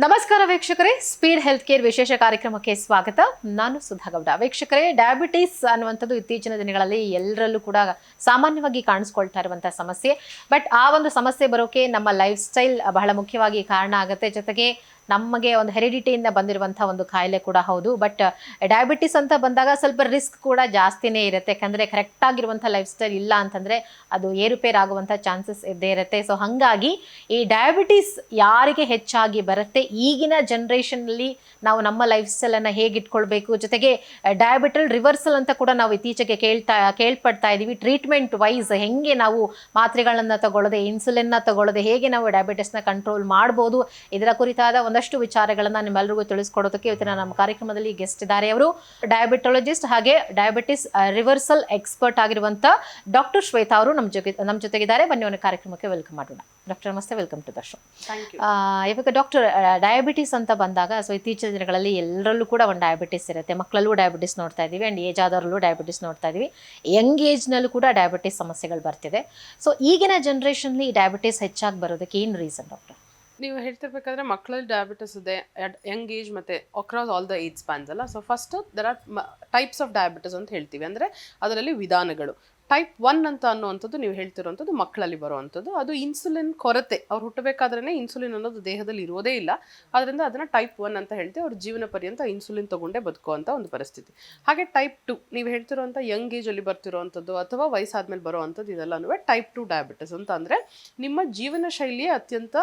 ನಮಸ್ಕಾರ ವೀಕ್ಷಕರೇ, speed health care ವಿಶೇಷ ಕಾರ್ಯಕ್ರಮಕ್ಕೆ ಸ್ವಾಗತ. ನಾನು ಸುಧಾಗೌಡ. ವೀಕ್ಷಕರೇ, ಡಯಾಬಿಟಿಸ್ ಅನ್ನುವಂಥದ್ದು ಇತ್ತೀಚಿನ ದಿನಗಳಲ್ಲಿ ಎಲ್ಲರಲ್ಲೂ ಕೂಡ ಸಾಮಾನ್ಯವಾಗಿ ಕಾಣಿಸ್ಕೊಳ್ತಾ ಇರುವಂತಹ ಸಮಸ್ಯೆ. ಬಟ್ ಆ ಒಂದು ಸಮಸ್ಯೆ ಬರೋಕೆ ನಮ್ಮ ಲೈಫ್ ಸ್ಟೈಲ್ ಬಹಳ ಮುಖ್ಯವಾಗಿ ಕಾರಣ ಆಗುತ್ತೆ. ಜೊತೆಗೆ ನಮಗೆ ಒಂದು ಹೆರಿಡಿಟಿಯಿಂದ ಬಂದಿರುವಂಥ ಒಂದು ಕಾಯಿಲೆ ಕೂಡ ಹೌದು. ಬಟ್ ಡಯಾಬಿಟಿಸ್ ಅಂತ ಬಂದಾಗ ಸ್ವಲ್ಪ ರಿಸ್ಕ್ ಕೂಡ ಜಾಸ್ತಿನೇ ಇರುತ್ತೆ. ಯಾಕಂದರೆ ಕರೆಕ್ಟಾಗಿರುವಂಥ ಲೈಫ್ ಸ್ಟೈಲ್ ಇಲ್ಲ ಅಂತಂದರೆ ಅದು ಏರುಪೇರಾಗುವಂಥ ಚಾನ್ಸಸ್ ಇದ್ದೇ ಇರುತ್ತೆ. ಸೊ ಹಾಗಾಗಿ ಈ ಡಯಾಬಿಟಿಸ್ ಯಾರಿಗೆ ಹೆಚ್ಚಾಗಿ ಬರುತ್ತೆ, ಈಗಿನ ಜನ್ರೇಷನ್ನಲ್ಲಿ ನಾವು ನಮ್ಮ ಲೈಫ್ ಸ್ಟೈಲನ್ನು ಹೇಗೆ ಇಟ್ಕೊಳ್ಬೇಕು, ಜೊತೆಗೆ ಡಯಾಬಿಟಲ್ ರಿವರ್ಸಲ್ ಅಂತ ಕೂಡ ನಾವು ಇತ್ತೀಚೆಗೆ ಕೇಳ್ಪಡ್ತಾ ಇದ್ದೀವಿ. ಟ್ರೀಟ್ಮೆಂಟ್ ವೈಸ್ ಹೆಂಗೆ ನಾವು ಮಾತ್ರೆಗಳನ್ನು ತಗೊಳ್ಳೋದೆ, ಇನ್ಸುಲಿನ್ನ ತಗೊಳ್ಳೋದೆ, ಹೇಗೆ ನಾವು ಡಯಾಬಿಟಿಸ್ನ ಕಂಟ್ರೋಲ್ ಮಾಡ್ಬೋದು, ಇದರ ಕುರಿತಾದ ಒಂದಷ್ಟು ವಿಚಾರಗಳನ್ನು ನಿಮ್ಮೆಲ್ಲರಿಗೂ ತಿಳಿಸ್ಕೊಡೋದಕ್ಕೆ ಇವತ್ತಿನ ನಮ್ಮ ಕಾರ್ಯಕ್ರಮದಲ್ಲಿ ಗೆಸ್ಟ್ ಇದ್ದಾರೆ. ಅವರು ಡಯಾಬಿಟಾಲಜಿಸ್ಟ್ ಹಾಗೆ ಡಯಾಬಿಟಿಸ್ ರಿವರ್ಸಲ್ ಎಕ್ಸ್ಪರ್ಟ್ ಆಗಿರುವಂಥ ಡಾಕ್ಟರ್ ಶ್ವೇತಾ ಅವರು ನಮ್ಮ ಜೊತೆಗಿದ್ದಾರೆ. ಬನ್ನಿ ಅವನ ಕಾರ್ಯಕ್ರಮಕ್ಕೆ ವೆಲ್ಕಮ್ ಮಾಡೋಣ. ಡಾಕ್ಟರ್ ನಮಸ್ತೆ, ವೆಲ್ಕಮ್ ಟು ದ ಶೋ. ಇವಾಗ ಡಾಕ್ಟರ್, ಡಯಾಬಿಟಿಸ್ ಅಂತ ಬಂದಾಗ ಸೊ ಇತ್ತೀಚಿನ ದಿನಗಳಲ್ಲಿ ಎಲ್ಲರಲ್ಲೂ ಕೂಡ ಒಂದು ಡಯಾಬಿಟಿಸ್ ಇರುತ್ತೆ. ಮಕ್ಕಳಲ್ಲೂ ಡಯಾಬಿಟಿಸ್ ನೋಡ್ತಾ ಇದ್ದೀವಿ ಆ್ಯಂಡ್ ಏಜ್ ಆದವರಲ್ಲೂ ಡಯಾಬಿಟಿಸ್ ನೋಡ್ತಾ ಇದ್ದೀವಿ. ಯಂಗ್ ಏಜ್ನಲ್ಲೂ ಕೂಡ ಡಯಾಬಿಟಿಸ್ ಸಮಸ್ಯೆಗಳು ಬರ್ತಿದೆ. ಸೊ ಈಗಿನ ಜನ್ರೇಷನ್ಲಿ ಡಯಾಬಿಟಿಸ್ ಹೆಚ್ಚಾಗಿ ಬರೋದಕ್ಕೆ ಏನು ರೀಸನ್ ಡಾಕ್ಟರ್? ನೀವು ಹೇಳ್ತಿರ್ಬೇಕಾದ್ರೆ ಮಕ್ಕಳಲ್ಲಿ ಡಯಾಬಿಟಿಸ್ ಇದೆ ಯಂಗ್ ಏಜ್ ಮತ್ತು across all the age spans ಅಲ್ಲ. So first there are types of diabetes ಅಂತ ಹೇಳ್ತೀವಿ. ಅಂದರೆ ಅದರಲ್ಲಿ ವಿಧಾನಗಳು. ಟೈಪ್ 1 ಅಂತ ಅನ್ನುವಂಥದ್ದು ನೀವು ಹೇಳ್ತಿರೋವಂಥದ್ದು ಮಕ್ಕಳಲ್ಲಿ ಬರುವಂಥದ್ದು. ಅದು ಇನ್ಸುಲಿನ್ ಕೊರತೆ. ಅವ್ರು ಹುಟ್ಟಬೇಕಾದ್ರೇ ಇನ್ಸುಲಿನ್ ಅನ್ನೋದು ದೇಹದಲ್ಲಿ ಇರೋದೇ ಇಲ್ಲ. ಅದರಿಂದ ಅದನ್ನು ಟೈಪ್ 1 ಅಂತ ಹೇಳ್ತೀವಿ. ಅವ್ರ ಜೀವನ ಪರ್ಯಂತ ಇನ್ಸುಲಿನ್ ತೊಗೊಂಡೇ ಬದುಕುವಂಥ ಒಂದು ಪರಿಸ್ಥಿತಿ. ಹಾಗೆ ಟೈಪ್ 2 ನೀವು ಹೇಳ್ತಿರೋವಂಥ ಯಂಗ್ ಏಜಲ್ಲಿ ಬರ್ತಿರೋವಂಥದ್ದು ಅಥವಾ ವಯಸ್ಸಾದ್ಮೇಲೆ ಬರುವಂಥದ್ದು, ಇದೆಲ್ಲನೂ ಟೈಪ್ 2 ಡಯಾಬಿಟಿಸ್ ಅಂತ. ಅಂದರೆ ನಿಮ್ಮ ಜೀವನ ಶೈಲಿಯೇ ಅತ್ಯಂತ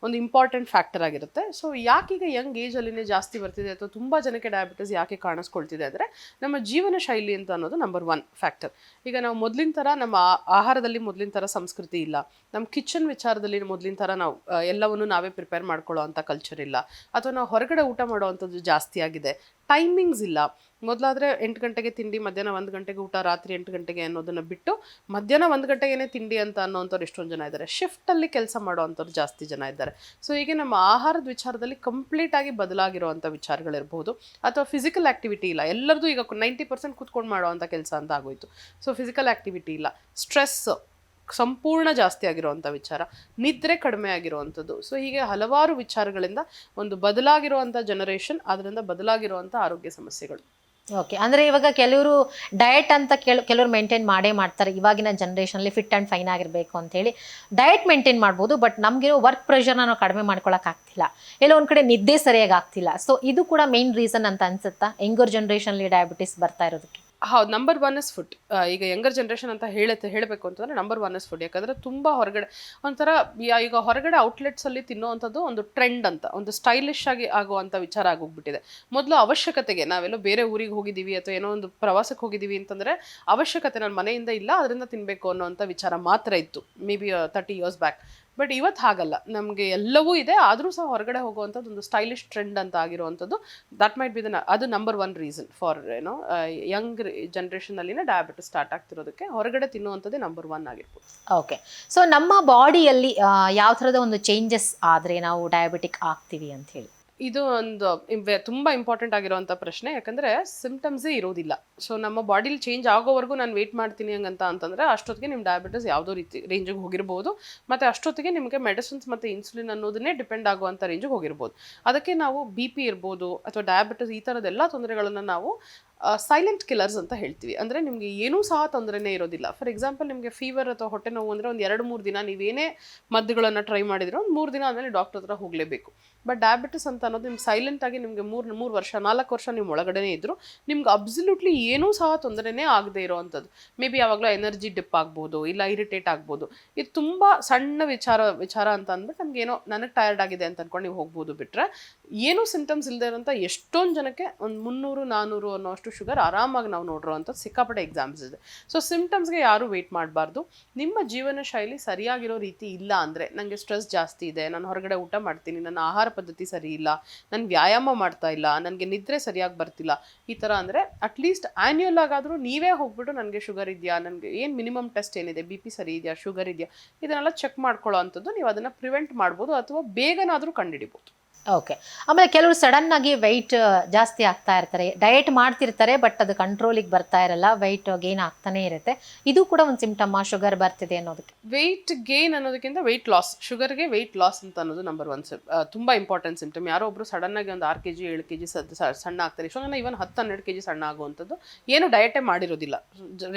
ಒಂದು ಇಂಪಾರ್ಟೆಂಟ್ ಫ್ಯಾಕ್ಟರ್ ಆಗಿರುತ್ತೆ. ಸೊ ಯಾಕೀಗ ಯಂಗ್ ಏಜಲ್ಲಿನೇ ಜಾಸ್ತಿ ಬರ್ತಿದೆ ಅಥವಾ ತುಂಬ ಜನಕ್ಕೆ ಡಯಾಬಿಟಿಸ್ ಯಾಕೆ ಕಾಣಿಸ್ಕೊಳ್ತಿದೆ ಅಂದರೆ ನಮ್ಮ ಜೀವನ ಶೈಲಿ ಅಂತ ಅನ್ನೋದು ನಂಬರ್ 1 ಫ್ಯಾಕ್ಟರ್. ಈಗ ನಾವು ಮೊದಲಿನ ಥರ ನಮ್ಮ ಆಹಾರದಲ್ಲಿ ಮೊದಲಿನ ಥರ ಸಂಸ್ಕೃತಿ ಇಲ್ಲ. ನಮ್ಮ ಕಿಚನ್ ವಿಚಾರದಲ್ಲಿ ಮೊದಲಿನ ಥರ ನಾವು ಎಲ್ಲವನ್ನೂ ನಾವೇ ಪ್ರಿಪೇರ್ ಮಾಡ್ಕೊಳ್ಳೋ ಅಂಥ ಕಲ್ಚರ್ ಇಲ್ಲ. ಅಥವಾ ನಾವು ಹೊರಗಡೆ ಊಟ ಮಾಡೋವಂಥದ್ದು ಜಾಸ್ತಿ ಆಗಿದೆ. ಟೈಮಿಂಗ್ಸ್ ಇಲ್ಲ. ಮೊದಲಾದರೆ 8 ಗಂಟೆಗೆ ತಿಂಡಿ, ಮಧ್ಯಾಹ್ನ 1 ಗಂಟೆಗೆ ಊಟ, ರಾತ್ರಿ 8 ಗಂಟೆಗೆ ಅನ್ನೋದನ್ನು ಬಿಟ್ಟು ಮಧ್ಯಾಹ್ನ 1 ಗಂಟೆಗೇ ತಿಂಡಿ ಅಂತ ಅನ್ನೋವಂಥವ್ರು ಎಷ್ಟೊಂದು ಜನ ಇದ್ದಾರೆ. ಶಿಫ್ಟಲ್ಲಿ ಕೆಲಸ ಮಾಡೋವಂಥವ್ರು ಜಾಸ್ತಿ ಜನ ಇದ್ದಾರೆ. ಸೊ ಹೀಗೆ ನಮ್ಮ ಆಹಾರದ ವಿಚಾರದಲ್ಲಿ ಕಂಪ್ಲೀಟಾಗಿ ಬದಲಾಗಿರೋವಂಥ ವಿಚಾರಗಳಿರ್ಬೋದು. ಅಥವಾ ಫಿಸಿಕಲ್ ಆ್ಯಕ್ಟಿವಿಟಿ ಇಲ್ಲ. ಎಲ್ಲರದು ಈಗ 90% ಕೂತ್ಕೊಂಡು ಮಾಡೋವಂಥ ಕೆಲಸ ಅಂತ ಆಗೋಯ್ತು. ಸೊ ಫಿಸಿಕಲ್ ಆ್ಯಕ್ಟಿವಿಟಿ ಇಲ್ಲ. ಸ್ಟ್ರೆಸ್ ಸಂಪೂರ್ಣ ಜಾಸ್ತಿ ಆಗಿರುವಂಥ ವಿಚಾರ, ನಿದ್ರೆ ಕಡಿಮೆ ಆಗಿರುವಂಥದ್ದು. ಸೊ ಹೀಗೆ ಹಲವಾರು ವಿಚಾರಗಳಿಂದ ಒಂದು ಬದಲಾಗಿರುವಂಥ ಜನರೇಷನ್, ಅದರಿಂದ ಬದಲಾಗಿರುವಂಥ ಆರೋಗ್ಯ ಸಮಸ್ಯೆಗಳು. ಓಕೆ, ಅಂದರೆ ಇವಾಗ ಕೆಲವರು ಡಯಟ್ ಅಂತ ಕೆಲವರು ಮೇಂಟೈನ್ ಮಾಡ್ತಾರೆ. ಇವಾಗಿನ ಜನ್ರೇಷನಲ್ಲಿ ಫಿಟ್ ಆ್ಯಂಡ್ ಫೈನ್ ಆಗಿರಬೇಕು ಅಂತೇಳಿ ಡಯಟ್ ಮೇಂಟೈನ್ ಮಾಡ್ಬೋದು. ಬಟ್ ನಮಗಿರೋ ವರ್ಕ್ ಪ್ರೆಷರ್ನ ನಾವು ಕಡಿಮೆ ಮಾಡ್ಕೊಳಕ್ಕಾಗ್ತಿಲ್ಲ. ಎಲ್ಲೋ ಒಂದು ಕಡೆ ನಿದ್ದೆ ಸರಿಯಾಗಿ ಆಗ್ತಿಲ್ಲ. ಸೊ ಇದು ಕೂಡ ಮೇನ್ ರೀಸನ್ ಅಂತ ಅನ್ಸುತ್ತಾ ಯಂಗರ್ ಜನ್ರೇಷನ್ಲಿ ಡಯಾಬಿಟಿಸ್ ಬರ್ತಾ ಇರೋದಕ್ಕೆ? ಹೌದು, ನಂಬರ್ 1 ಇಸ್ ಫುಡ್. ಈಗ ಯಂಗರ್ ಜನ್ರೇಷನ್ ಅಂತ ಹೇಳಬೇಕು ಅಂತಂದರೆ ನಂಬರ್ 1 ಇಸ್ ಫುಡ್. ಯಾಕಂದರೆ ತುಂಬ ಹೊರಗಡೆ ಒಂಥರ ಈಗ ಹೊರಗಡೆ ಔಟ್ಲೆಟ್ಸಲ್ಲಿ ತಿನ್ನೋವಂಥದ್ದು ಒಂದು ಟ್ರೆಂಡ್ ಅಂತ, ಒಂದು ಸ್ಟೈಲಿಶ್ ಆಗಿ ಆಗುವಂಥ ವಿಚಾರ ಆಗೋಗ್ಬಿಟ್ಟಿದೆ. ಮೊದಲು ಅವಶ್ಯಕತೆಗೆ ನಾವೆಲ್ಲೋ ಬೇರೆ ಊರಿಗೆ ಹೋಗಿದ್ದೀವಿ ಅಥವಾ ಏನೋ ಒಂದು ಪ್ರವಾಸಕ್ಕೆ ಹೋಗಿದ್ದೀವಿ ಅಂತಂದರೆ ಅವಶ್ಯಕತೆ, ನನ್ನ ಮನೆಯಿಂದ ಇಲ್ಲ ಅದರಿಂದ ತಿನ್ನಬೇಕು ಅನ್ನೋವಂಥ ವಿಚಾರ ಮಾತ್ರ ಇತ್ತು, may be 30 years back. But ಇವತ್ತು ಹಾಗಲ್ಲ. ನಮಗೆ ಎಲ್ಲವೂ ಇದೆ, ಆದರೂ ಸಹ ಹೊರಗಡೆ ಹೋಗುವಂಥದ್ದು ಒಂದು ಸ್ಟೈಲಿಶ್ ಟ್ರೆಂಡ್ ಅಂತ ಆಗಿರುವಂಥದ್ದು. ದಟ್ ಮೈಟ್ ಬಿ ಅದು ನಂಬರ್ 1 ರೀಸನ್ ಫಾರ್ ಯಂಗ್ ಜನ್ರೇಷನ್ನಲ್ಲಿನೇ ಡಯಾಬಿಟಿಸ್ ಸ್ಟಾರ್ಟ್ ಆಗ್ತಿರೋದಕ್ಕೆ. ಹೊರಗಡೆ ತಿನ್ನುವಂಥದ್ದೇ ನಂಬರ್ 1 ಆಗಿರ್ಬೋದು. ಓಕೆ, ಸೊ ನಮ್ಮ ಬಾಡಿಯಲ್ಲಿ ಯಾವ ಥರದ ಒಂದು ಚೇಂಜಸ್ ಆದರೆ ನಾವು ಡಯಾಬಿಟಿಕ್ ಆಗ್ತೀವಿ ಅಂತ ಹೇಳಿ? ಇದು ಒಂದು ತುಂಬ ಇಂಪಾರ್ಟೆಂಟ್ ಆಗಿರೋವಂಥ ಪ್ರಶ್ನೆ. ಯಾಕಂದರೆ ಸಿಮ್ಟಮ್ಸೇ ಇರೋದಿಲ್ಲ. ಸೊ ನಮ್ಮ ಬಾಡಿಲಿ ಚೇಂಜ್ ಆಗೋವರೆಗೂ ನಾನು ವೆಯ್ಟ್ ಮಾಡ್ತೀನಿ ಅಂತಂದರೆ ಅಷ್ಟೊತ್ತಿಗೆ ನಿಮ್ಮ ಡಯಾಬಿಟಿಸ್ ಯಾವುದೋ ರೀತಿ ರೇಂಜಿಗೆ ಹೋಗಿರ್ಬೋದು. ಮತ್ತು ಅಷ್ಟೊತ್ತಿಗೆ ನಿಮಗೆ ಮೆಡಿಸಿನ್ಸ್ ಮತ್ತು ಇನ್ಸುಲಿನ್ ಅನ್ನೋದನ್ನೇ ಡಿಪೆಂಡ್ ಆಗುವಂಥ ರೇಂಜಿಗೆ ಹೋಗಿರ್ಬೋದು. ಅದಕ್ಕೆ ನಾವು BP ಇರ್ಬೋದು ಅಥವಾ ಡಯಾಬಿಟಿಸ್ ಈ ಥರದ್ದೆಲ್ಲ ತೊಂದರೆಗಳನ್ನು ನಾವು ಸೈಲೆಂಟ್ ಕಿಲ್ಲರ್ಸ್ ಅಂತ ಹೇಳ್ತೀವಿ. ಅಂದರೆ ನಿಮಗೆ ಏನೂ ಸಹ ತೊಂದರೆನೇ ಇರೋದಿಲ್ಲ. ಫಾರ್ ಎಕ್ಸಾಂಪಲ್, ನಿಮಗೆ ಫೀವರ್ ಅಥವಾ ಹೊಟ್ಟೆ ನೋವು ಅಂದರೆ ಒಂದು 2-3 ದಿನ ನೀವೇನೇ ಮದ್ದುಗಳನ್ನು ಟ್ರೈ ಮಾಡಿದ್ರೆ ಒಂದು 3 ದಿನ ಆದಮೇಲೆ ಡಾಕ್ಟರ್ ಹತ್ರ ಹೋಗಲೇಬೇಕು. ಬಟ್ ಡಯಾಬಿಟಿಸ್ ಅಂತ ಅನ್ನೋದು ನಿಮ್ಗೆ ಸೈಲೆಂಟಾಗಿ ನಿಮಗೆ 3 ವರ್ಷ 4 ವರ್ಷ ನೀವು ಒಳಗಡೆ ಇದ್ದರೂ ನಿಮ್ಗೆ ಅಬ್ಸಲ್ಯೂಟ್ಲಿ ಏನೂ ಸಹ ತೊಂದರೆನೇ ಆಗದೆ ಇರೋವಂಥದ್ದು. ಮೇ ಬಿ ಯಾವಾಗಲೂ ಎನರ್ಜಿ ಡಿಪ್ ಆಗ್ಬೋದು, ಇಲ್ಲ ಇರಿಟೇಟ್ ಆಗ್ಬೋದು. ಇದು ತುಂಬ ಸಣ್ಣ ವಿಚಾರ ಅಂತ ಅಂದ್ಬಿಟ್ಟು ನಮಗೇನೋ ನನಗೆ ಟಯರ್ಡ್ ಆಗಿದೆ ಅಂತ ಅಂದ್ಕೊಂಡು ನೀವು ಹೋಗ್ಬೋದು. ಬಿಟ್ಟರೆ ಏನೂ ಸಿಂಟಮ್ಸ್ ಇಲ್ಲದೆ ಇರೋಂಥ ಎಷ್ಟೊಂದು ಜನಕ್ಕೆ ಒಂದು 300-400 ಅನ್ನೋಷ್ಟು ಶುಗರ್ ಆರಾಮಾಗಿ ನಾವು ನೋಡಿರೋವಂಥದ್ದು ಸಿಕ್ಕಾಪಟ್ಟೆ ಎಕ್ಸಾಮ್ಸ್ ಇದೆ. ಸೊ ಸಿಂಟಮ್ಸ್ಗೆ ಯಾರೂ ವೆಯ್ಟ್ ಮಾಡಬಾರ್ದು. ನಿಮ್ಮ ಜೀವನ ಶೈಲಿ ಸರಿಯಾಗಿರೋ ರೀತಿ ಇಲ್ಲ ಅಂದರೆ, ನನಗೆ ಸ್ಟ್ರೆಸ್ ಜಾಸ್ತಿ ಇದೆ, ನಾನು ಹೊರಗಡೆ ಊಟ ಮಾಡ್ತೀನಿ, ನನ್ನ ಆಹಾರ ಪದ್ಧತಿ ಸರಿ ಇಲ್ಲ, ನಾನು ವ್ಯಾಯಾಮ ಮಾಡ್ತಾ ಇಲ್ಲ, ನನಗೆ ನಿದ್ರೆ ಸರಿಯಾಗಿ ಬರ್ತಿಲ್ಲ, ಈ ಥರ ಅಂದರೆ ಅಟ್ಲೀಸ್ಟ್ ಆ್ಯನ್ಯುಯಲ್ ಆಗಾದರೂ ನೀವೇ ಹೋಗ್ಬಿಟ್ಟು ನನಗೆ ಶುಗರ್ ಇದೆಯಾ, ನನಗೆ ಏನು ಮಿನಿಮಮ್ ಟೆಸ್ಟ್ ಏನಿದೆ, BP ಸರಿ ಇದೆಯಾ, ಶುಗರ್ ಇದೆಯಾ, ಇದನ್ನೆಲ್ಲ ಚೆಕ್ ಮಾಡ್ಕೊಳ್ಳೋ ಅಂಥದ್ದು. ನೀವು ಅದನ್ನು ಪ್ರಿವೆಂಟ್ ಮಾಡ್ಬೋದು ಅಥವಾ ಬೇಗನಾದರೂ ಕಂಡುಹಿಡಿಬೋದು. ಓಕೆ. ಆಮೇಲೆ ಕೆಲವರು ಸಡನ್ ಆಗಿ ವೆಯ್ಟ್ ಜಾಸ್ತಿ ಆಗ್ತಾ ಇರ್ತಾರೆ, ಡಯಟ್ ಮಾಡ್ತಿರ್ತಾರೆ, ಬಟ್ ಅದು ಕಂಟ್ರೋಲಿಗೆ ಬರ್ತಾ ಇರಲ್ಲ, ವೆಯ್ಟ್ ಗೇನ್ ಆಗ್ತಾನೆ ಇರುತ್ತೆ. ಇದು ಕೂಡ ಒಂದು ಸಿಂಪ್ಟಮ್ ಶುಗರ್ ಬರ್ತಿದೆ ಅನ್ನೋದಕ್ಕೆ. ವೆಯ್ಟ್ ಗೇನ್ ಅನ್ನೋದಕ್ಕಿಂತ ವೆಯ್ಟ್ ಲಾಸ್, ಶುಗರ್ಗೆ ವೆಯ್ಟ್ ಲಾಸ್ ಅಂತ ಅನ್ನೋದು ನಂಬರ್ 1 ತುಂಬಾ ಇಂಪಾರ್ಟೆಂಟ್ ಸಿಂಪ್ಟಮ್. ಯಾರೋ ಒಬ್ರು ಸಡನ್ ಆಗಿ ಒಂದು 6 kg 7 kg ಸಣ್ಣ ಆಗ್ತಾರೆ, ಇಷ್ಟೊಂದು ಇವನ್ 10-12 kg ಸಣ್ಣ ಆಗುವಂಥದ್ದು ಏನು ಡಯಟೇ ಮಾಡಿರೋದಿಲ್ಲ,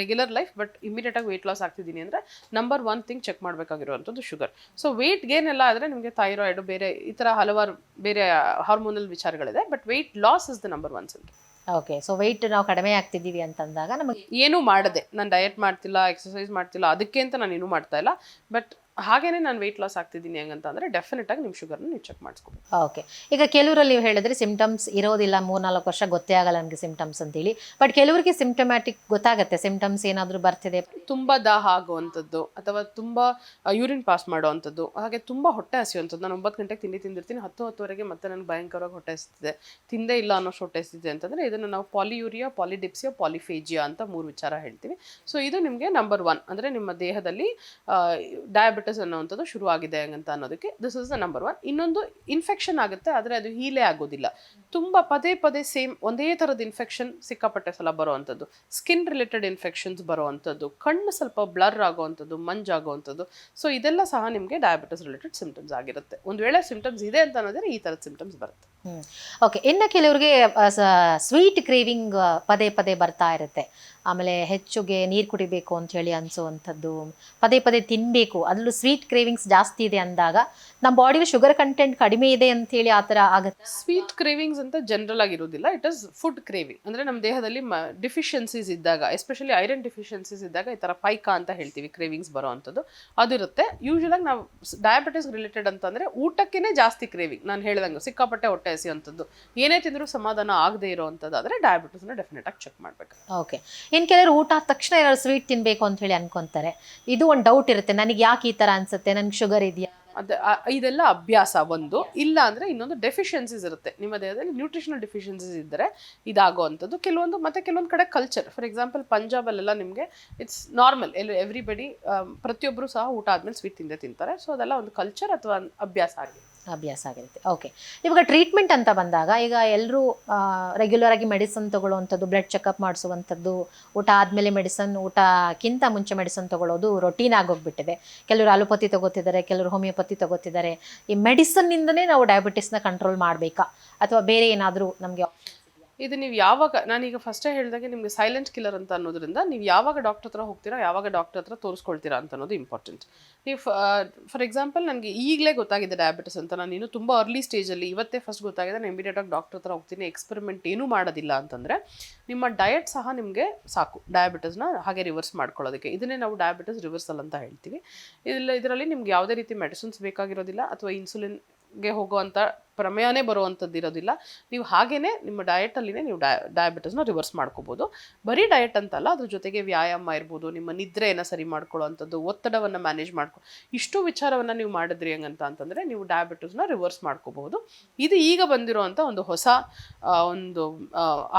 ರೆಗ್ಯುಲರ್ ಲೈಫ್, ಬಟ್ ಇಮಿಡಿಯೇಟ್ ಆಗಿ ವೆಯ್ಟ್ ಲಾಸ್ ಆಗ್ತಿದ್ದೀನಿ ಅಂದ್ರೆ ನಂಬರ್ 1 ಥಿಂಗ್ ಚೆಕ್ ಮಾಡಬೇಕಾಗಿರುವಂಥದ್ದು ಶುಗರ್. ಸೊ ವೆಯ್ಟ್ ಗೇನ್ ಎಲ್ಲ ಆದರೆ ನಿಮಗೆ ಥೈರಾಯ್ಡ್, ಬೇರೆ ಈ ಥರ ಹಲವಾರು ಬೇರೆ ಹಾರ್ಮೋನಲ್ ವಿಚಾರಗಳಿದೆ, but weight loss is the number 1 symptom. Okay. So weight ನಾವು ಕಡಿಮೆ ಆಗ್ತಿದ್ದೀವಿ ಅಂತಂದಾಗ ನಮಗೆ ಏನೂ ಮಾಡದೆ, ನಾನು ಡಯಟ್ ಮಾಡ್ತಿಲ್ಲ, ಎಕ್ಸಸೈಸ್ ಮಾಡ್ತಿಲ್ಲ, ಅದಕ್ಕೆ ಅಂತ ನಾನು ಏನೂ ಮಾಡ್ತಾ ಇಲ್ಲ, ಬಟ್ ಹಾಗೇನೆ ನಾನು ವೆಯ್ಟ್ ಲಾಸ್ ಆಗ್ತಿದ್ದೀನಿ ಹೆಂಗಂತ ಅಂದರೆ ಡೆಫಿನೆಟ್ ಆಗಿ ನಿಮ್ಮ ಶುಗರ್ನ ನೀವು ಚೆಕ್ ಮಾಡಿಸ್ಕೋಬೇಕು. ಓಕೆ. ಈಗ ಕೆಲವರಲ್ಲಿ ನೀವು ಹೇಳಿದ್ರೆ ಸಿಂಪ್ಟಮ್ಸ್ ಇರೋದಿಲ್ಲ, 3-4 ವರ್ಷ ಗೊತ್ತೇ ಆಗಲ್ಲ ನನಗೆ ಸಿಂಪ್ಟಮ್ಸ್ ಅಂತೇಳಿ, ಬಟ್ ಕೆಲವರಿಗೆ ಸಿಂಪ್ಟಮ್ಯಾಟಿಕ್ ಗೊತ್ತಾಗುತ್ತೆ, ಸಿಂಪ್ಟಮ್ಸ್ ಏನಾದರೂ ಬರ್ತಿದೆ, ತುಂಬ ದಾಹ ಆಗುವಂಥದ್ದು ಅಥವಾ ತುಂಬ ಯೂರಿನ್ ಪಾಸ್ ಮಾಡೋವಂಥದ್ದು, ಹಾಗೆ ತುಂಬ ಹೊಟ್ಟೆ ಹಸಿಯುವಂಥದ್ದು. ನಾನು 9 ಗಂಟೆಗೆ ತಿಂದಿರ್ತೀನಿ, 10-10ವರೆಗೆ ಮತ್ತೆ ನನಗೆ ಭಯಂಕರವಾಗಿ ಹೊಟ್ಟೆ ಹಸಿತಿದೆ, ತಿಂದೇ ಇಲ್ಲ ಅನ್ನೋಷ್ಟು ಹೊಟ್ಟೆ ಹಸಿತಿದೆ ಅಂತಂದರೆ ಇದನ್ನು ನಾವು ಪಾಲಿಯೂರಿಯಾ, ಪಾಲಿಡಿಪ್ಸಿಯಾ, ಪಾಲಿಫೇಜಿಯಾ ಅಂತ 3 ವಿಚಾರ ಹೇಳ್ತೀವಿ. ಸೊ ಇದು ನಿಮಗೆ ನಂಬರ್ 1, ಅಂದರೆ ನಿಮ್ಮ ದೇಹದಲ್ಲಿ ಡಯಾಬಿಟಿಸ್ ಅನ್ನೋವಂಥದ್ದು ಶುರು ಆಗಿದೆ ಅಂತ ಅನ್ನೋದಕ್ಕೆ ದಿಸ್ ಇಸ್ ದ ನಂಬರ್ 1. ಇನ್ನೊಂದು ಇನ್ಫೆಕ್ಷನ್ ಆಗುತ್ತೆ, ಆದರೆ ಅದು ಹೀಲೇ ಆಗೋದಿಲ್ಲ, ತುಂಬ ಪದೇ ಪದೇ ಸೇಮ್ ಒಂದೇ ಥರದ ಇನ್ಫೆಕ್ಷನ್ ಸಿಕ್ಕಾಪಟ್ಟೆ ಸಲ ಬರೋವಂಥದ್ದು, ಸ್ಕಿನ್ ರಿಲೇಟೆಡ್ ಇನ್ಫೆಕ್ಷನ್ಸ್ ಬರೋವಂಥದ್ದು, ಕಣ್ಣು ಸ್ವಲ್ಪ ಬ್ಲರ್ ಆಗೋವಂಥದ್ದು, ಮಂಜಾಗೋವಂಥದ್ದು. ಸೊ ಇದೆಲ್ಲ ಸಹ ನಿಮಗೆ ಡಯಾಬಿಟಿಸ್ ರಿಲೇಟೆಡ್ ಸಿಂಪ್ಟಮ್ಸ್ ಆಗಿರುತ್ತೆ. ಒಂದು ವೇಳೆ ಸಿಂಪ್ಟಮ್ಸ್ ಇದೆ ಅಂತ ಅನ್ನೋದ್ರೆ ಈ ಥರದ ಸಿಂಪ್ಟಮ್ಸ್ ಬರುತ್ತೆ. ಓಕೆ. ಇನ್ನು ಕೆಲವರಿಗೆ ಸ್ವೀಟ್ ಕ್ರೇವಿಂಗ್ ಪದೇ ಪದೇ ಬರ್ತಾ ಇರುತ್ತೆ, ಆಮೇಲೆ ಹೆಚ್ಚುಗೆ ನೀರು ಕುಡಿಬೇಕು ಅಂತ ಹೇಳಿ ಅನಿಸುವಂಥದ್ದು, ಪದೇ ಪದೇ ತಿನ್ನಬೇಕು, ಅದರಲ್ಲೂ ಸ್ವೀಟ್ ಕ್ರೇವಿಂಗ್ಸ್ ಜಾಸ್ತಿ ಇದೆ ಅಂದಾಗ ನಮ್ಮ ಬಾಡಿಲಿ ಶುಗರ್ ಕಂಟೆಂಟ್ ಕಡಿಮೆ ಇದೆ ಅಂತ ಹೇಳಿ ಆ ಥರ ಆಗುತ್ತೆ. ಸ್ವೀಟ್ ಕ್ರೇವಿಂಗ್ಸ್ ಅಂತ ಜನರಲ್ ಆಗಿರೋದಿಲ್ಲ, ಇಟ್ ಇಸ್ ಫುಡ್ ಕ್ರೇವಿಂಗ್. ಅಂದರೆ ನಮ್ಮ ದೇಹದಲ್ಲಿ ಡಿಫಿಷಿಯನ್ಸೀಸ್ ಇದ್ದಾಗ, ಎಸ್ಪೆಷಲಿ ಐರನ್ ಡಿಫಿಷಿಯನ್ಸೀಸ್ ಇದ್ದಾಗ ಈ ಥರ ಪೈಕ ಅಂತ ಹೇಳ್ತೀವಿ, ಕ್ರೇವಿಂಗ್ಸ್ ಬರೋ ಅಂಥದ್ದು ಅದಿರುತ್ತೆ. ಯೂಶುವಲಾಗಿ ನಾವು ಡಯಾಬಿಟಿಸ್ ರಿಲೇಟೆಡ್ ಅಂತಂದರೆ ಊಟಕ್ಕೇ ಜಾಸ್ತಿ ಕ್ರೇವಿಂಗ್, ನಾನು ಹೇಳ್ದಂಗೆ ಸಿಕ್ಕಾಪಟ್ಟೆ ಹೊಟ್ಟೆ ಹಸಿಯುವಂಥದ್ದು, ಏನೇ ತಿಂದರೂ ಸಮಾಧಾನ ಆಗದೆ ಇರೋವಂಥದ್ದು ಆದರೆ ಡಯಾಬಿಟಿಸ್ನ ಡೆಫಿನೆಟ್ ಆಗಿ ಚೆಕ್ ಮಾಡಬೇಕು. ಓಕೆ. ಇನ್ನು ಕೆಲವರು ಊಟ ಆದ ತಕ್ಷಣ ಏನಾದ್ರು ಸ್ವೀಟ್ ತಿನ್ನಬೇಕು ಅಂತ ಹೇಳಿ ಅನ್ಕೊಂತಾರೆ, ಇದು ಒಂದು ಡೌಟ್ ಇರುತ್ತೆ, ನನಗೆ ಯಾಕೆ ಈ ಥರ ಅನ್ಸುತ್ತೆ, ನನಗೆ ಶುಗರ್ ಇದೆಯಾ, ಇದೆಲ್ಲ ಅಭ್ಯಾಸ ಒಂದು, ಇಲ್ಲ ಅಂದರೆ ಇನ್ನೊಂದು ಡೆಫಿಷಿಯನ್ಸೀಸ್ ಇರುತ್ತೆ ನಿಮ್ಮ ದೇಹದಲ್ಲಿ, ನ್ಯೂಟ್ರಿಷನಲ್ ಡೆಫಿಷಿಯನ್ಸೀಸ್ ಇದ್ದರೆ ಇದಾಗುವಂಥದ್ದು. ಕೆಲವೊಂದು ಕಡೆ ಕಲ್ಚರ್, ಫಾರ್ ಎಕ್ಸಾಂಪಲ್ ಪಂಜಾಬಲ್ಲೆಲ್ಲ ನಿಮಗೆ ಇಟ್ಸ್ ನಾರ್ಮಲ್, ಎವ್ರಿಬಡಿ ಪ್ರತಿಯೊಬ್ಬರು ಸಹ ಊಟ ಆದಮೇಲೆ ಸ್ವೀಟ್ ತಿಂತಾರೆ. ಸೊ ಅದೆಲ್ಲ ಒಂದು ಕಲ್ಚರ್ ಅಥವಾ ಅಭ್ಯಾಸ ಆಗಿರುತ್ತೆ. ಓಕೆ. ಇವಾಗ ಟ್ರೀಟ್ಮೆಂಟ್ ಅಂತ ಬಂದಾಗ ಈಗ ಎಲ್ಲರೂ ರೆಗ್ಯುಲರ್ ಆಗಿ ಮೆಡಿಸನ್ ತಗೊಳ್ಳುವಂಥದ್ದು, ಬ್ಲಡ್ ಚೆಕಪ್ ಮಾಡಿಸುವಂಥದ್ದು, ಊಟ ಆದಮೇಲೆ ಮೆಡಿಸನ್, ಊಟಕ್ಕಿಂತ ಮುಂಚೆ ಮೆಡಿಸನ್ ತಗೊಳ್ಳೋದು ರೊಟೀನ್ ಆಗೋಗ್ಬಿಟ್ಟಿದೆ. ಕೆಲವರು ಅಲೋಪತಿ ತಗೋತಿದ್ದಾರೆ, ಕೆಲವರು ಹೋಮಿಯೋಪತಿ ತಗೋತಿದ್ದಾರೆ. ಈ ಮೆಡಿಸನ್ನಿಂದನೇ ನಾವು ಡಯಾಬಿಟಿಸ್ನ ಕಂಟ್ರೋಲ್ ಮಾಡಬೇಕಾ ಅಥವಾ ಬೇರೆ ಏನಾದರೂ ನಮಗೆ? ಇದು ನೀವು ಯಾವಾಗ, ನಾನೀಗ ಫಸ್ಟೇ ಹೇಳಿದಾಗೆ ನಿಮಗೆ ಸೈಲೆಂಟ್ ಕಿಲ್ಲರ್ ಅಂತ ಅನ್ನೋದ್ರಿಂದ ನೀವು ಯಾವಾಗ ಡಾಕ್ಟರ್ ಹತ್ರ ಹೋಗ್ತೀರಾ, ಯಾವಾಗ ಡಾಕ್ಟರ್ ಹತ್ರ ತೋರಿಸ್ಕೊಳ್ತೀರಾ ಅಂತ ಅನ್ನೋದು ಇಂಪಾರ್ಟೆಂಟ್. ನೀವು ಫಾರ್ ಎಕ್ಸಾಂಪಲ್ ನನಗೆ ಈಗಲೇ ಗೊತ್ತಾಗಿದೆ ಡಯಾಬಿಟಿಸ್ ಅಂತ, ನಾನು ಇನ್ನೂ ತುಂಬ ಅರ್ಲಿ ಸ್ಟೇಜಲ್ಲಿ ಇವತ್ತೇ ಫಸ್ಟ್ ಗೊತ್ತಾಗಿದೆ, ನಾನು ಇಮಿಡಿಯೇಟಾಗಿ ಡಾಕ್ಟರ್ ಹತ್ರ ಹೋಗ್ತೀನಿ, ಎಕ್ಸ್ಪೆರಿಮೆಂಟ್ ಏನೂ ಮಾಡೋದಿಲ್ಲ ಅಂತಂದರೆ ನಿಮ್ಮ ಡಯಟ್ ಸಹ ನಿಮಗೆ ಸಾಕು ಡಯಾಬಿಟಿಸ್ನ ಹಾಗೆ ರಿವರ್ಸ್ ಮಾಡ್ಕೊಳ್ಳೋದಕ್ಕೆ. ಇದನ್ನೇ ನಾವು ಡಯಾಬಿಟಿಸ್ ರಿವರ್ಸಲ್ ಅಂತ ಹೇಳ್ತೀವಿ. ಇದರಲ್ಲಿ ನಿಮ್ಗೆ ಯಾವುದೇ ರೀತಿ ಮೆಡಿಸಿನ್ಸ್ ಬೇಕಾಗಿರೋದಿಲ್ಲ ಅಥವಾ ಇನ್ಸುಲಿನ್ಗೆ ಹೋಗುವಂಥ ಪ್ರಮೇಯನೇ ಬರುವಂಥದ್ದು ಇರೋದಿಲ್ಲ. ನೀವು ಹಾಗೇನೆ ನಿಮ್ಮ ಡಯಟಲ್ಲಿನೇ ನೀವು ಡಯಾಬಿಟಿಸ್ನ ರಿವರ್ಸ್ ಮಾಡ್ಕೋಬೋದು. ಬರೀ ಡಯಟ್ ಅಂತಲ್ಲ, ಅದ್ರ ಜೊತೆಗೆ ವ್ಯಾಯಾಮ ಇರ್ಬೋದು, ನಿಮ್ಮ ನಿದ್ರೆಯನ್ನು ಸರಿ ಮಾಡ್ಕೊಳ್ಳೋವಂಥದ್ದು, ಒತ್ತಡವನ್ನು ಮ್ಯಾನೇಜ್ ಇಷ್ಟು ವಿಚಾರವನ್ನು ನೀವು ಮಾಡಿದ್ರಿ ಅಂತಂದರೆ ನೀವು ಡಯಾಬಿಟಿಸ್ನ ರಿವರ್ಸ್ ಮಾಡ್ಕೋಬಹುದು. ಇದು ಈಗ ಬಂದಿರೋವಂಥ ಒಂದು ಹೊಸ ಒಂದು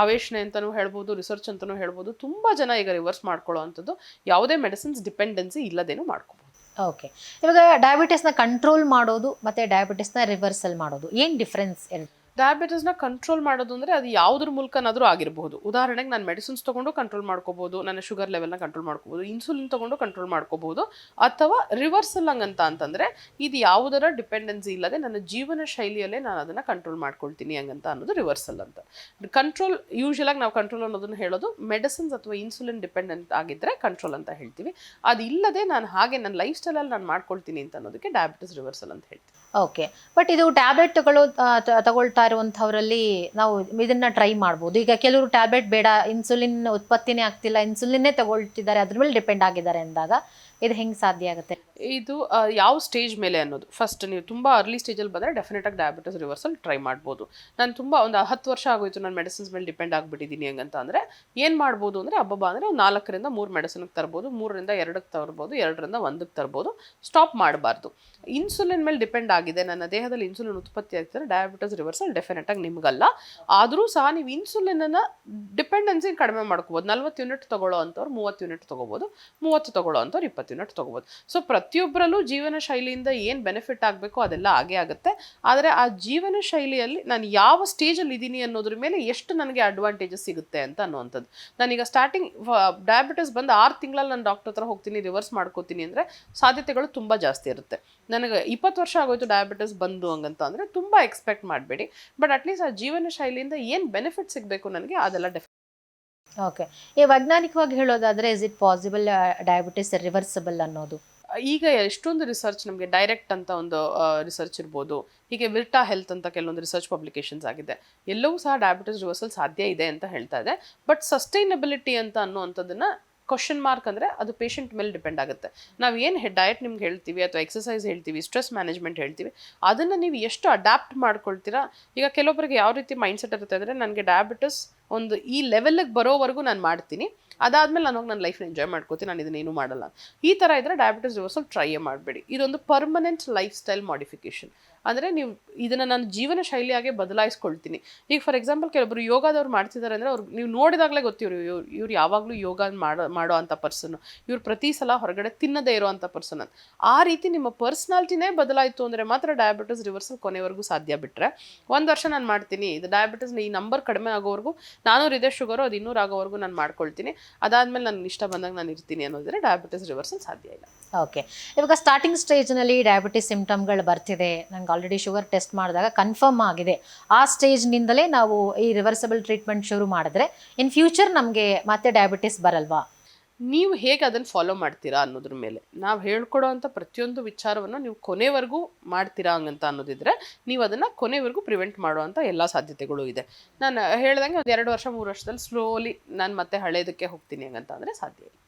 ಆವೇಶನೆ ಅಂತಲೂ ಹೇಳ್ಬೋದು, ರಿಸರ್ಚ್ ಅಂತಲೂ ಹೇಳ್ಬೋದು. ತುಂಬ ಜನ ಈಗ ರಿವರ್ಸ್ ಮಾಡ್ಕೊಳ್ಳೋವಂಥದ್ದು ಯಾವುದೇ ಮೆಡಿಸಿನ್ಸ್ ಡಿಪೆಂಡೆನ್ಸಿ ಇಲ್ಲದೇನು ಮಾಡ್ಕೋಬೋದು. ಓಕೆ. ಇವಾಗ ಡಯಾಬಿಟಿಸ್ನ ಕಂಟ್ರೋಲ್ ಮಾಡೋದು ಮತ್ತು ಡಯಾಬಿಟಿಸ್ನ ರಿವರ್ಸಲ್ ಮಾಡೋದು ಏನು ಡಿಫ್ರೆನ್ಸ್? ಡಯಾಬಿಟಿಸ್ನ ಕಂಟ್ರೋಲ್ ಮಾಡೋದು ಅಂದರೆ ಅದು ಯಾವುದ್ರ ಮೂಲಕನಾದರೂ ಆಗಿರಬಹುದು. ಉದಾಹರಣೆಗೆ ನಾನು ಮೆಡಿಸಿನ್ಸ್ ತೊಗೊಂಡು ಕಂಟ್ರೋಲ್ ಮಾಡ್ಕೋಬೋದು, ನನ್ನ ಶುಗರ್ ಲೆವೆಲ್ನ ಕಂಟ್ರೋಲ್ ಮಾಡ್ಕೋಬೋದು, ಇನ್ಸುಲಿನ್ ತೊಗೊಂಡು ಕಂಟ್ರೋಲ್ ಮಾಡ್ಕೋಬೋದು, ಅಥವಾ ರಿವರ್ಸಲ್ ಅಂತಂದರೆ ಇದು ಯಾವುದರ ಡಿಪೆಂಡೆನ್ಸಿ ಇಲ್ಲದೆ ನನ್ನ ಜೀವನ ಶೈಲಿಯಲ್ಲೇ ನಾನು ಅದನ್ನು ಕಂಟ್ರೋಲ್ ಮಾಡ್ಕೊಳ್ತೀನಿ ಹಂಗಂತ ಅನ್ನೋದು ರಿವರ್ಸಲ್ ಅಂತ. ಕಂಟ್ರೋಲ್ ಯೂಶುವಲಾಗಿ ನಾವು ಕಂಟ್ರೋಲ್ ಅನ್ನೋದನ್ನು ಹೇಳೋದು ಮೆಡಿಸಿನ್ಸ್ ಅಥವಾ ಇನ್ಸುಲಿನ್ ಡಿಪೆಂಡೆಂಟ್ ಆಗಿದ್ದರೆ ಕಂಟ್ರೋಲ್ ಅಂತ ಹೇಳ್ತೀವಿ. ಅದು ಇಲ್ಲದೆ ನಾನು ಹಾಗೆ ನನ್ನ ಲೈಫ್ ಸ್ಟೈಲಲ್ಲಿ ನಾನು ಮಾಡ್ಕೊಳ್ತೀನಿ ಅಂತ ಅನ್ನೋದಕ್ಕೆ ಡಯಾಬಿಟಿಸ್ ರಿವರ್ಸಲ್ ಅಂತ ಹೇಳ್ತೀವಿ. ಓಕೆ. ಬಟ್ ಇದು ಟ್ಯಾಬ್ಲೆಟ್ ತಗೊಳ್ತಾ ಇರುವಂಥವರಲ್ಲಿ ನಾವು ಇದನ್ನ ಟ್ರೈ ಮಾಡ್ಬೋದು. ಈಗ ಕೆಲವರು ಟ್ಯಾಬ್ಲೆಟ್ ಬೇಡ, ಇನ್ಸುಲಿನ್ ಉತ್ಪತ್ತಿನೇ ಆಗ್ತಿಲ್ಲ, ಇನ್ಸುಲಿನ್ನೇ ತಗೊಳ್ತಿದ್ದಾರೆ, ಅದ್ರ ಮೇಲೆ ಡಿಪೆಂಡ್ ಆಗಿದ್ದಾರೆ ಅಂದಾಗ ಇದು ಹೆಂಗೆ ಸಾಧ್ಯ ಆಗುತ್ತೆ? ಇದು ಯಾವ ಸ್ಟೇಜ್ ಮೇಲೆ ಅನ್ನೋದು. ಫಸ್ಟ್ ನೀವು ತುಂಬ ಅರ್ಲಿ ಸ್ಟೇಜಲ್ಲಿ ಬಂದರೆ ಡೆಫಿನೆಟಾಗಿ ಡಯಾಬಿಟಿಸ್ ರಿವರ್ಸಲ್ ಟ್ರೈ ಮಾಡ್ಬೋದು. ನಾನು ತುಂಬ ಒಂದು 10 ವರ್ಷ ಆಗೋಯ್ತು ನಾನು ಮೆಡಿಸಿನ್ಸ್ ಮೇಲೆ ಡಿಪೆಂಡ್ ಆಗಿಬಿಟ್ಟಿದ್ದೀನಿ ಹಂಗಂತ ಅಂದರೆ ಏನು ಮಾಡ್ಬೋದು ಅಂದರೆ ಅಂದರೆ ಒಂದು 4ರಿಂದ 3 ಮೆಡಿಸಿನ್ಗೆ ತರ್ಬೋದು, 3ರಿಂದ 2ಕ್ಕೆ ತರ್ಬೋದು, 2ರಿಂದ 1ಕ್ಕೆ ತರ್ಬೋದು. ಸ್ಟಾಪ್ ಮಾಡಬಾರ್ದು. ಇನ್ಸುಲಿನ್ ಮೇಲೆ ಡಿಪೆಂಡ್ ಆಗಿದೆ, ನನ್ನ ದೇಹದಲ್ಲಿ ಇನ್ಸುಲಿನ್ ಉತ್ಪತ್ತಿ ಆಗ್ತಿದ್ರೆ ಡಯಾಬಿಟಿಸ್ ರಿವರ್ಸಲ್ ಡೆಫಿನೆಟಾಗಿ ನಿಮಗಲ್ಲ. ಆದರೂ ಸಹ ನೀವು ಇನ್ಸುಲಿನನ್ನು ಡಿಪೆಂಡೆನ್ಸಿ ಕಡಿಮೆ ಮಾಡ್ಕೋಬೋದು. 40 ಯೂನಿಟ್ ತೊಗೊಳ್ಳೋ ಅಂಥವ್ರು 30 ಯೂನಿಟ್ ತೊಗೋಬೋದು, 30 ತೊಗೊಳ್ಳೋ ಅಂಥವ್ರು 20 ಇಪ್ಪತ್ತು ಯೂನಿಟ್ ತೊಗೋಬೋದು. ಸೊ ಪ್ರತಿಯೊಬ್ಬರಲ್ಲೂ ಜೀವನ ಶೈಲಿಯಿಂದ ಏನು ಬೆನಿಫಿಟ್ ಆಗಬೇಕು ಅದೆಲ್ಲ ಆಗೇ ಆಗುತ್ತೆ. ಆದರೆ ಆ ಜೀವನ ಶೈಲಿಯಲ್ಲಿ ನಾನು ಯಾವ ಸ್ಟೇಜಲ್ಲಿ ಇದ್ದೀನಿ ಅನ್ನೋದ್ರ ಮೇಲೆ ಎಷ್ಟು ನನಗೆ ಅಡ್ವಾಂಟೇಜಸ್ ಸಿಗುತ್ತೆ ಅಂತ ಅನ್ನುವಂಥದ್ದು. ನಾನೀಗ ಸ್ಟಾರ್ಟಿಂಗ್ ಡಯಾಬಿಟಿಸ್ ಬಂದು 6 ತಿಂಗಳಲ್ಲಿ ನಾನು ಡಾಕ್ಟರ್ ಹತ್ರ ಹೋಗ್ತೀನಿ, ರಿವರ್ಸ್ ಮಾಡ್ಕೋತೀನಿ ಅಂದರೆ ಸಾಧ್ಯತೆಗಳು ತುಂಬ ಜಾಸ್ತಿ ಇರುತ್ತೆ. ನನಗೆ 20 ವರ್ಷ ಆಗೋಯ್ತು ಡಯಾಬಿಟಿಸ್ ಬಂದು ಹಂಗಂತ ಅಂದರೆ ತುಂಬ ಎಕ್ಸ್ಪೆಕ್ಟ್ ಮಾಡಬೇಡಿ. ಬಟ್ ಅಟ್ಲೀಸ್ಟ್ ಆ ಜೀವನ ಶೈಲಿಯಿಂದ ಏನು ಬೆನಿಫಿಟ್ ಸಿಗಬೇಕು ನನಗೆ ಅದೆಲ್ಲ ಓಕೆ. ಈ ವೈಜ್ಞಾನಿಕವಾಗಿ ಹೇಳೋದಾದ್ರೆ is it possible diabetes reversible ಅನ್ನೋದು? ಈಗ ಎಷ್ಟೊಂದು ರಿಸರ್ಚ್ ನಮಗೆ ಡೈರೆಕ್ಟ್ ಅಂತ ಒಂದು ರಿಸರ್ಚ್ ಇರ್ಬೋದು, ಹೀಗೆ ವಿರ್ಟಾ ಹೆಲ್ತ್ ಅಂತ ಕೆಲವೊಂದು ರಿಸರ್ಚ್ ಪಬ್ಲಿಕೇಶನ್ಸ್ ಆಗಿದೆ. ಎಲ್ಲವೂ ಸಹ ಡಯಾಬಿಟಿಸ್ ರಿವರ್ಸಲ್ ಸಾಧ್ಯ ಇದೆ ಅಂತ ಹೇಳ್ತಾ ಇದೆ. ಬಟ್ ಸಸ್ಟೈನಬಿಲಿಟಿ ಅಂತ ಅನ್ನುವಂಥದ್ದನ್ನ ಕ್ವಶನ್ ಮಾರ್ಕ್. ಅಂದರೆ ಅದು ಪೇಷಂಟ್ ಮೇಲೆ ಡಿಪೆಂಡ್ ಆಗುತ್ತೆ. ನಾವು ಏನು ಡಯಟ್ ನಿಮ್ಗೆ ಹೇಳ್ತೀವಿ ಅಥವಾ ಎಕ್ಸಸೈಸ್ ಹೇಳ್ತೀವಿ, ಸ್ಟ್ರೆಸ್ ಮ್ಯಾನೇಜ್ಮೆಂಟ್ ಹೇಳ್ತೀವಿ, ಅದನ್ನು ನೀವು ಎಷ್ಟು ಅಡ್ಯಾಪ್ಟ್ ಮಾಡ್ಕೊಳ್ತೀರಾ. ಈಗ ಕೆಲವೊಬ್ಬರಿಗೆ ಯಾವ ರೀತಿ ಮೈಂಡ್ಸೆಟ್ ಇರುತ್ತೆ ಅಂದರೆ ನನಗೆ ಡಯಾಬಿಟಿಸ್ ಒಂದು ಈ ಲೆವೆಲ್ಗೆ ಬರೋವರೆಗೂ ನಾನು ಮಾಡ್ತೀನಿ, ಅದಾದಮೇಲೆ ನಾನು ಹೋಗಿ ನನ್ನ ಲೈಫ್ನ ಎಂಜಾಯ್ ಮಾಡ್ಕೋತೀನಿ, ನಾನು ಇದನ್ನೇನು ಮಾಡಲ್ಲ. ಈ ಥರ ಇದ್ದರೆ ಡಯಾಬಿಟಿಸ್ ರಿವರ್ಸಲ್ ಟ್ರೈಯೇ ಮಾಡಬೇಡಿ. ಇದೊಂದು ಪರ್ಮನೆಂಟ್ ಲೈಫ್ ಸ್ಟೈಲ್ ಮಾಡಿಫಿಕೇಷನ್. ಅಂದರೆ ನೀವು ಇದನ್ನು ನಾನು ಜೀವನ ಶೈಲಿಯಾಗೆ ಬದಲಾಯಿಸ್ಕೊಳ್ತೀನಿ. ಈಗ ಫಾರ್ ಎಕ್ಸಾಂಪಲ್ ಕೆಲವೊಬ್ಬರು ಯೋಗದವ್ರು ಮಾಡ್ತಿದ್ದಾರೆ ಅಂದರೆ ಅವ್ರು ನೀವು ನೋಡಿದಾಗಲೇ ಗೊತ್ತಿವ್ರು ಇವ್ರು ಯಾವಾಗಲೂ ಯೋಗ ಮಾಡೋ ಅಂಥ ಪರ್ಸನ್ನು, ಇವ್ರು ಪ್ರತಿ ಸಲ ಹೊರಗಡೆ ತಿನ್ನದೇ ಇರೋ ಅಂಥ ಪರ್ಸನ್ ಅಂತ. ಆ ರೀತಿ ನಿಮ್ಮ ಪರ್ಸ್ನಾಲಿಟಿನೇ ಬದಲಾಯಿತು ಅಂದರೆ ಮಾತ್ರ ಡಯಾಬಿಟಿಸ್ ರಿವರ್ಸಲ್ ಕೊನೆವರೆಗೂ ಸಾಧ್ಯ. ಬಿಟ್ಟರೆ 1 ವರ್ಷ ನಾನು ಮಾಡ್ತೀನಿ, ಇದು ಡಯಾಬಿಟಿಸ್ನ ಈ ನಂಬರ್ ಕಡಿಮೆ ಆಗೋವರೆಗೂ, 400 ಇದೆ ಶುಗರು, ಅದು 200 ಆಗೋವರೆಗೂ ನಾನು ಮಾಡ್ಕೊಳ್ತೀನಿ, ಅದಾದಮೇಲೆ ನನಗೆ ಇಷ್ಟ ಬಂದಾಗ ನಾನು ಇರ್ತೀನಿ ಅನ್ನೋದಿದ್ರೆ ಡಯಾಬಿಟಿಸ್ ರಿವರ್ಸಲ್ ಸಾಧ್ಯ ಇಲ್ಲ. ಓಕೆ. ಇವಾಗ ಸ್ಟಾರ್ಟಿಂಗ್ ಸ್ಟೇಜ್ನಲ್ಲಿ ಡಯಾಬಿಟಿಸ್ ಸಿಂಪ್ಟಮ್ಗಳು ಬರ್ತಿದೆ, ನಂಗೆ ಆಲ್ರೆಡಿ ಶುಗರ್ ಟೆಸ್ಟ್ ಮಾಡಿದಾಗ ಕನ್ಫರ್ಮ್ ಆಗಿದೆ, ಆ ಸ್ಟೇಜ್ನಿಂದಲೇ ನಾವು ಈ ರಿವರ್ಸಬಲ್ ಟ್ರೀಟ್ಮೆಂಟ್ ಶುರು ಮಾಡಿದ್ರೆ ಇನ್ ಫ್ಯೂಚರ್ ನಮಗೆ ಮತ್ತೆ ಡಯಾಬಿಟಿಸ್ ಬರಲ್ವಾ? ನೀವು ಹೇಗೆ ಅದನ್ನು ಫಾಲೋ ಮಾಡ್ತೀರಾ ಅನ್ನೋದ್ರ ಮೇಲೆ. ನಾವು ಹೇಳ್ಕೊಡೋ ಅಂಥ ಪ್ರತಿಯೊಂದು ವಿಚಾರವನ್ನು ನೀವು ಕೊನೆವರೆಗೂ ಮಾಡ್ತೀರಾ ಹಂಗಂತ ಅನ್ನೋದಿದ್ರೆ ನೀವು ಅದನ್ನು ಕೊನೆವರೆಗೂ ಪ್ರಿವೆಂಟ್ ಮಾಡುವಂಥ ಎಲ್ಲ ಸಾಧ್ಯತೆಗಳು ಇದೆ. ನಾನು ಹೇಳ್ದಂಗೆ ಒಂದು 2 ವರ್ಷ 3 ವರ್ಷದಲ್ಲಿ ಸ್ಲೋಲಿ ನಾನು ಮತ್ತೆ ಹಳೇದಕ್ಕೆ ಹೋಗ್ತೀನಿ ಹಂಗಂತ ಅಂದರೆ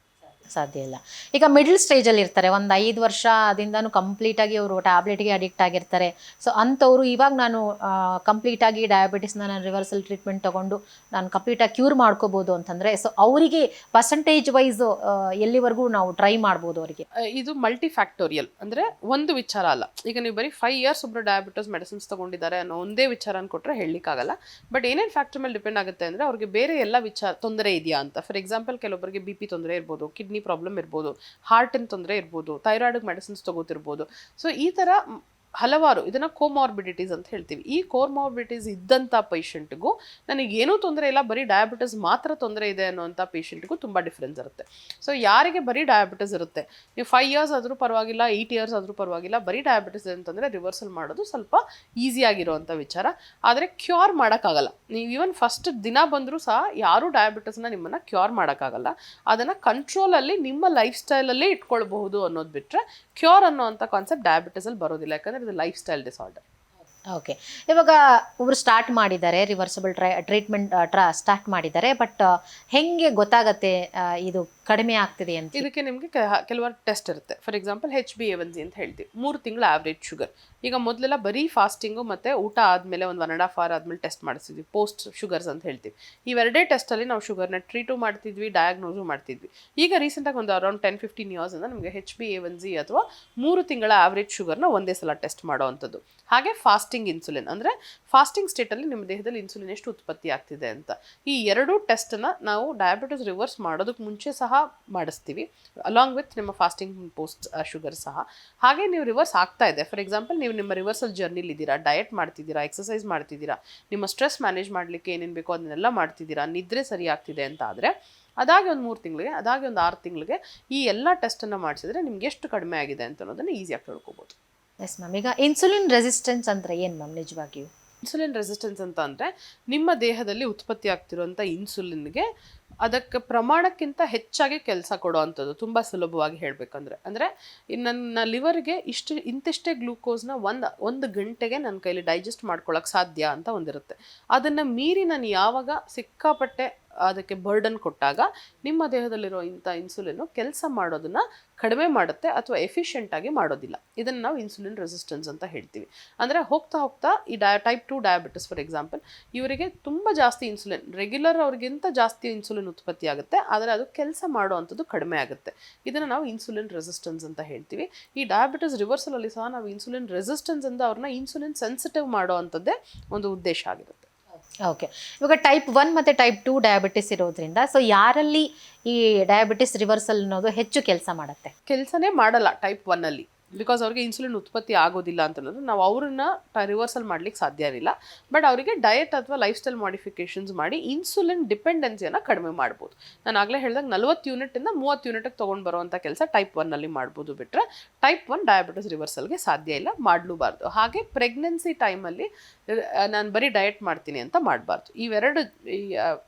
ಸಾಧ್ಯ ಇಲ್ಲ. ಈಗ ಮಿಡಲ್ ಸ್ಟೇಜಲ್ಲಿ ಇರ್ತಾರೆ, ಒಂದು 5 ವರ್ಷದಿಂದನೂ ಕಂಪ್ಲೀಟಾಗಿ ಅವರು ಟ್ಯಾಬ್ಲೆಟ್ಗೆ ಅಡಿಕ್ಟ್ ಆಗಿರ್ತಾರೆ. ಸೊ ಅಂಥವ್ರು ಇವಾಗ ನಾನು ಕಂಪ್ಲೀಟಾಗಿ ಡಯಾಬಿಟಿಸ್ನ ನಾನು ರಿವರ್ಸಲ್ ಟ್ರೀಟ್ಮೆಂಟ್ ತೊಗೊಂಡು ನಾನು ಕಂಪ್ಲೀಟಾಗಿ ಕ್ಯೂರ್ ಮಾಡ್ಕೋಬೋದು ಅಂತಂದರೆ, ಸೊ ಅವರಿಗೆ ಪರ್ಸೆಂಟೇಜ್ ವೈಸ್ ಎಲ್ಲಿವರೆಗೂ ನಾವು ಟ್ರೈ ಮಾಡ್ಬೋದು ಅವರಿಗೆ? ಇದು ಮಲ್ಟಿ ಫ್ಯಾಕ್ಟೋರಿಯಲ್. ಅಂದರೆ ಒಂದು ವಿಚಾರ ಅಲ್ಲ. ಈಗ ನೀವು ಬರೀ 5 ಇಯರ್ಸ್ ಒಬ್ಬರು ಡಯಾಬಿಟಿಸ್ ಮೆಡಿಸಿನ್ಸ್ ತೊಗೊಂಡಿದ್ದಾರೆ ಅನ್ನೋ ಒಂದೇ ವಿಚಾರ ಕೊಟ್ಟರೆ ಹೇಳಲಿಕ್ಕಾಗಲ್ಲ. ಬಟ್ ಏನೇನು ಫ್ಯಾಕ್ಟರ್ ಮೇಲೆ ಡಿಪೆಂಡ್ ಆಗುತ್ತೆ ಅಂದರೆ ಅವ್ರಿಗೆ ಬೇರೆ ಎಲ್ಲ ತೊಂದರೆ ಇದೆಯಾ ಅಂತ. ಫಾರ್ ಎಕ್ಸಾಂಪಲ್ ಕೆಲವೊಬ್ಬರಿಗೆ BP ತೊಂದರೆ ಇರ್ಬೋದು, ಕಿಡ್ನಿ ಪ್ರಾಬ್ಲಮ್ ಇರ್ಬೋದು, ಹಾರ್ಟಿನ ತೊಂದರೆ ಇರ್ಬೋದು, ಥೈರಾಯ್ಡ್ ಮೆಡಿಸಿನ್ಸ್ ತಗೋತಿರ್ಬೋದು. ಸೊ ಈ ಥರ ಹಲವಾರು ಇದನ್ನು ಕೋಮಾರ್ಬಿಡಿಟೀಸ್ ಅಂತ ಹೇಳ್ತೀವಿ. ಈ ಕೋಮಾರ್ಬಿಡಿಟೀಸ್ ಇದ್ದಂಥ ಪೇಷಂಟ್ಗೂ ನನಗೇನೂ ತೊಂದರೆ ಇಲ್ಲ, ಬರೀ ಡಯಾಬಿಟಿಸ್ ಮಾತ್ರ ತೊಂದರೆ ಇದೆ ಅನ್ನೋಂಥ ಪೇಷಂಟ್ಗೂ ತುಂಬ ಡಿಫ್ರೆನ್ಸ್ ಇರುತ್ತೆ. ಸೊ ಯಾರಿಗೆ ಬರೀ ಡಯಾಬಿಟಿಸ್ ಇರುತ್ತೆ, ನೀವು 5 ಇಯರ್ಸ್ ಆದರೂ ಪರವಾಗಿಲ್ಲ, 8 ಇಯರ್ಸ್ ಆದರೂ ಪರವಾಗಿಲ್ಲ, ಬರೀ ಡಯಾಬಿಟಿಸ್ ಅಂತಂದರೆ ರಿವರ್ಸಲ್ ಮಾಡೋದು ಸ್ವಲ್ಪ ಈಸಿಯಾಗಿರೋವಂಥ ವಿಚಾರ. ಆದರೆ ಕ್ಯೂರ್ ಮಾಡೋಕ್ಕಾಗಲ್ಲ. ನೀವು ಈವನ್ ಫಸ್ಟ್ ದಿನ ಬಂದರೂ ಸಹ ಯಾರೂ ಡಯಾಬಿಟಿಸ್ನ ನಿಮ್ಮನ್ನು ಕ್ಯೂರ್ ಮಾಡೋಕ್ಕಾಗಲ್ಲ. ಅದನ್ನು ಕಂಟ್ರೋಲಲ್ಲಿ ನಿಮ್ಮ ಲೈಫ್ ಸ್ಟೈಲಲ್ಲೇ ಇಟ್ಕೊಳ್ಬಹುದು ಅನ್ನೋದು ಬಿಟ್ಟರೆ ಕ್ಯೂರ್ ಅನ್ನೋವಂಥ ಕಾನ್ಸೆಪ್ಟ್ ಡಯಾಬಿಟಿಸಲ್ಲಿ ಬರೋದಿಲ್ಲ. ಯಾಕಂದರೆ ಇದು ಲೈಫ್ ಸ್ಟೈಲ್ ಡಿಸಾರ್ಡರ್. ಓಕೆ. ಇವಾಗ ಒಬ್ರು ಸ್ಟಾರ್ಟ್ ಮಾಡಿದ್ದಾರೆ, ರಿವರ್ಸಬಲ್ ಟ್ರೀಟ್ಮೆಂಟ್ ಸ್ಟಾರ್ಟ್ ಮಾಡಿದ್ದಾರೆ, ಬಟ್ ಹೆಂಗೆ ಗೊತ್ತಾಗತ್ತೆ ಇದು ಕಡಿಮೆ ಆಗ್ತಿದೆ ಅಂತ? ಇದಕ್ಕೆ ನಿಮಗೆ ಕೆಲವಾರು ಟೆಸ್ಟ್ ಇರುತ್ತೆ. ಫಾರ್ ಎಕ್ಸಾಂಪಲ್ HbA1c ಅಂತ ಹೇಳ್ತೀವಿ, 3 ತಿಂಗಳ ಆವ್ರೇಜ್ ಶುಗರ್. ಈಗ ಮೊದಲೆಲ್ಲ ಬರೀ ಫಾಸ್ಟಿಂಗು ಮತ್ತು ಊಟ ಆದಮೇಲೆ ಒಂದು 1.5 hour ಆದಮೇಲೆ ಟೆಸ್ಟ್ ಮಾಡಿಸ್ತಿದ್ವಿ, ಪೋಸ್ಟ್ ಶುಗರ್ಸ್ ಅಂತ ಹೇಳ್ತೀವಿ. ಇವೆರಡೇ ಟೆಸ್ಟಲ್ಲಿ ನಾವು ಶುಗರ್ನ ಟ್ರೀಟು ಮಾಡ್ತಿದ್ವಿ, ಡಯಾಗ್ನೋಸು ಮಾಡ್ತಿದ್ವಿ. ಈಗ ರೀಸೆಂಟಾಗಿ ಒಂದು ಅರೌಂಡ್ 10-15 ಇಯರ್ಸ್ ಇಂದ ನಮಗೆ HbA1c ಅಥವಾ 3 ತಿಂಗಳ ಆವ್ರೇಜ್ ಶುಗರ್ನ ಒಂದೇ ಸಲ ಟೆಸ್ಟ್ ಮಾಡೋವಂಥದ್ದು. ಹಾಗೆ ಫಾಸ್ಟಿಂಗ್ ಇನ್ಸುಲಿನ್, ಅಂದರೆ ಫಾಸ್ಟಿಂಗ್ ಸ್ಟೇಟಲ್ಲಿ ನಿಮ್ಮ ದೇಹದಲ್ಲಿ ಇನ್ಸುಲಿನ್ ಎಷ್ಟು ಉತ್ಪತ್ತಿ ಆಗ್ತಿದೆ ಅಂತ. ಈ ಎರಡೂ ಟೆಸ್ಟನ್ನು ನಾವು ಡಯಾಬಿಟಿಸ್ ರಿವರ್ಸ್ ಮಾಡೋದಕ್ಕೆ ಮುಂಚೆ ಸಹ ಮಾಡಿಸ್ತೀವಿ, ಅಲಾಂಗ್ ವಿತ್ ನಿಮ್ಮ ಫಾಸ್ಟಿಂಗ್ ಪೋಸ್ಟ್ ಶುಗರ್ ಸಹ. ಹಾಗೆ ನೀವು ರಿವರ್ಸ್ ಆಗ್ತಾ ಇದೆ, ಫಾರ್ ಎಕ್ಸಾಂಪಲ್ ನೀವು ನಿಮ್ಮ ರಿವರ್ಸಲ್ ಜರ್ನಿಲಿ ಇದ್ದೀರಾ, ಡಯಟ್ ಮಾಡ್ತಿದ್ದೀರಾ, ಎಕ್ಸಸೈಸ್ ಮಾಡ್ತಿದ್ದೀರಾ, ನಿಮ್ಮ ಸ್ಟ್ರೆಸ್ ಮ್ಯಾನೇಜ್ ಮಾಡಲಿಕ್ಕೆ ಏನೇನು ಬೇಕೋ ಅದನ್ನೆಲ್ಲ ಮಾಡ್ತಿದ್ದೀರಾ, ನಿದ್ರೆ ಸರಿ ಆಗ್ತಿದೆ ಅಂತ ಆದರೆ ಅದಾಗಿ ಒಂದು 3 ತಿಂಗಳಿಗೆ, ಅದಾಗಿ ಒಂದು 6 ತಿಂಗಳಿಗೆ ಈ ಎಲ್ಲ ಟೆಸ್ಟನ್ನು ಮಾಡಿಸಿದ್ರೆ ನಿಮ್ಗೆ ಎಷ್ಟು ಕಡಿಮೆ ಆಗಿದೆ ಅಂತ ಅನ್ನೋದನ್ನು ಈಸಿಯಾಗಿ ತಿಳ್ಕೊಬೋದು. Yes ma'am. ಈಗ ಇನ್ಸುಲಿನ್ ರೆಸಿಸ್ಟೆನ್ಸ್ ಅಂದರೆ ಏನು ಮ್ಯಾಮ್ ನಿಜವಾಗಿಯೂ? ಇನ್ಸುಲಿನ್ ರೆಸಿಸ್ಟೆನ್ಸ್ ಅಂತ ಅಂದರೆ ನಿಮ್ಮ ದೇಹದಲ್ಲಿ ಉತ್ಪತ್ತಿ ಆಗ್ತಿರುವಂಥ ಇನ್ಸುಲಿನ್ಗೆ ಅದಕ್ಕೆ ಪ್ರಮಾಣಕ್ಕಿಂತ ಹೆಚ್ಚಾಗಿ ಕೆಲಸ ಕೊಡೋ ಅಂಥದ್ದು. ತುಂಬ ಸುಲಭವಾಗಿ ಹೇಳಬೇಕಂದ್ರೆ ಅಂದರೆ ನನ್ನ ಲಿವರ್ಗೆ ಇಂತಿಷ್ಟೇ ಗ್ಲೂಕೋಸ್ನ ಒಂದು ಗಂಟೆಗೆ ನನ್ನ ಕೈಲಿ ಡೈಜೆಸ್ಟ್ ಮಾಡ್ಕೊಳ್ಳೋಕೆ ಸಾಧ್ಯ ಅಂತ ಒಂದಿರುತ್ತೆ. ಅದನ್ನು ಮೀರಿ ನಾನು ಯಾವಾಗ ಸಿಕ್ಕಾಪಟ್ಟೆ ಅದಕ್ಕೆ ಬರ್ಡನ್ ಕೊಟ್ಟಾಗ ನಿಮ್ಮ ದೇಹದಲ್ಲಿರೋ ಇಂಥ ಇನ್ಸುಲಿನ್ನು ಕೆಲಸ ಮಾಡೋದನ್ನು ಕಡಿಮೆ ಮಾಡುತ್ತೆ ಅಥವಾ ಎಫಿಷಿಯೆಂಟಾಗಿ ಮಾಡೋದಿಲ್ಲ. ಇದನ್ನು ನಾವು ಇನ್ಸುಲಿನ್ ರೆಸಿಸ್ಟೆನ್ಸ್ ಅಂತ ಹೇಳ್ತೀವಿ. ಅಂದರೆ ಹೋಗ್ತಾ ಹೋಗ್ತಾ ಈ ಟೈಪ್ 2 ಡಯಾಬಿಟಿಸ್ ಫಾರ್ ಎಕ್ಸಾಂಪಲ್, ಇವರಿಗೆ ತುಂಬ ಜಾಸ್ತಿ ಇನ್ಸುಲಿನ್, ರೆಗ್ಯುಲರ್ ಅವ್ರಿಗಿಂತ ಜಾಸ್ತಿ ಇನ್ಸುಲಿನ್ ಉತ್ಪತ್ತಿ ಆಗುತ್ತೆ, ಆದರೆ ಅದು ಕೆಲಸ ಮಾಡುವಂಥದ್ದು ಕಡಿಮೆ ಆಗುತ್ತೆ. ಇದನ್ನು ನಾವು ಇನ್ಸುಲಿನ್ ರೆಸಿಸ್ಟೆನ್ಸ್ ಅಂತ ಹೇಳ್ತೀವಿ. ಈ ಡಯಾಬಿಟಿಸ್ ರಿವರ್ಸಲಲ್ಲಿ ಸಹ ನಾವು ಇನ್ಸುಲಿನ್ ರೆಸಿಸ್ಟೆನ್ಸ್ ಅಂತ ಅವ್ರನ್ನ ಇನ್ಸುಲಿನ್ ಸೆನ್ಸಿಟಿವ್ ಮಾಡೋ ಅಂಥದ್ದೇ ಒಂದು ಉದ್ದೇಶ ಆಗಿರುತ್ತೆ. ಓಕೆ. ಇವಾಗ ಟೈಪ್ 1 ಮತ್ತು ಟೈಪ್ 2 ಡಯಾಬಿಟಿಸ್ ಇರೋದ್ರಿಂದ ಸೊ ಯಾರಲ್ಲಿ ಈ ಡಯಾಬಿಟಿಸ್ ರಿವರ್ಸಲ್ ಅನ್ನೋದು ಹೆಚ್ಚು ಕೆಲಸ ಮಾಡುತ್ತೆ? ಕೆಲಸನೇ ಮಾಡಲ್ಲ ಟೈಪ್ 1 ಅಲ್ಲಿ, ಬಿಕಾಸ್ ಅವ್ರಿಗೆ ಇನ್ಸುಲಿನ್ ಉತ್ಪತ್ತಿ ಆಗೋದಿಲ್ಲ ಅಂತಂದ್ರೆ ನಾವು ಅವ್ರನ್ನ ರಿವರ್ಸಲ್ ಮಾಡ್ಲಿಕ್ಕೆ ಸಾಧ್ಯ ಇರಲಿಲ್ಲ. ಬಟ್ ಅವರಿಗೆ ಡಯಟ್ ಅಥವಾ ಲೈಫ್ ಸ್ಟೈಲ್ ಮಾಡಿಫಿಕೇಶನ್ಸ್ ಮಾಡಿ ಇನ್ಸುಲಿನ್ ಡಿಪೆಂಡೆನ್ಸಿಯನ್ನು ಕಡಿಮೆ ಮಾಡ್ಬೋದು. ನಾನು ಆಗಲೇ ಹೇಳಿದಾಗ 40 ಯೂನಿಟಿಂದ 30 ಯೂನಿಟ್ಗೆ ತೊಗೊಂಡು ಬರುವಂಥ ಕೆಲಸ ಟೈಪ್ 1 ಅಲ್ಲಿ ಮಾಡ್ಬೋದು. ಬಿಟ್ಟರೆ ಟೈಪ್ 1 ಡಯಾಬಿಟಿಸ್ ರಿವರ್ಸಲ್ಗೆ ಸಾಧ್ಯ ಇಲ್ಲ, ಮಾಡಲೂಬಾರ್ದು. ಹಾಗೆ ಪ್ರೆಗ್ನೆನ್ಸಿ ಟೈಮಲ್ಲಿ ನಾನು ಬರೀ ಡಯಟ್ ಮಾಡ್ತೀನಿ ಅಂತ ಮಾಡಬಾರ್ದು. ಇವೆರಡು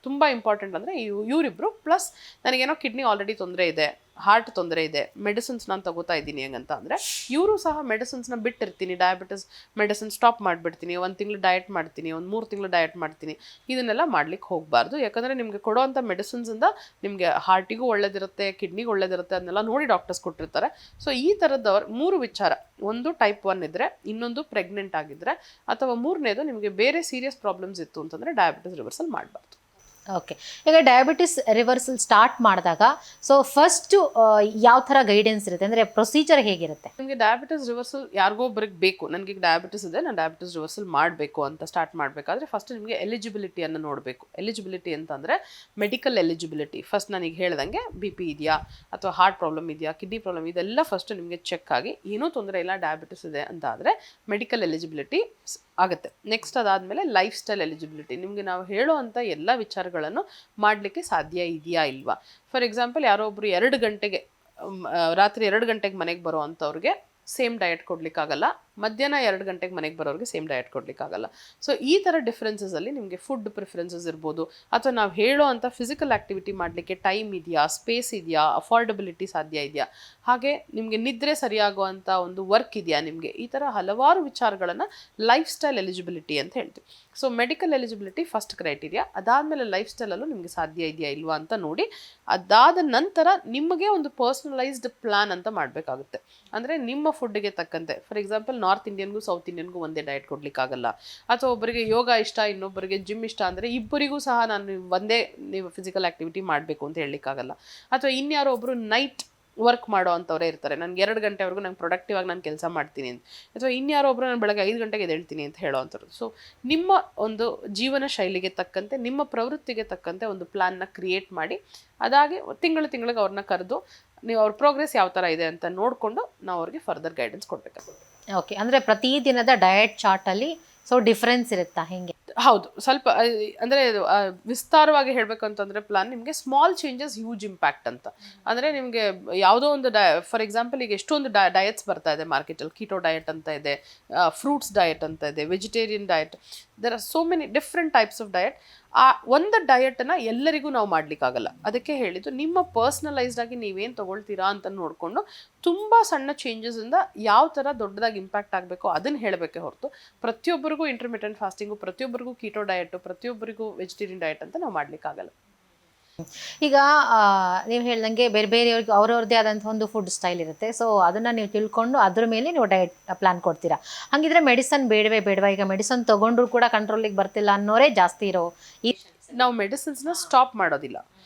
ತುಂಬ ಇಂಪಾರ್ಟೆಂಟ್. ಅಂದರೆ ಇವರಿಬ್ಬರು ಪ್ಲಸ್ ನನಗೇನೋ ಕಿಡ್ನಿ ಆಲ್ರೆಡಿ ತೊಂದರೆ ಇದೆ, ಹಾರ್ಟ್ ತೊಂದರೆ ಇದೆ, ಮೆಡಿಸಿನ್ಸ್ ನಾನು ತಗೋತಾ ಇದ್ದೀನಿ ಹೆಂಗಂತ ಅಂದರೆ ಇವರು ಸಹ ಮೆಡಿಸಿನ್ಸ್ನ ಬಿಟ್ಟಿರ್ತೀನಿ, ಡಯಾಬಿಟಿಸ್ ಮೆಡಿಸಿನ್ ಸ್ಟಾಪ್ ಮಾಡಿಬಿಡ್ತೀನಿ, 1 ತಿಂಗಳು ಡಯಟ್ ಮಾಡ್ತೀನಿ, 3 ತಿಂಗಳು ಡಯಟ್ ಮಾಡ್ತೀನಿ, ಇದನ್ನೆಲ್ಲ ಮಾಡ್ಲಿಕ್ಕೆ ಹೋಗಬಾರ್ದು. ಯಾಕಂದರೆ ನಿಮಗೆ ಕೊಡೋವಂಥ ಮೆಡಿಸಿನ್ಸಿಂದ ನಿಮಗೆ ಹಾರ್ಟಿಗೂ ಒಳ್ಳೇದಿರುತ್ತೆ, ಕಿಡ್ನಿಗೂ ಒಳ್ಳೇದಿರುತ್ತೆ, ಅದನ್ನೆಲ್ಲ ನೋಡಿ ಡಾಕ್ಟರ್ಸ್ ಕೊಟ್ಟಿರ್ತಾರೆ. ಸೊ ಈ ಥರದವ್ರು 3 ವಿಚಾರ, ಒಂದು ಟೈಪ್ 1 ಇದ್ದರೆ, ಇನ್ನೊಂದು ಪ್ರೆಗ್ನೆಂಟ್ ಆಗಿದ್ದರೆ, ಅಥವಾ 3ನೇದು ನಿಮಗೆ ಬೇರೆ ಸೀರಿಯಸ್ ಪ್ರಾಬ್ಲಮ್ಸ್ ಇತ್ತು ಅಂತಂದರೆ ಡಯಾಬಿಟಿಸ್ ರಿವರ್ಸಲ್ ಮಾಡಬಾರ್ದು. ಓಕೆ. ಈಗ ಡಯಾಬಿಟಿಸ್ ರಿವರ್ಸಲ್ ಸ್ಟಾರ್ಟ್ ಮಾಡಿದಾಗ ಸೊ ಫಸ್ಟ್ ಯಾವ ಥರ ಗೈಡೆನ್ಸ್ ಇರುತ್ತೆ, ಅಂದರೆ ಪ್ರೊಸೀಜರ್ ಹೇಗಿರುತ್ತೆ? ನಿಮಗೆ ಡಯಾಬಿಟಿಸ್ ರಿವರ್ಸಲ್ ಯಾರಿಗೋ ಒಬ್ಬರಿಗೆ ಬೇಕು, ನನಗೆ ಡಯಾಬಿಟಿಸ್ ಇದೆ, ನಾನು ಡಯಾಬಿಟಿಸ್ ರಿವರ್ಸಲ್ ಮಾಡಬೇಕು ಅಂತ ಸ್ಟಾರ್ಟ್ ಮಾಡಬೇಕಾದ್ರೆ ಫಸ್ಟ್ ನಿಮಗೆ ಎಲಿಜಿಬಿಲಿಟಿಯನ್ನು ನೋಡಬೇಕು. ಎಲಿಜಿಬಿಲಿಟಿ ಅಂತಂದರೆ ಮೆಡಿಕಲ್ ಎಲಿಜಿಬಿಲಿಟಿ. ಫಸ್ಟ್ ನನಗೆ ಹೇಳ್ದಂಗೆ BP ಇದೆಯಾ ಅಥವಾ ಹಾರ್ಟ್ ಪ್ರಾಬ್ಲಮ್ ಇದೆಯಾ, ಕಿಡ್ನಿ ಪ್ರಾಬ್ಲಮ್, ಇದೆಲ್ಲ ಫಸ್ಟ್ ನಿಮಗೆ ಚೆಕ್ ಆಗಿ ಏನೂ ತೊಂದರೆ ಇಲ್ಲ, ಡಯಾಬಿಟಿಸ್ ಇದೆ ಅಂತ ಆದರೆ ಮೆಡಿಕಲ್ ಎಲಿಜಿಬಿಲಿಟಿ ಆಗುತ್ತೆ. ನೆಕ್ಸ್ಟ್ ಅದಾದಮೇಲೆ ಲೈಫ್ ಸ್ಟೈಲ್ ಎಲಿಜಿಬಿಲಿಟಿ. ನಿಮಗೆ ನಾವು ಹೇಳೋ ಅಂಥ ಎಲ್ಲ ವಿಚಾರಗಳನ್ನು ಮಾಡಲಿಕ್ಕೆ ಸಾಧ್ಯ ಇದೆಯಾ ಇಲ್ವಾ. ಫಾರ್ ಎಕ್ಸಾಂಪಲ್ ಯಾರೋ ಒಬ್ಬರು 2 ಗಂಟೆಗೆ ರಾತ್ರಿ 2 ಗಂಟೆಗೆ ಮನೆಗೆ ಬರೋ ಅಂಥವ್ರಿಗೆ ಸೇಮ್ ಡಯಟ್ ಕೊಡಲಿಕ್ಕಾಗಲ್ಲ, ಮಧ್ಯಾಹ್ನ 2 ಗಂಟೆಗೆ ಮನೆಗೆ ಬರೋರಿಗೆ ಸೇಮ್ ಡಯಟ್ ಕೊಡಲಿಕ್ಕಾಗಲ್ಲ. ಸೊ ಈ ಥರ ಡಿಫ್ರೆನ್ಸಸಲ್ಲಿ ನಿಮಗೆ ಫುಡ್ ಪ್ರಿಫರೆನ್ಸಸ್ ಇರ್ಬೋದು, ಅಥವಾ ನಾವು ಹೇಳೋ ಅಂಥ ಫಿಸಿಕಲ್ ಆ್ಯಕ್ಟಿವಿಟಿ ಮಾಡಲಿಕ್ಕೆ ಟೈಮ್ ಇದೆಯಾ, ಸ್ಪೇಸ್ ಇದೆಯಾ, ಅಫೋರ್ಡಬಿಲಿಟಿ ಸಾಧ್ಯ ಇದೆಯಾ, ಹಾಗೆ ನಿಮಗೆ ನಿದ್ರೆ ಸರಿಯಾಗುವಂಥ ಒಂದು ವರ್ಕ್ ಇದೆಯಾ ನಿಮಗೆ, ಈ ಥರ ಹಲವಾರು ವಿಚಾರಗಳನ್ನು ಲೈಫ್ ಸ್ಟೈಲ್ ಎಲಿಜಿಬಿಲಿಟಿ ಅಂತ ಹೇಳ್ತೀವಿ. So medical eligibility first criteria. ಅದಾದಮೇಲೆ ಲೈಫ್ ಸ್ಟೈಲಲ್ಲೂ ನಿಮಗೆ ಸಾಧ್ಯ ಇದೆಯಾ ಇಲ್ವಾ ಅಂತ ನೋಡಿ, ಅದಾದ ನಂತರ ನಿಮಗೆ ಒಂದು ಪರ್ಸನಲೈಸ್ಡ್ ಪ್ಲ್ಯಾನ್ ಅಂತ ಮಾಡಬೇಕಾಗುತ್ತೆ. ಅಂದರೆ ನಿಮ್ಮ ಫುಡ್ಗೆ ತಕ್ಕಂತೆ, ಫಾರ್ ಎಕ್ಸಾಂಪಲ್ ನಾರ್ತ್ ಇಂಡಿಯನ್ಗೂ ಸೌತ್ ಇಂಡಿಯನ್ಗೂ ಒಂದೇ ಡಯಟ್ ಕೊಡಲಿಕ್ಕಾಗಲ್ಲ, ಅಥವಾ ಒಬ್ಬರಿಗೆ ಯೋಗ ಇಷ್ಟ, ಇನ್ನೊಬ್ಬರಿಗೆ ಜಿಮ್ ಇಷ್ಟ ಅಂದರೆ ಇಬ್ಬರಿಗೂ ಸಹ ನಾನು ಒಂದೇ ನೀವು ಫಿಸಿಕಲ್ ಆ್ಯಕ್ಟಿವಿಟಿ ಮಾಡಬೇಕು ಅಂತ ಹೇಳಲಿಕ್ಕಾಗಲ್ಲ. ಅಥವಾ ಇನ್ಯಾರೋ ಒಬ್ಬರು ನೈಟ್ ವರ್ಕ್ ಮಾಡೋ ಅಂಥವರೇ ಇರ್ತಾರೆ, ನನಗೆ 2 ಗಂಟೆವರೆಗೂ ನಂಗೆ ಪ್ರೊಡಕ್ಟಿವ್ ಆಗಿ ನಾನು ಕೆಲಸ ಮಾಡ್ತೀನಿ ಅಂತ, ಅಥವಾ ಇನ್ಯಾರೋ ಒಬ್ಬರು ನಾನು ಬೆಳಗ್ಗೆ 5 ಗಂಟೆಗೆ ಎದ್ದೇಳ್ತೀನಿ ಅಂತ ಹೇಳೋ ಅಂಥವ್ರು. ಸೊ ನಿಮ್ಮ ಒಂದು ಜೀವನ ಶೈಲಿಗೆ ತಕ್ಕಂತೆ, ನಿಮ್ಮ ಪ್ರವೃತ್ತಿಗೆ ತಕ್ಕಂತೆ ಒಂದು ಪ್ಲ್ಯಾನ್ನ ಕ್ರಿಯೇಟ್ ಮಾಡಿ, ಅದಾಗಿ ತಿಂಗಳಿಗೆ ಅವ್ರನ್ನ ಕರೆದು ನೀವು ಅವ್ರ ಪ್ರೋಗ್ರೆಸ್ ಯಾವ ಥರ ಇದೆ ಅಂತ ನೋಡಿಕೊಂಡು ನಾವು ಅವ್ರಿಗೆ ಫರ್ದರ್ ಗೈಡೆನ್ಸ್ ಕೊಡಬೇಕಾಗುತ್ತೆ. ಓಕೆ. ಅಂದರೆ ಪ್ರತಿದಿನದ ಡಯಟ್ ಚಾರ್ಟಲ್ಲಿ ಸೊ ಡಿಫ್ರೆನ್ಸ್ ಇರುತ್ತಾ ಹೇಗೆ? ಹೌದು, ಸ್ವಲ್ಪ ಅಂದರೆ ವಿಸ್ತಾರವಾಗಿ ಹೇಳಬೇಕು ಅಂತಂದರೆ ಪ್ಲಾನ್ ನಿಮಗೆ ಸ್ಮಾಲ್ ಚೇಂಜಸ್ ಹ್ಯೂಜ್ ಇಂಪ್ಯಾಕ್ಟ್ ಅಂತ. ಅಂದರೆ ನಿಮಗೆ ಯಾವುದೋ ಒಂದು ಫಾರ್ ಎಕ್ಸಾಂಪಲ್ ಈಗ ಎಷ್ಟೊಂದು ಡಯಟ್ಸ್ ಬರ್ತಾ ಇದೆ ಮಾರ್ಕೆಟಲ್ಲಿ, ಕೀಟೋ ಡಯಟ್ ಅಂತ ಇದೆ, ಫ್ರೂಟ್ಸ್ ಡಯಟ್ ಅಂತ ಇದೆ, vegetarian diet, there are so many different types of diet. ಆ ಒಂದು ಡಯಟನ್ನು ಎಲ್ಲರಿಗೂ ನಾವು ಮಾಡಲಿಕ್ಕಾಗಲ್ಲ. ಅದಕ್ಕೆ ಹೇಳಿದ್ದು ನಿಮ್ಮ ಪರ್ಸ್ನಲೈಸ್ಡ್ ಆಗಿ ನೀವೇನು ತೊಗೊಳ್ತೀರಾ ಅಂತ ನೋಡಿಕೊಂಡು ತುಂಬ ಸಣ್ಣ ಚೇಂಜಸ್ಸಿಂದ ಯಾವ ಥರ ದೊಡ್ಡದಾಗಿ ಇಂಪ್ಯಾಕ್ಟ್ ಆಗಬೇಕೋ ಅದನ್ನು ಹೇಳಬೇಕೆ ಹೊರತು ಪ್ರತಿಯೊಬ್ಬರಿಗೂ ಇಂಟರ್ಮಿಟೆಂಟ್ ಫಾಸ್ಟಿಂಗು, ಪ್ರತಿಯೊಬ್ಬರಿಗೂ ಕೀಟೋ ಡಯಟು, ಪ್ರತಿಯೊಬ್ಬರಿಗೂ ವೆಜಿಟೇರಿಯನ್ ಡಯಟ್ ಅಂತ ನಾವು ಮಾಡಲಿಕ್ಕಾಗಲ್ಲ. ಈಗ ನೀವು ಹೇಳ್ದಂಗೆ ಬೇರೆ ಬೇರೆಯವ್ರಿಗೆ ಅವ್ರವ್ರದ್ದೇ ಆದಂಥ ಒಂದು ಫುಡ್ ಸ್ಟೈಲ್ ಇರುತ್ತೆ. ಸೊ ಅದನ್ನು ನೀವು ತಿಳ್ಕೊಂಡು ಅದ್ರ ಮೇಲೆ ನೀವು ಡಯಟ್ ಪ್ಲಾನ್ ಕೊಡ್ತೀರಾ. ಹಾಗಿದ್ರೆ ಮೆಡಿಸನ್ ಬೇಡವಾ? ಈಗ ಮೆಡಿಸನ್ ತೊಗೊಂಡ್ರು ಕೂಡ ಕಂಟ್ರೋಲಿಗೆ ಬರ್ತಿಲ್ಲ ಅನ್ನೋರೇ ಜಾಸ್ತಿ ಇರೋ ಈ ನಾವು ಮೆಡಿಸಿನ್ಸ್ನ ಸ್ಟಾಪ್ ಮಾಡೋದಿಲ್ಲ.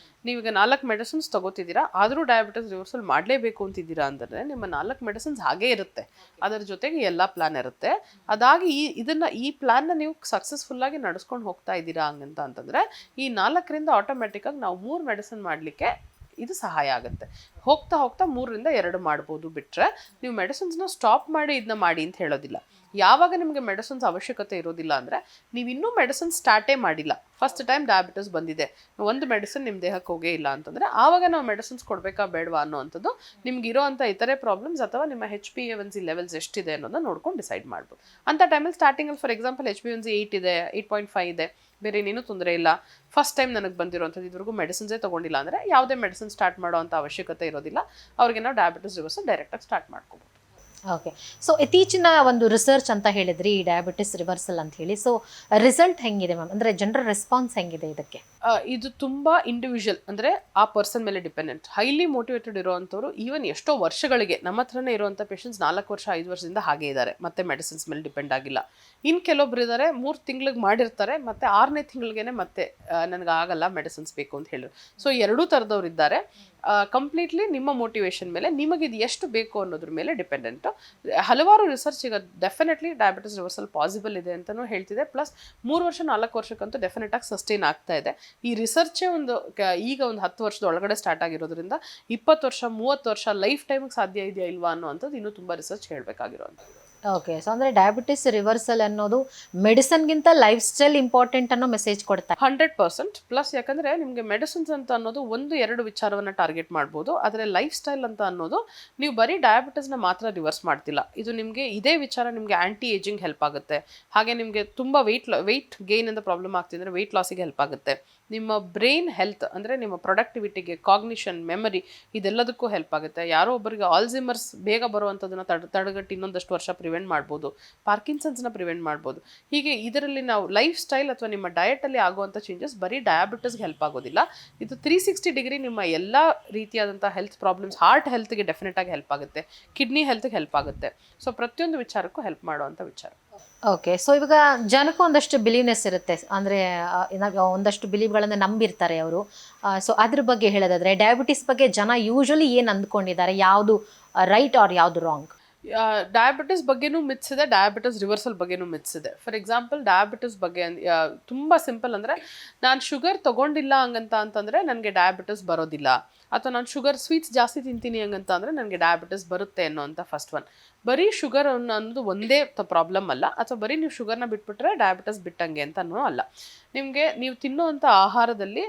ನೀವೀಗ 4 ಮೆಡಿಸಿನ್ಸ್ ತೊಗೋತಿದ್ದೀರಾ, ಆದರೂ ಡಯಾಬಿಟಿಸ್ ರಿವರ್ಸಲ್ ಮಾಡಲೇಬೇಕು ಅಂತಿದ್ದೀರಾ ಅಂತಂದರೆ ನಿಮ್ಮ 4 ಮೆಡಿಸಿನ್ಸ್ ಹಾಗೇ ಇರುತ್ತೆ, ಅದರ ಜೊತೆಗೆ ಎಲ್ಲ ಪ್ಲ್ಯಾನ್ ಇರುತ್ತೆ. ಅದಾಗಿ ಈ ಪ್ಲ್ಯಾನ್ನ ನೀವು ಸಕ್ಸಸ್ಫುಲ್ಲಾಗಿ ನಡೆಸ್ಕೊಂಡು ಹೋಗ್ತಾ ಇದ್ದೀರಾ ಹಂಗಂತ ಅಂತಂದರೆ ಈ 4ರಿಂದ ಆಟೋಮೆಟಿಕ್ಕಾಗಿ ನಾವು 3 ಮೆಡಿಸಿನ್ ಮಾಡಲಿಕ್ಕೆ ಇದು ಸಹಾಯ ಆಗುತ್ತೆ. ಹೋಗ್ತಾ 3ರಿಂದ 2 ಮಾಡ್ಬೋದು. ಬಿಟ್ಟರೆ ನೀವು ಮೆಡಿಸಿನ್ಸ್ನ ಸ್ಟಾಪ್ ಮಾಡಿ ಇದನ್ನ ಮಾಡಿ ಅಂತ ಹೇಳೋದಿಲ್ಲ. ಯಾವಾಗ ನಿಮಗೆ ಮೆಡಿಸಿನ್ಸ್ ಅವಶ್ಯಕತೆ ಇರೋದಿಲ್ಲ ಅಂದರೆ ನೀವು ಇನ್ನೂ ಮೆಡಿಸಿನ್ ಸ್ಟಾರ್ಟೇ ಮಾಡಿಲ್ಲ, ಫಸ್ಟ್ ಟೈಮ್ ಡಯಾಬಿಟಿಸ್ ಬಂದಿದೆ, ಒಂದು ಮೆಡಿಸಿನ್ ನಿಮ್ಮ ದೇಹಕ್ಕೆ ಹೋಗೇ ಇಲ್ಲ ಅಂತಂದರೆ ಆವಾಗ ನಾವು ಮೆಡಿಸಿನ್ಸ್ ಕೊಡಬೇಕಾ ಬೇಡವಾ ಅನ್ನೋವಂಥದ್ದು ನಿಮ್ಗೆ ಇರೋವಂಥ ಇತರೆ ಪ್ರಾಬ್ಲಮ್ಸ್ ಅಥವಾ ನಿಮ್ಮ HbA1c ಲೆವೆಲ್ಸ್ ಎಷ್ಟಿದೆ ಅನ್ನೋದನ್ನ ನೋಡ್ಕೊಂಡು ಡಿಸೈಡ್ ಮಾಡ್ಬೋದು. ಅಂಥ ಟೈಮಲ್ಲಿ ಸ್ಟಾರ್ಟಿಂಗಲ್ಲಿ ಫಾರ್ ಎಕ್ಸಾಂಪಲ್ HbA1c 8 ಇದೆ, 8.5 ಇದೆ, ಬೇರೆ ಏನೇನೂ ತೊಂದರೆ ಇಲ್ಲ, ಫಸ್ಟ್ ಟೈಮ್ ನನಗೆ ಬಂದಿರೋಂಥದ್ದು, ಇದುವರೆಗೂ ಮೆಡಿಸಿನ್ಸೇ ತೊಗೊಂಡಿಲ್ಲ ಅಂದರೆ ಯಾವುದೇ ಮೆಡಿಸಿನ್ ಸ್ಟಾರ್ಟ್ ಮಾಡೋ ಅಂಥ ಅವಶ್ಯಕತೆ ಇರೋದಿಲ್ಲ. ಅವ್ರಿಗೆ ನಾವು ಡಯಾಬಿಟಿಸ್ ರಿವರ್ಸಲ್ ಡೈರೆಕ್ಟಾಗಿ ಸ್ಟಾರ್ಟ್ ಮಾಡ್ಕೋಬೋದು. ಓಕೆ. ಸೊ ಇತ್ತೀಚಿನ ಒಂದು ರಿಸರ್ಚ್ ಅಂತ ಹೇಳಿದ್ರಿ ಈ ಡಯಾಬಿಟಿಸ್ ರಿವರ್ಸಲ್ ಅಂತ ಹೇಳಿ, ಸೊ ರಿಸಲ್ಟ್ ಹೆಂಗಿದೆ ಮ್ಯಾಮ್? ಅಂದರೆ ಜನರ ರೆಸ್ಪಾನ್ಸ್ ಹೆಂಗಿದೆ ಇದಕ್ಕೆ? ಇದು ತುಂಬ ಇಂಡಿವಿಜುವಲ್, ಅಂದರೆ ಆ ಪರ್ಸನ್ ಮೇಲೆ ಡಿಪೆಂಡೆಂಟ್. ಹೈಲಿ ಮೋಟಿವೇಟೆಡ್ ಇರೋವಂಥವ್ರು ಈವನ್ ಎಷ್ಟೋ ವರ್ಷಗಳಿಗೆ ನಮ್ಮ ಹತ್ರನೇ ಇರುವಂಥ ಪೇಷಂಟ್ಸ್ 4 ವರ್ಷ 5 ವರ್ಷದಿಂದ ಹಾಗೇ ಇದ್ದಾರೆ, ಮತ್ತೆ ಮೆಡಿಸಿನ್ಸ್ ಮೇಲೆ ಡಿಪೆಂಡ್ ಆಗಿಲ್ಲ. ಇನ್ನು ಕೆಲವೊಬ್ರು ಇದ್ದಾರೆ 3 ತಿಂಗಳಿಗೆ ಮಾಡಿರ್ತಾರೆ, ಮತ್ತು 6ನೇ ತಿಂಗಳಿಗೇನೆ ಮತ್ತೆ ನನಗೆ ಆಗಲ್ಲ ಮೆಡಿಸಿನ್ಸ್ ಬೇಕು ಅಂತ ಹೇಳಿದ್ರು. ಸೊ 2 ಥರದವ್ರು ಇದ್ದಾರೆ. ಕಂಪ್ಲೀಟ್ಲಿ ನಿಮ್ಮ ಮೋಟಿವೇಶನ್ ಮೇಲೆ, ನಿಮಗೆ ಇದು ಎಷ್ಟು ಬೇಕು ಅನ್ನೋದ್ರ ಮೇಲೆ ಡಿಪೆಂಡೆಂಟು. ಹಲವಾರು ರಿಸರ್ಚ್ ಈಗ ಡೆಫಿನೆಟ್ಲಿ ಡಯಾಬಿಟಿಸ್ ರಿವರ್ಸಲ್ ಪಾಸಿಬಲ್ ಇದೆ ಅಂತಲೂ ಹೇಳ್ತಿದೆ. ಪ್ಲಸ್ 3 ವರ್ಷ 4 ವರ್ಷಕ್ಕಂತೂ ಡೆಫಿನೆಟ್ ಆಗಿ ಸಸ್ಟೈನ್ ಆಗ್ತಾ ಇದೆ. ಈ ರಿಸರ್ಚೇ ಈಗ ಒಂದು 10 ವರ್ಷದ ಒಳಗಡೆ ಸ್ಟಾರ್ಟ್ ಆಗಿರೋದ್ರಿಂದ 20 ವರ್ಷ 30 ವರ್ಷ ಲೈಫ್ ಟೈಮಿಗೆ ಸಾಧ್ಯ ಇದೆಯಾ ಇಲ್ವಾ ಅನ್ನೋವಂಥದ್ದು ಇನ್ನೂ ತುಂಬ ರಿಸರ್ಚ್ ಹೇಳಬೇಕಾಗಿರೋಂಥದ್ದು. ಓಕೆ, ಸೊ ಅಂದರೆ ಡಯಾಬಿಟಿಸ್ ರಿವರ್ಸಲ್ ಅನ್ನೋದು ಮೆಡಿಸನ್ಗಿಂತ ಲೈಫ್ ಸ್ಟೈಲ್ ಇಂಪಾರ್ಟೆಂಟ್ ಅನ್ನೋ ಮೆಸೇಜ್ ಕೊಡ್ತಾರೆ. 100%. ಪ್ಲಸ್ ಯಾಕಂದರೆ ನಿಮಗೆ ಮೆಡಿಸಿನ್ಸ್ ಅಂತ ಅನ್ನೋದು 1-2 ವಿಚಾರವನ್ನು ಟಾರ್ಗೆಟ್ ಮಾಡ್ಬೋದು, ಆದರೆ ಲೈಫ್ ಸ್ಟೈಲ್ ಅಂತ ಅನ್ನೋದು ನೀವು ಬರೀ ಡಯಾಬಿಟಿಸ್ನ ಮಾತ್ರ ರಿವರ್ಸ್ ಮಾಡ್ತಿಲ್ಲ. ಇದು ನಿಮಗೆ ಇದೇ ವಿಚಾರ ನಿಮಗೆ ಆ್ಯಂಟಿ ಏಜಿಂಗ್ ಹೆಲ್ಪ್ ಆಗುತ್ತೆ. ಹಾಗೆ ನಿಮಗೆ ತುಂಬ ವೆಯ್ಟ್ ಗೇನಿಂದ ಪ್ರಾಬ್ಲಮ್ ಆಗ್ತಿದ್ರೆ ವೆಯ್ಟ್ ಲಾಸಿಗೆ ಹೆಲ್ಪ್ ಆಗುತ್ತೆ. ನಿಮ್ಮ ಬ್ರೈನ್ ಹೆಲ್ತ್ ಅಂದರೆ ನಿಮ್ಮ ಪ್ರೊಡಕ್ಟಿವಿಟಿಗೆ, ಕಾಗ್ನಿಷನ್, ಮೆಮರಿ ಇದೆಲ್ಲದಕ್ಕೂ ಹೆಲ್ಪ್ ಆಗುತ್ತೆ. ಯಾರೋ ಒಬ್ಬರಿಗೆ ಆಲ್ಝೈಮರ್ಸ್ ಬೇಗ ಬರುವಂಥದ್ದನ್ನು ತಡೆಗಟ್ಟಿ ಇನ್ನೊಂದಷ್ಟು ವರ್ಷ ಪ್ರಿವೆಂಟ್ ಮಾಡ್ಬೋದು. ಪಾರ್ಕಿನ್ಸನ್ಸ್ನ ಪ್ರಿವೆಂಟ್ ಮಾಡ್ಬೋದು. ಹೀಗೆ ಇದರಲ್ಲಿ ನಾವು ಲೈಫ್ ಸ್ಟೈಲ್ ಅಥವಾ ನಿಮ್ಮ ಡಯಟಲ್ಲಿ ಆಗುವಂಥ ಚೇಂಜಸ್ ಬರೀ ಡಯಾಬಿಟಿಸ್ಗೆ ಹೆಲ್ಪ್ ಆಗೋದಿಲ್ಲ. ಇದು 360 ಡಿಗ್ರಿ ನಿಮ್ಮ ಎಲ್ಲ ರೀತಿಯಾದಂಥ ಹೆಲ್ತ್ ಪ್ರಾಬ್ಲಮ್ಸ್, ಹಾರ್ಟ್ ಹೆಲ್ತ್ಗೆ ಡೆಫಿನೆಟ್ ಆಗಿ ಹೆಲ್ಪ್ ಆಗುತ್ತೆ, ಕಿಡ್ನಿ ಹೆಲ್ತ್ಗೆ ಹೆಲ್ಪ್ ಆಗುತ್ತೆ. ಸೊ ಪ್ರತಿಯೊಂದು ವಿಚಾರಕ್ಕೂ ಹೆಲ್ಪ್ ಮಾಡುವಂಥ ವಿಚಾರ. ಓಕೆ, ಸೊ ಇವಾಗ ಜನಕ್ಕೂ ಒಂದಷ್ಟು ಬಿಲೀವ್ನೆಸ್ ಇರುತ್ತೆ, ಅಂದರೆ ಒಂದಷ್ಟು ಬಿಲೀವ್ಗಳನ್ನು ನಂಬಿರ್ತಾರೆ ಅವರು. ಸೊ ಅದ್ರ ಬಗ್ಗೆ ಹೇಳೋದಾದ್ರೆ ಡಯಾಬಿಟಿಸ್ ಬಗ್ಗೆ ಜನ ಯೂಶಲಿ ಏನು ಅಂದ್ಕೊಂಡಿದ್ದಾರೆ, ಯಾವುದು ರೈಟ್ ಆರ್ ಯಾವುದು ರಾಂಗ್? ಡಯಾಬಿಟಿಸ್ ಬಗ್ಗೆನೂ ಮಿತ್ಸ್ ಇದೆ, ಡಯಾಬಿಟಿಸ್ ರಿವರ್ಸಲ್ ಬಗ್ಗೆನೂ ಮಿತ್ಸ್ ಇದೆ. ಫಾರ್ ಎಕ್ಸಾಂಪಲ್ ಡಯಾಬಿಟಿಸ್ ಬಗ್ಗೆ ತುಂಬ ಸಿಂಪಲ್, ಅಂದರೆ ನಾನು ಶುಗರ್ ತೊಗೊಂಡಿಲ್ಲ ಅಂತಂದರೆ ನನಗೆ ಡಯಾಬಿಟಿಸ್ ಬರೋದಿಲ್ಲ, ಅಥವಾ ನಾನು ಸ್ವೀಟ್ಸ್ ಜಾಸ್ತಿ ತಿಂತೀನಿ ಹಂಗಂತ ಅಂದರೆ ನನಗೆ ಡಯಾಬಿಟಿಸ್ ಬರುತ್ತೆ ಅನ್ನೋಂಥ ಫಸ್ಟ್ ಒನ್. ಬರೀ ಶುಗರ್ ಅನ್ನೋದು ಒಂದೇ ಪ್ರಾಬ್ಲಮ್ ಅಲ್ಲ, ಅಥವಾ ಬರೀ ನೀವು ಶುಗರ್ನ ಬಿಟ್ಬಿಟ್ರೆ ಡಯಾಬಿಟಿಸ್ ಬಿಟ್ಟಂಗೆ ಅಂತನೂ ಅಲ್ಲ. ನಿಮಗೆ ನೀವು ತಿನ್ನೋವಂಥ ಆಹಾರದಲ್ಲಿ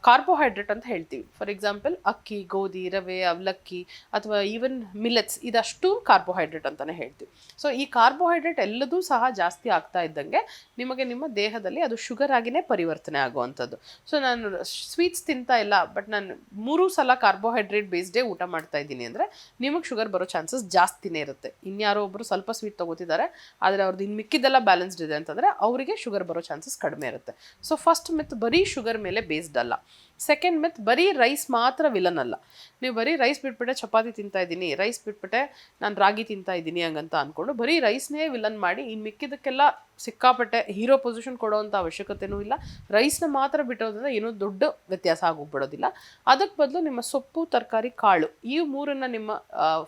ಕಾರ್ಬೋಹೈಡ್ರೇಟ್ ಅಂತ ಹೇಳ್ತೀವಿ. ಫಾರ್ ಎಕ್ಸಾಂಪಲ್ ಅಕ್ಕಿ, ಗೋಧಿ, ರವೆ, ಅವಲಕ್ಕಿ ಅಥವಾ ಈವನ್ ಮಿಲೆಟ್ಸ್, ಇದಷ್ಟು ಕಾರ್ಬೋಹೈಡ್ರೇಟ್ ಅಂತಲೇ ಹೇಳ್ತೀವಿ. ಸೊ ಈ ಕಾರ್ಬೋಹೈಡ್ರೇಟ್ ಎಲ್ಲದೂ ಸಹ ಜಾಸ್ತಿ ಆಗ್ತಾ ಇದ್ದಂಗೆ ನಿಮಗೆ ನಿಮ್ಮ ದೇಹದಲ್ಲಿ ಅದು ಶುಗರ್ ಆಗಿನೇ ಪರಿವರ್ತನೆ ಆಗುವಂಥದ್ದು. ಸೊ ನಾನು ಸ್ವೀಟ್ಸ್ ತಿಂತಾ ಇಲ್ಲ, ಬಟ್ ನಾನು 3 ಸಲ ಕಾರ್ಬೋಹೈಡ್ರೇಟ್ ಬೇಸ್ಡೇ ಊಟ ಮಾಡ್ತಾ ಇದ್ದೀನಿ ಅಂದರೆ ನಿಮಗೆ ಶುಗರ್ ಬರೋ ಚಾನ್ಸಸ್ ಜಾಸ್ತಿನೇ ಇರುತ್ತೆ. ಇನ್ಯಾರೋ ಒಬ್ಬರು ಸ್ವಲ್ಪ ಸ್ವೀಟ್ ತೊಗೋತಿದ್ದಾರೆ, ಆದರೆ ಅವ್ರದ್ದು ಇನ್ನು ಮಿಕ್ಕಿದೆಲ್ಲ ಬ್ಯಾಲೆನ್ಸ್ಡ್ ಇದೆ ಅಂತಂದರೆ ಅವರಿಗೆ ಶುಗರ್ ಬರೋ ಚಾನ್ಸಸ್ ಕಡಿಮೆ ಇರುತ್ತೆ. ಸೊ ಫಸ್ಟ್ ಮಿತ್ ಬರೀ ಶುಗರ್ ಮೇಲೆ ಬೇಸ್ಡ್ ಅಲ್ಲ. ಸೆಕೆಂಡ್ ಮಿತ್ ಬರೀ ರೈಸ್ ಮಾತ್ರ ವಿಲನ್ ಅಲ್ಲ. ನೀವು ಬರೀ ರೈಸ್ ಬಿಟ್ಬಿಟ್ಟೆ ಚಪಾತಿ ತಿಂತಾ ಇದ್ದೀನಿ, ರೈಸ್ ಬಿಟ್ಬಿಟ್ಟೆ ನಾನು ರಾಗಿ ತಿಂತಾ ಇದ್ದೀನಿ ಹಂಗಂತ ಅಂದ್ಕೊಂಡು ಬರೀ ರೈಸ್ನೇ ವಿಲನ್ ಮಾಡಿ ಇನ್ನು ಮಿಕ್ಕಿದಕ್ಕೆಲ್ಲ ಸಿಕ್ಕಾಪಟ್ಟೆ ಹೀರೋ ಪೊಸಿಷನ್ ಕೊಡೋವಂಥ ಅವಶ್ಯಕತೆಯೂ ಇಲ್ಲ. ರೈಸ್ನ ಮಾತ್ರ ಬಿಟ್ಟೋದ್ರಿಂದ ಏನೂ ದೊಡ್ಡ ವ್ಯತ್ಯಾಸ ಆಗೋಗ್ಬಿಡೋದಿಲ್ಲ. ಅದಕ್ಕೆ ಬದಲು ನಿಮ್ಮ ಸೊಪ್ಪು, ತರಕಾರಿ, ಕಾಳು ಈ 3 ನಿಮ್ಮ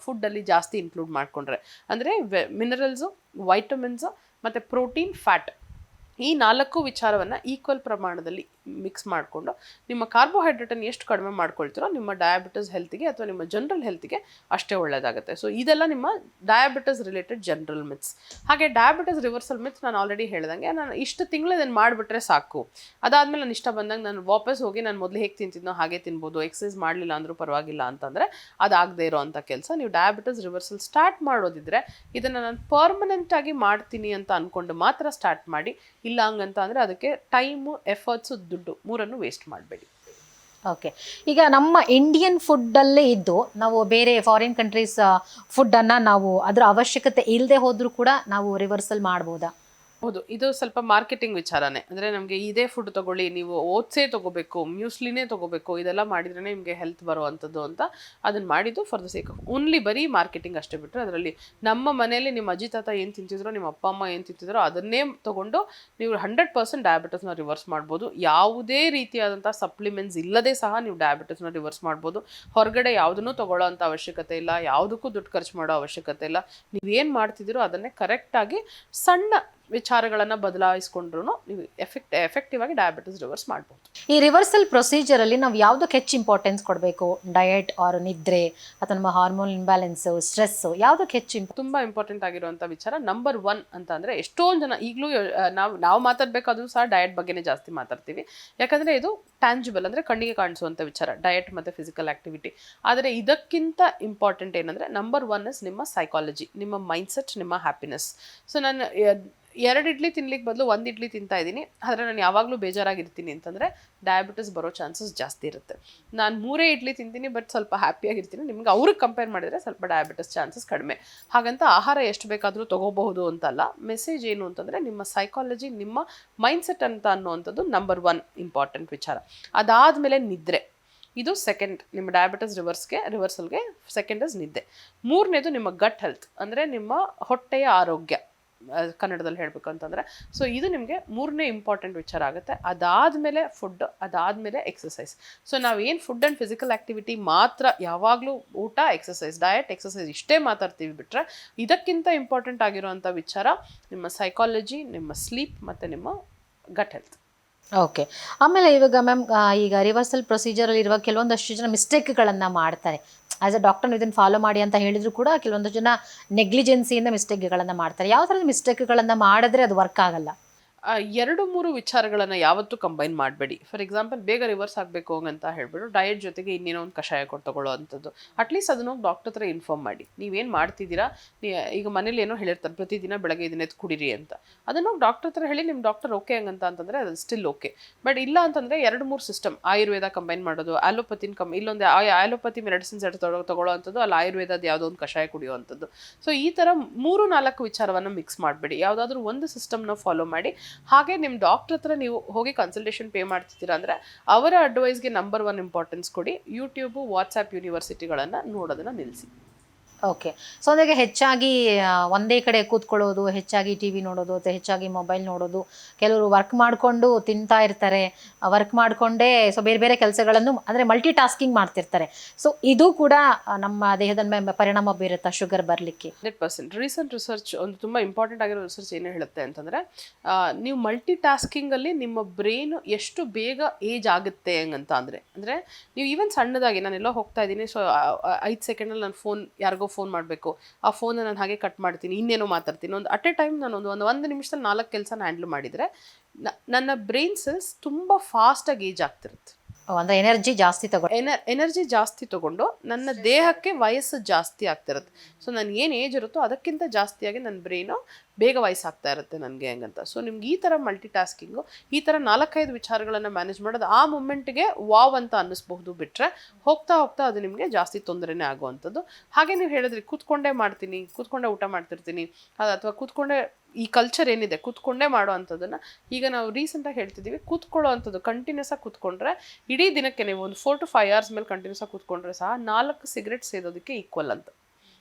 ಫುಡ್ಡಲ್ಲಿ ಜಾಸ್ತಿ ಇನ್ಕ್ಲೂಡ್ ಮಾಡಿಕೊಂಡ್ರೆ, ಅಂದರೆ ಮಿನರಲ್ಸು, ವೈಟಮಿನ್ಸು ಮತ್ತು ಪ್ರೋಟೀನ್, ಫ್ಯಾಟ್, ಈ 4 ವಿಚಾರವನ್ನು ಈಕ್ವಲ್ ಪ್ರಮಾಣದಲ್ಲಿ ಮಿಕ್ಸ್ ಮಾಡಿಕೊಂಡು ನಿಮ್ಮ ಕಾರ್ಬೋಹೈಡ್ರೇಟನ್ನು ಎಷ್ಟು ಕಡಿಮೆ ಮಾಡ್ಕೊಳ್ತೀರೋ ನಿಮ್ಮ ಡಯಾಬಿಟಿಸ್ ಹೆಲ್ತಿಗೆ ಅಥವಾ ನಿಮ್ಮ ಜನರಲ್ ಹೆಲ್ತಿಗೆ ಅಷ್ಟೇ ಒಳ್ಳೆಯದಾಗುತ್ತೆ. ಸೊ ಇದೆಲ್ಲ ನಿಮ್ಮ ಡಯಾಬಿಟಿಸ್ ರಿಲೇಟೆಡ್ ಜನರಲ್ ಮಿತ್ಸ್. ಹಾಗೆ ಡಯಾಬಿಟಿಸ್ ರಿವರ್ಸಲ್ ಮಿತ್ಸ್ ನಾನು ಆಲ್ರೆಡಿ ಹೇಳ್ದಂಗೆ, ನಾನು ಇಷ್ಟು ತಿಂಗಳು ಇದನ್ನು ಮಾಡಿಬಿಟ್ರೆ ಸಾಕು, ಅದಾದಮೇಲೆ ನಾನು ಇಷ್ಟ ಬಂದಂಗೆ ನಾನು ವಾಪಸ್ ಹೋಗಿ ನಾನು ಮೊದಲು ಹೇಗೆ ತಿಂತಿದ್ನೋ ಹಾಗೆ ತಿನ್ಬೋದು, ಎಕ್ಸಸೈಸ್ ಮಾಡಲಿಲ್ಲ ಅಂದರೂ ಪರವಾಗಿಲ್ಲ ಅಂತಂದರೆ ಅದಾಗದೇ ಇರೋವಂಥ ಕೆಲಸ. ನೀವು ಡಯಾಬಿಟಿಸ್ ರಿವರ್ಸಲ್ ಸ್ಟಾರ್ಟ್ ಮಾಡೋದಿದ್ರೆ ಇದನ್ನು ನಾನು ಪರ್ಮನೆಂಟಾಗಿ ಮಾಡ್ತೀನಿ ಅಂತ ಅಂದ್ಕೊಂಡು ಮಾತ್ರ ಸ್ಟಾರ್ಟ್ ಮಾಡಿ. ಇಲ್ಲ ಹಂಗಂತ ಅಂದರೆ ಅದಕ್ಕೆ ಟೈಮು, ಎಫರ್ಟ್ಸು, ದುಡ್ಡು 3 ವೇಸ್ಟ್ ಮಾಡಬೇಡಿ. ಓಕೆ, ಈಗ ನಮ್ಮ ಇಂಡಿಯನ್ ಫುಡ್ಡಲ್ಲೇ ಇದ್ದು ನಾವು ಬೇರೆ ಫಾರಿನ್ ಕಂಟ್ರೀಸ್ ಫುಡ್ಡನ್ನು ನಾವು ಅದರ ಅವಶ್ಯಕತೆ ಇಲ್ಲದೆ ಹೋದರೂ ಕೂಡ ನಾವು ರಿವರ್ಸಲ್ ಮಾಡ್ಬೋದಾ? ಹೌದು, ಇದು ಸ್ವಲ್ಪ ಮಾರ್ಕೆಟಿಂಗ್ ವಿಚಾರನೇ. ಅಂದರೆ ನಮಗೆ ಇದೇ ಫುಡ್ ತೊಗೊಳ್ಳಿ, ನೀವು ಓಟ್ಸೇ ತೊಗೋಬೇಕು, ಮ್ಯೂಸ್ಲಿನೇ ತೊಗೋಬೇಕು, ಇದೆಲ್ಲ ಮಾಡಿದ್ರೇ ನಿಮಗೆ ಹೆಲ್ತ್ ಬರುವಂಥದ್ದು ಅಂತ ಅದನ್ನು ಮಾಡಿದ್ದು for the sake of only ಬರೀ ಮಾರ್ಕೆಟಿಂಗ್ ಅಷ್ಟೇ. ಬಿಟ್ಟರೆ ಅದರಲ್ಲಿ ನಮ್ಮ ಮನೆಯಲ್ಲಿ ನಿಮ್ಮ ಅಜ್ಜಿ ತಾತ ಏನು ತಿಂತಿದ್ರೋ, ನಿಮ್ಮ ಅಪ್ಪ ಅಮ್ಮ ಏನು ತಿಂತಿದ್ರೋ ಅದನ್ನೇ ತೊಗೊಂಡು ನೀವು 100% ಡಯಾಬಿಟಿಸ್ನ ರಿವರ್ಸ್ ಮಾಡ್ಬೋದು. ಯಾವುದೇ ರೀತಿಯಾದಂಥ ಸಪ್ಲಿಮೆಂಟ್ಸ್ ಇಲ್ಲದೆ ಸಹ ನೀವು ಡಯಾಬಿಟಿಸ್ನ ರಿವರ್ಸ್ ಮಾಡ್ಬೋದು. ಹೊರಗಡೆ ಯಾವುದನ್ನೂ ತೊಗೊಳ್ಳೋ ಅಂಥ ಅವಶ್ಯಕತೆ ಇಲ್ಲ, ಯಾವುದಕ್ಕೂ ದುಡ್ಡು ಖರ್ಚು ಮಾಡೋ ಅವಶ್ಯಕತೆ ಇಲ್ಲ. ನೀವೇನು ಮಾಡ್ತಿದ್ದೀರೋ ಅದನ್ನೇ ಕರೆಕ್ಟಾಗಿ ಸಣ್ಣ ವಿಚಾರಗಳನ್ನು ಬದಲಾಯಿಸ್ಕೊಂಡ್ರು ನೀವು ಎಫೆಕ್ಟಿವ್ ಆಗಿ ಡಯಾಬಿಟಿಸ್ ರಿವರ್ಸ್ ಮಾಡ್ಬೋದು. ಈ ರಿವರ್ಸಲ್ ಪ್ರೊಸೀಜರಲ್ಲಿ ನಾವು ಯಾವುದಕ್ಕೆ ಹೆಚ್ಚು ಇಂಪಾರ್ಟೆನ್ಸ್ ಕೊಡಬೇಕು? ಡಯಟ್ ಆರ್ ನಿದ್ರೆ ಅಥವಾ ನಮ್ಮ ಹಾರ್ಮೋನ್ ಇಂಬ್ಯಾಲೆನ್ಸು, ಸ್ಟ್ರೆಸ್ಸು, ಯಾವುದಕ್ಕೆ ಹೆಚ್ಚು ತುಂಬ ಇಂಪಾರ್ಟೆಂಟ್ ಆಗಿರುವಂಥ ವಿಚಾರ ನಂಬರ್ 1 ಅಂತ ಅಂದರೆ, ಎಷ್ಟೊಂದು ಜನ ಈಗಲೂ ನಾವು ಮಾತಾಡಬೇಕಾದ್ರೂ ಸಹ ಡಯಟ್ ಬಗ್ಗೆನೇ ಜಾಸ್ತಿ ಮಾತಾಡ್ತೀವಿ. ಯಾಕಂದರೆ ಇದು ಟ್ಯಾಂಜಿಬಲ್, ಅಂದರೆ ಕಣ್ಣಿಗೆ ಕಾಣಿಸುವಂಥ ವಿಚಾರ, ಡಯಟ್ ಮತ್ತು ಫಿಸಿಕಲ್ ಆ್ಯಕ್ಟಿವಿಟಿ. ಆದರೆ ಇದಕ್ಕಿಂತ ಇಂಪಾರ್ಟೆಂಟ್ ಏನಂದರೆ ನಂಬರ್ 1 ಇಸ್ ನಿಮ್ಮ ಸೈಕಾಲಜಿ, ನಿಮ್ಮ ಮೈಂಡ್ಸೆಟ್, ನಿಮ್ಮ ಹ್ಯಾಪಿನೆಸ್. ಸೊ ನಾನು 2 ಇಡ್ಲಿ ತಿನ್ಲಿಕ್ಕೆ ಬದಲು 1 ಇಡ್ಲಿ ತಿಂತಾ ಇದ್ದೀನಿ, ಆದರೆ ನಾನು ಯಾವಾಗಲೂ ಬೇಜಾರಾಗಿರ್ತೀನಿ ಅಂತಂದರೆ ಡಯಾಬಿಟಿಸ್ ಬರೋ ಚಾನ್ಸಸ್ ಜಾಸ್ತಿ ಇರುತ್ತೆ. ನಾನು 3 ಇಡ್ಲಿ ತಿಂತೀನಿ ಬಟ್ ಸ್ವಲ್ಪ ಹ್ಯಾಪಿಯಾಗಿರ್ತೀನಿ, ನಿಮ್ಗೆ ಅವ್ರಿಗೆ ಕಂಪೇರ್ ಮಾಡಿದರೆ ಸ್ವಲ್ಪ ಡಯಾಬಿಟಿಸ್ ಚಾನ್ಸಸ್ ಕಡಿಮೆ. ಹಾಗಂತ ಆಹಾರ ಎಷ್ಟು ಬೇಕಾದರೂ ತೊಗೋಬಹುದು ಅಂತಲ್ಲ. ಮೆಸೇಜ್ ಏನು ಅಂತಂದರೆ ನಿಮ್ಮ ಸೈಕಾಲಜಿ, ನಿಮ್ಮ ಮೈಂಡ್ಸೆಟ್ ಅಂತ ಅನ್ನುವಂಥದ್ದು ನಂಬರ್ 1 ಇಂಪಾರ್ಟೆಂಟ್ ವಿಚಾರ. ಅದಾದಮೇಲೆ ನಿದ್ರೆ, ಇದು ಸೆಕೆಂಡ್. ನಿಮ್ಮ ಡಯಾಬಿಟಿಸ್ ರಿವರ್ಸಲ್ಗೆ ಸೆಕೆಂಡ್ ಇಸ್ ನಿದ್ದೆ. 3ನೇದು ನಿಮ್ಮ ಗಟ್ ಹೆಲ್ತ್, ಅಂದರೆ ನಿಮ್ಮ ಹೊಟ್ಟೆಯ ಆರೋಗ್ಯ. ಕನ್ನಡದಲ್ಲಿ ಹೇಳಬೇಕು ಅಂತಂದರೆ. ಸೊ ಇದು ನಿಮಗೆ ಮೂರನೇ ಇಂಪಾರ್ಟೆಂಟ್ ವಿಚಾರ ಆಗುತ್ತೆ. ಅದಾದಮೇಲೆ ಫುಡ್, ಅದಾದಮೇಲೆ ಎಕ್ಸಸೈಸ್. ಸೊ ನಾವೇನು ಫುಡ್ ಆ್ಯಂಡ್ ಫಿಸಿಕಲ್ ಆ್ಯಕ್ಟಿವಿಟಿ ಮಾತ್ರ ಯಾವಾಗಲೂ ಊಟ, ಎಕ್ಸಸೈಸ್, ಡಯಟ್, ಎಕ್ಸಸೈಸ್ ಇಷ್ಟೇ ಮಾತಾಡ್ತೀವಿ ಬಿಟ್ಟರೆ ಇದಕ್ಕಿಂತ ಇಂಪಾರ್ಟೆಂಟ್ ಆಗಿರುವಂಥ ವಿಚಾರ ನಿಮ್ಮ ಸೈಕಾಲಜಿ, ನಿಮ್ಮ ಸ್ಲೀಪ್ ಮತ್ತು ನಿಮ್ಮ ಗಟ್ ಹೆಲ್ತ್. ಓಕೆ. ಆಮೇಲೆ ಇವಾಗ ಮ್ಯಾಮ್ ಈಗ ರಿವರ್ಸಲ್ ಪ್ರೊಸೀಜರಲ್ಲಿ ಇರುವ ಕೆಲವೊಂದಷ್ಟು ಜನ ಮಿಸ್ಟೇಕ್ಗಳನ್ನು ಮಾಡ್ತಾರೆ. ಆ್ಯಸ್ ಅ ಡಾಕ್ಟರ್ ಇದನ್ನು ಫಾಲೋ ಮಾಡಿ ಅಂತ ಹೇಳಿದ್ರು ಕೂಡ ಕೆಲವೊಂದು ಜನ ನೆಗ್ಲಿಜೆನ್ಸಿಯಿಂದ ಮಿಸ್ಟೇಕ್ಗಳನ್ನು ಮಾಡ್ತಾರೆ. ಯಾವ ಥರದ ಮಿಸ್ಟೇಕ್ಗಳನ್ನು ಮಾಡಿದ್ರೆ ಅದು ವರ್ಕ್ ಆಗಲ್ಲ? 2-3 ವಿಚಾರಗಳನ್ನು ಯಾವತ್ತೂ ಕಂಬೈನ್ ಮಾಡಬೇಡಿ. ಫಾರ್ ಎಕ್ಸಾಂಪಲ್ ಬೇಗ ರಿವರ್ಸ್ ಆಗಬೇಕು ಅಂತ ಹೇಳ್ಬಿಟ್ಟು ಡಯಟ್ ಜೊತೆಗೆ ಇನ್ನೇನೋ ಒಂದು ಕಷಾಯ ಕೊಟ್ಟು ತಗೊಳ್ಳೋ ಅಂಥದ್ದು. ಅಟ್ಲೀಸ್ಟ್ ಅದನ್ನು ಹೋಗಿ ಡಾಕ್ಟರ್ ಹತ್ರ ಇನ್ಫಾರ್ಮ್ ಮಾಡಿ. ನೀವೇನು ಮಾಡ್ತಿದ್ದೀರಾ, ಈಗ ಮನೇಲಿ ಏನೋ ಹೇಳಿರ್ತಾರೆ ಪ್ರತಿದಿನ ಬೆಳಗ್ಗೆ ಇದನ್ನ ಎದ್ದು ಕುಡೀರಿ ಅಂತ. ಅದನ್ನು ಹೋಗಿ ಡಾಕ್ಟರ್ ಹತ್ರ ಹೇಳಿ ನಿಮ್ಮ ಡಾಕ್ಟರ್ ಓಕೆ ಅಂತಂದರೆ ಅದು ಸ್ಟಿಲ್ ಓಕೆ. ಬಟ್ ಇಲ್ಲ ಅಂತಂದರೆ 2-3 ಸಿಸ್ಟಮ್, ಆಯುರ್ವೇದ ಕಂಬೈನ್ ಮಾಡೋದು, ಆಲೋಪತಿನ ಇಲ್ಲೊಂದು ಆಲೋಪತಿ ಮೆಡಿಸಿನ್ಸ್ ತಗೊಳ್ಳೋ ಅಂಥದ್ದು, ಅಲ್ಲಿ ಆಯುರ್ವೇದದ ಯಾವುದೋ ಒಂದು ಕಷಾಯ ಕುಡಿಯೋ ಅಂಥದ್ದು. ಸೊ ಈ ಥರ 3-4 ವಿಚಾರವನ್ನು ಮಿಕ್ಸ್ ಮಾಡಬೇಡಿ. ಯಾವುದಾದ್ರೂ ಒಂದು ಸಿಸ್ಟಮ್ನ ಫಾಲೋ ಮಾಡಿ. ಹಾಗೆ ನಿಮ್ಮ ಡಾಕ್ಟರ್ ಹತ್ರ ನೀವು ಹೋಗಿ ಕನ್ಸಲ್ಟೇಷನ್ ಪೇ ಮಾಡ್ತಿದ್ದೀರಾ ಅಂದರೆ ಅವರ ಅಡ್ವೈಸ್ಗೆ ನಂಬರ್ 1 ಇಂಪಾರ್ಟೆನ್ಸ್ ಕೊಡಿ. ಯೂಟ್ಯೂಬು, ವಾಟ್ಸಪ್ ಯೂನಿವರ್ಸಿಟಿಗಳನ್ನು ನೋಡೋದನ್ನು ನಿಲ್ಲಿಸಿ. ಓಕೆ. ಸೊ ಅದಾಗೆ ಹೆಚ್ಚಾಗಿ ಒಂದೇ ಕಡೆ ಕೂತ್ಕೊಳ್ಳೋದು, ಹೆಚ್ಚಾಗಿ ಟಿ ವಿ ನೋಡೋದು, ಅಥವಾ ಹೆಚ್ಚಾಗಿ ಮೊಬೈಲ್ ನೋಡೋದು, ಕೆಲವರು ವರ್ಕ್ ಮಾಡಿಕೊಂಡು ತಿಂತಾ ಇರ್ತಾರೆ, ವರ್ಕ್ ಮಾಡಿಕೊಂಡೇ ಸೊ ಬೇರೆ ಬೇರೆ ಕೆಲಸಗಳನ್ನು ಅಂದರೆ ಮಲ್ಟಿ ಟಾಸ್ಕಿಂಗ್ ಮಾಡ್ತಿರ್ತಾರೆ. ಸೊ ಇದು ಕೂಡ ನಮ್ಮ ದೇಹದ ಮೇಲೆ ಪರಿಣಾಮ ಬೀರುತ್ತಾ ಶುಗರ್ ಬರಲಿಕ್ಕೆ? 100%. ರೀಸೆಂಟ್ ರಿಸರ್ಚ್ ಒಂದು ತುಂಬ ಇಂಪಾರ್ಟೆಂಟ್ ಆಗಿರೋ ರಿಸರ್ಚ್ ಏನು ಹೇಳುತ್ತೆ ಅಂತಂದರೆ, ನೀವು ಮಲ್ಟಿ ಟಾಸ್ಕಿಂಗಲ್ಲಿ ನಿಮ್ಮ ಬ್ರೈನು ಎಷ್ಟು ಬೇಗ ಏಜ್ ಆಗುತ್ತೆ ಹೆಂಗಂತ ಅಂದರೆ ನೀವು ಈವನ್ ಸಣ್ಣದಾಗಿ ನಾನೆಲ್ಲೋ ಹೋಗ್ತಾ ಇದ್ದೀನಿ, ಸೊ 5 ಸೆಕೆಂಡಲ್ಲಿ ನಾನು ಯಾರಿಗೋ ಫೋನ್ ಮಾಡಬೇಕು, ಆ ಫೋನ್ನ ನಾನು ಹಾಗೆ ಕಟ್ ಮಾಡ್ತೀನಿ, ಇನ್ನೇನೋ ಮಾತಾಡ್ತೀನಿ. ಒಂದು ಅಟ್ ಎ ಟೈಮ್ ನಾನು ಒಂದು ನಿಮಿಷದಲ್ಲಿ 4 ಕೆಲಸನ ಹ್ಯಾಂಡಲ್ ಮಾಡಿದರೆ ನನ್ನ ಬ್ರೈನ್ ಸೆಲ್ಸ್ ತುಂಬ ಫಾಸ್ಟಾಗಿ ಏಜ್ ಆಗ್ತಿರುತ್ತೆ. ಅಂದರೆ ಎನರ್ಜಿ ಜಾಸ್ತಿ ತಗೊಂಡು ನನ್ನ ದೇಹಕ್ಕೆ ವಯಸ್ಸು ಜಾಸ್ತಿ ಆಗ್ತಿರುತ್ತೆ. ಸೊ ನಾನು ಏನು ಏಜ್ ಇರುತ್ತೋ ಅದಕ್ಕಿಂತ ಜಾಸ್ತಿಯಾಗಿ ನನ್ನ ಬ್ರೈನು ಬೇಗ ವಯಸ್ಸಾಗ್ತಾ ಇರುತ್ತೆ ನನಗೆ ಹೆಂಗಂತ. ಸೊ ನಿಮ್ಗೆ ಈ ಥರ ಮಲ್ಟಿ ಟಾಸ್ಕಿಂಗು, ಈ ಥರ 4-5 ವಿಚಾರಗಳನ್ನು ಮ್ಯಾನೇಜ್ ಮಾಡೋದು ಆ ಮೂಮೆಂಟ್ಗೆ ವಾವ್ ಅಂತ ಅನ್ನಿಸ್ಬಹುದು. ಬಿಟ್ಟರೆ ಹೋಗ್ತಾ ಹೋಗ್ತಾ ಅದು ನಿಮಗೆ ಜಾಸ್ತಿ ತೊಂದರೆನೇ ಆಗುವಂಥದ್ದು. ಹಾಗೆ ನೀವು ಹೇಳಿದ್ರಿ ಕೂತ್ಕೊಂಡೇ ಮಾಡ್ತೀನಿ, ಕೂತ್ಕೊಂಡೇ ಊಟ ಮಾಡ್ತಿರ್ತೀನಿ, ಅಥವಾ ಕೂತ್ಕೊಂಡೇ ಈ ಕಲ್ಚರ್ ಏನಿದೆ ಕೂತ್ಕೊಂಡೇ ಮಾಡೋ ಅಂಥದ್ದನ್ನು ಈಗ ನಾವು ರೀಸೆಂಟಾಗಿ ಹೇಳ್ತಿದ್ದೀವಿ. ಕೂತ್ಕೊಳ್ಳೋ ಅಂಥದ್ದು ಕಂಟಿನ್ಯೂಸ್ ಆಗಿ ಕೂತ್ಕೊಂಡ್ರೆ ಇಡೀ ದಿನಕ್ಕೆ ನೀವು ಒಂದು 4 to 5 hours ಮೇಲೆ ಕಂಟಿನ್ಯೂಸ್ ಆಗಿ ಕೂತ್ಕೊಂಡ್ರೆ ಸಹ 4 ಸಿಗರೇಟ್ ಸೇದೋದಕ್ಕೆ ಈಕ್ವಲ್ ಅಂತ.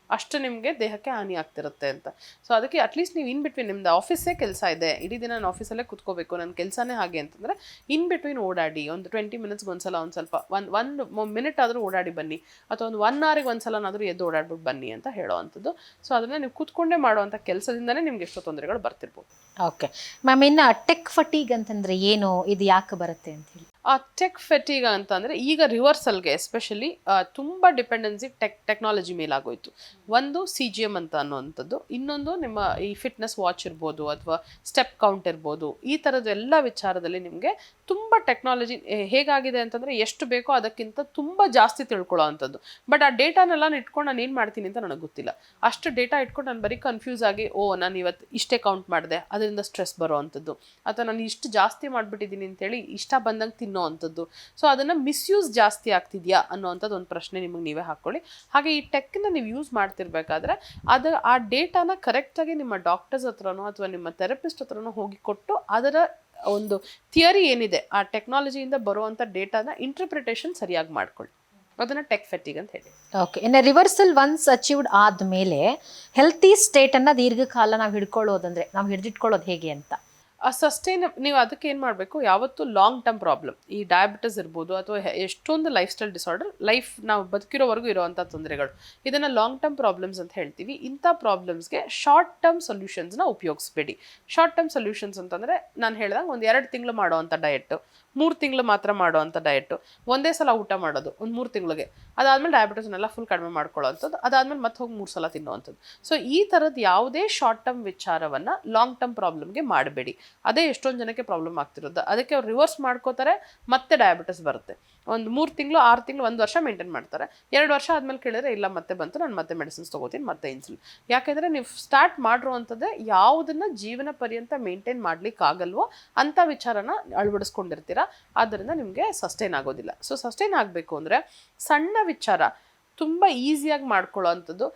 ಅಷ್ಟು ನಿಮಗೆ ದೇಹಕ್ಕೆ ಹಾನಿ ಆಗ್ತಿರುತ್ತೆ ಅಂತ. ಸೊ ಅದಕ್ಕೆ ಅಟ್ಲೀಸ್ಟ್ ನೀವು ಇನ್ ಬಿಟ್ವೀನ್ ನಿಮ್ದು ಆಫೀಸೇ ಕೆಲಸ ಇದೆ, ಇಡೀ ದಿನ ನಾನು ಆಫೀಸಲ್ಲೇ ಕೂತ್ಕೋಬೇಕು, ನನ್ನ ಕೆಲಸನೇ ಹಾಗೆ ಅಂತಂದರೆ ಇನ್ ಬಿಟ್ವೀನ್ ಓಡಾಡಿ. ಒಂದು 20 ಮಿನಿಟ್ಸ್ಗೆ ಒಂದ್ಸಲ ಒಂದು ಮಿನಿಟ್ ಆದರೂ ಓಡಾಡಿ ಬನ್ನಿ, ಅಥವಾ ಒಂದು 1 hourಗೆ ಒಂದ್ಸಲನಾದರೂ ಎದ್ದು ಓಡಾಡ್ಬಿಟ್ಟು ಬನ್ನಿ ಅಂತ ಹೇಳೋ ಅಂಥದ್ದು. ಸೊ ಅದನ್ನು ನೀವು ಕೂತ್ಕೊಂಡೇ ಮಾಡುವಂಥ ಕೆಲಸದಿಂದನೇ ನಿಮ್ಗೆ ಎಷ್ಟೋ ತೊಂದರೆಗಳು ಬರ್ತಿರ್ಬೋದು. ಓಕೆ ಮ್ಯಾಮ್, ಇನ್ನು ಟೆಕ್ ಫಟೀಗ್ ಅಂತಂದರೆ ಏನು, ಇದು ಯಾಕೆ ಬರುತ್ತೆ ಅಂತ ಹೇಳಿ? ಆ ಟೆಕ್ ಫೆಟಿಗ ಅಂತಂದರೆ ಈಗ ರಿವರ್ಸಲ್ಗೆ ಎಸ್ಪೆಷಲಿ ತುಂಬ ಡಿಪೆಂಡೆನ್ಸಿ ಟೆಕ್ನಾಲಜಿ ಮೇಲಾಗೋಯ್ತು. ಒಂದು CGM ಅಂತ ಅನ್ನೋವಂಥದ್ದು, ಇನ್ನೊಂದು ನಿಮ್ಮ ಈ ಫಿಟ್ನೆಸ್ ವಾಚ್ ಇರ್ಬೋದು, ಅಥವಾ ಸ್ಟೆಪ್ ಕೌಂಟ್ ಇರ್ಬೋದು. ಈ ಥರದ ಎಲ್ಲ ವಿಚಾರದಲ್ಲಿ ನಿಮಗೆ ತುಂಬ ಟೆಕ್ನಾಲಜಿ ಹೇಗಾಗಿದೆ ಅಂತಂದರೆ ಎಷ್ಟು ಬೇಕೋ ಅದಕ್ಕಿಂತ ತುಂಬ ಜಾಸ್ತಿ ತಿಳ್ಕೊಳ್ಳೋ ಅಂಥದ್ದು. ಬಟ್ ಆ ಡೇಟಾನೆಲ್ಲ ಇಟ್ಕೊಂಡು ನಾನು ಏನು ಮಾಡ್ತೀನಿ ಅಂತ ನನಗೆ ಗೊತ್ತಿಲ್ಲ. ಅಷ್ಟು ಡೇಟಾ ಇಟ್ಕೊಂಡು ನಾನು ಬರೀ ಕನ್ಫ್ಯೂಸ್ ಆಗಿ ನಾನು ಇವತ್ತು ಇಷ್ಟೇ ಕೌಂಟ್ ಮಾಡಿದೆ, ಅದರಿಂದ ಸ್ಟ್ರೆಸ್ ಬರೋ ಅಂಥದ್ದು, ಅಥವಾ ನಾನು ಇಷ್ಟು ಜಾಸ್ತಿ ಮಾಡಿಬಿಟ್ಟಿದ್ದೀನಿ ಅಂತೇಳಿ ಇಷ್ಟ ಬಂದಂಗೆ ತಿನ್ನೋ ಅಂಥದ್ದು. ಸೊ ಅದನ್ನು ಮಿಸ್ಯೂಸ್ ಜಾಸ್ತಿ ಆಗ್ತಿದೆಯಾ ಅನ್ನೋವಂಥದ್ದು ಒಂದು ಪ್ರಶ್ನೆ ನಿಮಗೆ ನೀವೇ ಹಾಕ್ಕೊಳ್ಳಿ. ಹಾಗೆ ಈ ಟೆಕ್ನ ನೀವು ಯೂಸ್ ಮಾಡ್ತಿರ್ಬೇಕಾದ್ರೆ ಆ ಡೇಟಾನ ಕರೆಕ್ಟಾಗಿ ನಿಮ್ಮ ಡಾಕ್ಟರ್ಸ್ ಹತ್ರನೋ ಅಥವಾ ನಿಮ್ಮ ಥೆರಪಿಸ್ಟ್ ಹತ್ರನೋ ಹೋಗಿ ಕೊಟ್ಟು ಅದರ ಒಂದು ಥಿಯರಿ ಏನಿದೆ ಆ ಟೆಕ್ನಾಲಜಿಯಿಂದ ಬರುವಂಥ ಡೇಟಾನ ಇಂಟರ್ಪ್ರಿಟೇಷನ್ ಸರಿಯಾಗಿ ಮಾಡ್ಕೊಳ್ಳಿ. ಅದನ್ನು ಟೆಕ್ ಫೆಟಿಗ್ ಅಂತ ಹೇಳಿ. ಓಕೆ. ಇನ್ನು ರಿವರ್ಸಲ್ ಒನ್ಸ್ ಅಚೀವ್ಡ್ ಆದಮೇಲೆ ಹೆಲ್ತಿ ಸ್ಟೇಟನ್ನು ದೀರ್ಘಕಾಲ ನಾವು ಹಿಡಿದಿಟ್ಕೊಳ್ಳೋದು ಹೇಗೆ ಅಂತ? ಸಸ್ಟೈನ್ ನೀವು ಅದಕ್ಕೆ ಏನು ಮಾಡಬೇಕು, ಯಾವತ್ತು ಲಾಂಗ್ ಟರ್ಮ್ ಪ್ರಾಬ್ಲಮ್, ಈ ಡಯಾಬಿಟಿಸ್ ಇರ್ಬೋದು ಅಥವಾ ಎಷ್ಟೊಂದು ಲೈಫ್ ಸ್ಟೈಲ್ ಡಿಸಾರ್ಡರ್, ನಾವು ಬದುಕಿರೋವರೆಗೂ ಇರೋವಂಥ ತೊಂದರೆಗಳು, ಇದನ್ನು ಲಾಂಗ್ ಟರ್ಮ್ ಪ್ರಾಬ್ಲಮ್ಸ್ ಅಂತ ಹೇಳ್ತೀವಿ. ಇಂಥ ಪ್ರಾಬ್ಲಮ್ಸ್ಗೆ ಶಾರ್ಟ್ ಟರ್ಮ್ ಸೊಲ್ಯೂಷನ್ಸ್ನ ಉಪಯೋಗಿಸ್ಬೇಡಿ. ಶಾರ್ಟ್ ಟರ್ಮ್ ಸೊಲ್ಯೂಷನ್ಸ್ ಅಂತಂದರೆ ನಾನು ಹೇಳ್ದಂಗೆ ಒಂದು 2 ತಿಂಗಳು ಮಾಡೋವಂಥ ಡಯೆಟ್ಟು, 3 ತಿಂಗಳು ಮಾತ್ರ ಮಾಡೋವಂಥ ಡಯೆಟ್ಟು, ಒಂದೇ ಸಲ ಊಟ ಮಾಡೋದು ಒಂದು 3 ತಿಂಗಳಿಗೆ, ಅದಾದಮೇಲೆ ಡಯಾಬಿಟಿಸ್ನೆಲ್ಲ ಫುಲ್ ಕಡಿಮೆ ಮಾಡ್ಕೊಳ್ಳೋ ಅಂಥದ್ದು, ಅದಾದಮೇಲೆ ಮತ್ತೆ ಹೋಗಿ 3 ಸಲ ತಿನ್ನೋವಂಥದ್ದು. ಸೊ ಈ ಥರದ್ದು ಯಾವುದೇ ಶಾರ್ಟ್ ಟರ್ಮ್ ವಿಚಾರವನ್ನು ಲಾಂಗ್ ಟರ್ಮ್ ಪ್ರಾಬ್ಲಮ್ಗೆ ಮಾಡಬೇಡಿ. ಅದೇ ಎಷ್ಟೊಂದು ಜನಕ್ಕೆ ಪ್ರಾಬ್ಲಮ್ ಆಗ್ತಿರೋದು. ಅದಕ್ಕೆ ಅವ್ರು ರಿವರ್ಸ್ ಮಾಡ್ಕೋತಾರೆ, ಮತ್ತೆ ಡಯಾಬಿಟಿಸ್ ಬರುತ್ತೆ. ಒಂದು 3 ತಿಂಗಳು 6 ತಿಂಗಳು 1 ವರ್ಷ ಮೇಂಟೈನ್ ಮಾಡ್ತಾರೆ, 2 ವರ್ಷ ಆದಮೇಲೆ ಕೇಳಿದ್ರೆ ಇಲ್ಲ ಮತ್ತೆ ಬಂತು, ನಾನು ಮತ್ತೆ ಮೆಡಿಸಿನ್ಸ್ ತೊಗೋತೀನಿ, ಮತ್ತೆ ಇನ್ಸುಲಿನ್. ಯಾಕೆಂದರೆ ನೀವು ಸ್ಟಾರ್ಟ್ ಮಾಡಿರುವಂಥದ್ದೇ ಯಾವುದನ್ನು ಜೀವನ ಪರ್ಯಂತ ಮೇಂಟೈನ್ ಮಾಡಲಿಕ್ಕಾಗಲ್ವೋ ಅಂಥ ವಿಚಾರನ ಅಳವಡಿಸ್ಕೊಂಡಿರ್ತೀರ. ಆದ್ದರಿಂದ ನಿಮಗೆ ಸಸ್ಟೈನ್ ಆಗೋದಿಲ್ಲ. ಸೊ ಸಸ್ಟೈನ್ ಆಗಬೇಕು ಅಂದರೆ ಸಣ್ಣ ವಿಚಾರ ತುಂಬ ಈಸಿಯಾಗಿ ಮಾಡ್ಕೊಳ್ಳೋ ಅಂಥದ್ದು.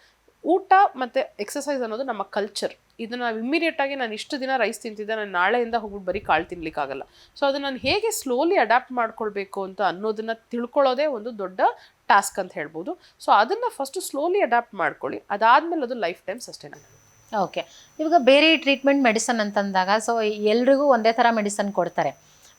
ಊಟ ಮತ್ತು ಎಕ್ಸಸೈಸ್ ಅನ್ನೋದು ನಮ್ಮ ಕಲ್ಚರ್. ಇದನ್ನು ನಾವು ಇಮ್ಮಿಡಿಯೇಟಾಗಿ ನಾನು ಇಷ್ಟು ದಿನ ರೈಸ್ ತಿಂತಿದ್ದೆ, ನಾನು ನಾಳೆಯಿಂದ ಹೋಗ್ಬಿಟ್ಟು ಬರೀ ಕಾಳು ತಿನ್ಲಿಕ್ಕಾಗಲ್ಲ. ಸೊ ಅದನ್ನು ನಾನು ಹೇಗೆ ಸ್ಲೋಲಿ ಅಡ್ಯಾಪ್ಟ್ ಮಾಡ್ಕೊಳ್ಬೇಕು ಅಂತ ಅನ್ನೋದನ್ನು ತಿಳ್ಕೊಳ್ಳೋದೇ ಒಂದು ದೊಡ್ಡ ಟಾಸ್ಕ್ ಅಂತ ಹೇಳ್ಬೋದು. ಸೊ ಅದನ್ನು ಫಸ್ಟು ಸ್ಲೋಲಿ ಅಡ್ಯಾಪ್ಟ್ ಮಾಡ್ಕೊಳ್ಳಿ, ಅದಾದಮೇಲೆ ಅದು ಲೈಫ್ ಟೈಮ್ ಸಸ್ಟೈನ್ ಆಗುತ್ತೆ. ಓಕೆ. ಇವಾಗ ಬೇರೆ ಟ್ರೀಟ್ಮೆಂಟ್ ಮೆಡಿಸನ್ ಅಂತಂದಾಗ ಸೊ ಎಲ್ರಿಗೂ ಒಂದೇ ಥರ ಮೆಡಿಸನ್ ಕೊಡ್ತಾರೆ.